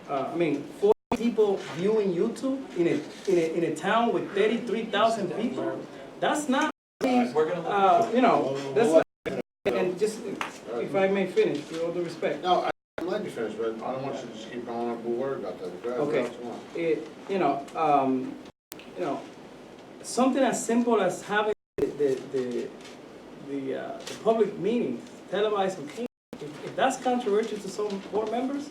S3: 40 people viewing YouTube in a town with 33,000 people. That's not, that's and just if I may finish, with all due respect.
S1: No, I'm letting you finish, but I don't want you to just keep going on a word about that. Go ahead, what else you want?
S3: Something as simple as having the public meetings televised on cable. If that's controversial to some board members,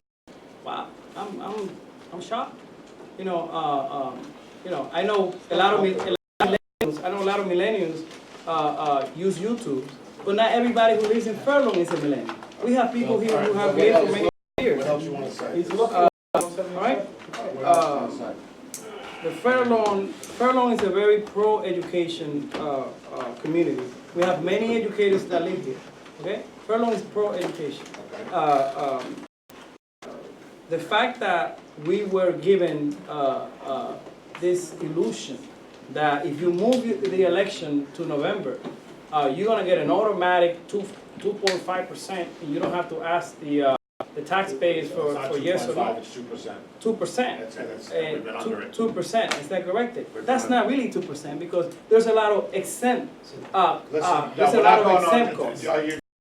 S3: wow, I'm shocked. I know a lot of millennials use YouTube, but not everybody who lives in Furlong is a millennial. We have people here who have lived for many years.
S1: What else you want to say?
S3: All right. The Furlong is a very pro-education community. We have many educators that live here. Okay, Furlong is pro-education. The fact that we were given this illusion that if you move the election to November, you're gonna get an automatic 2.5%, and you don't have to ask the taxpayers for yes or no.
S1: It's 2%.
S3: 2%.
S1: We've been under it.
S3: 2%. Is that correct? That's not really 2% because there's a lot of exempt. There's a lot of exempt costs.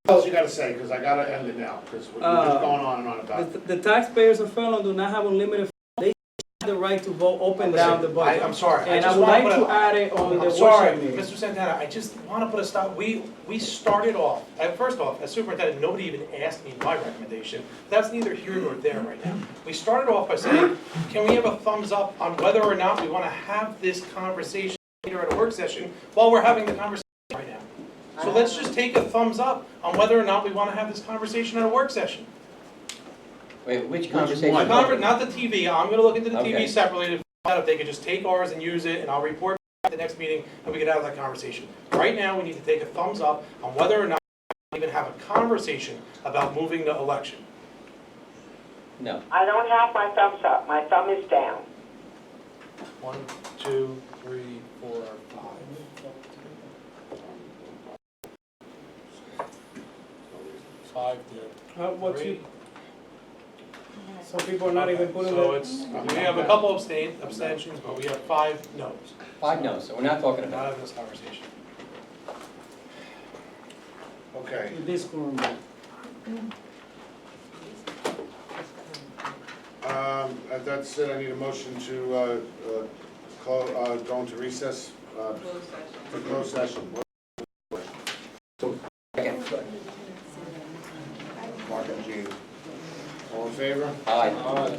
S1: What else you gotta say, because I gotta end it now, because we're just going on and on about it.
S3: The taxpayers of Furlong do not have unlimited. They have the right to vote up and down the budget.
S2: I'm sorry.
S3: And I would like to add it on the
S2: I'm sorry,
S3: workshop meeting.
S2: Mr. Santana, I just want to put a stop. We started off, first off, as superintendent, nobody even asked me my recommendation. That's neither here nor there right now. We started off by saying, can we have a thumbs up on whether or not we want to have this conversation later at a work session while we're having the conversation right now? So let's just take a thumbs up on whether or not we want to have this conversation at a work session.
S10: Wait, which conversation?
S2: Not the TV. I'm going to look into the
S10: Okay.
S2: TV separately to find out if they could just take ours and use it, and I'll report back at the next meeting, and we could have that conversation. Right now, we need to take a thumbs up on whether or not we even have a conversation about moving the election.
S10: No.
S9: I don't have my thumbs up. My thumb is down.
S2: 1, 2, 3, 4, 5.
S3: Some people are not even putting
S2: So
S3: the.
S2: we have a couple abstentions, but we have 5 no's.
S10: 5 no's, so we're not talking
S2: Not
S10: about it.
S2: having this conversation.
S1: Okay,
S3: This room.
S1: That's it, I need a motion to, go into recess,
S14: Closed session.
S1: to close session. Mark and Jean. All in favor?
S10: Aye.
S4: Uh,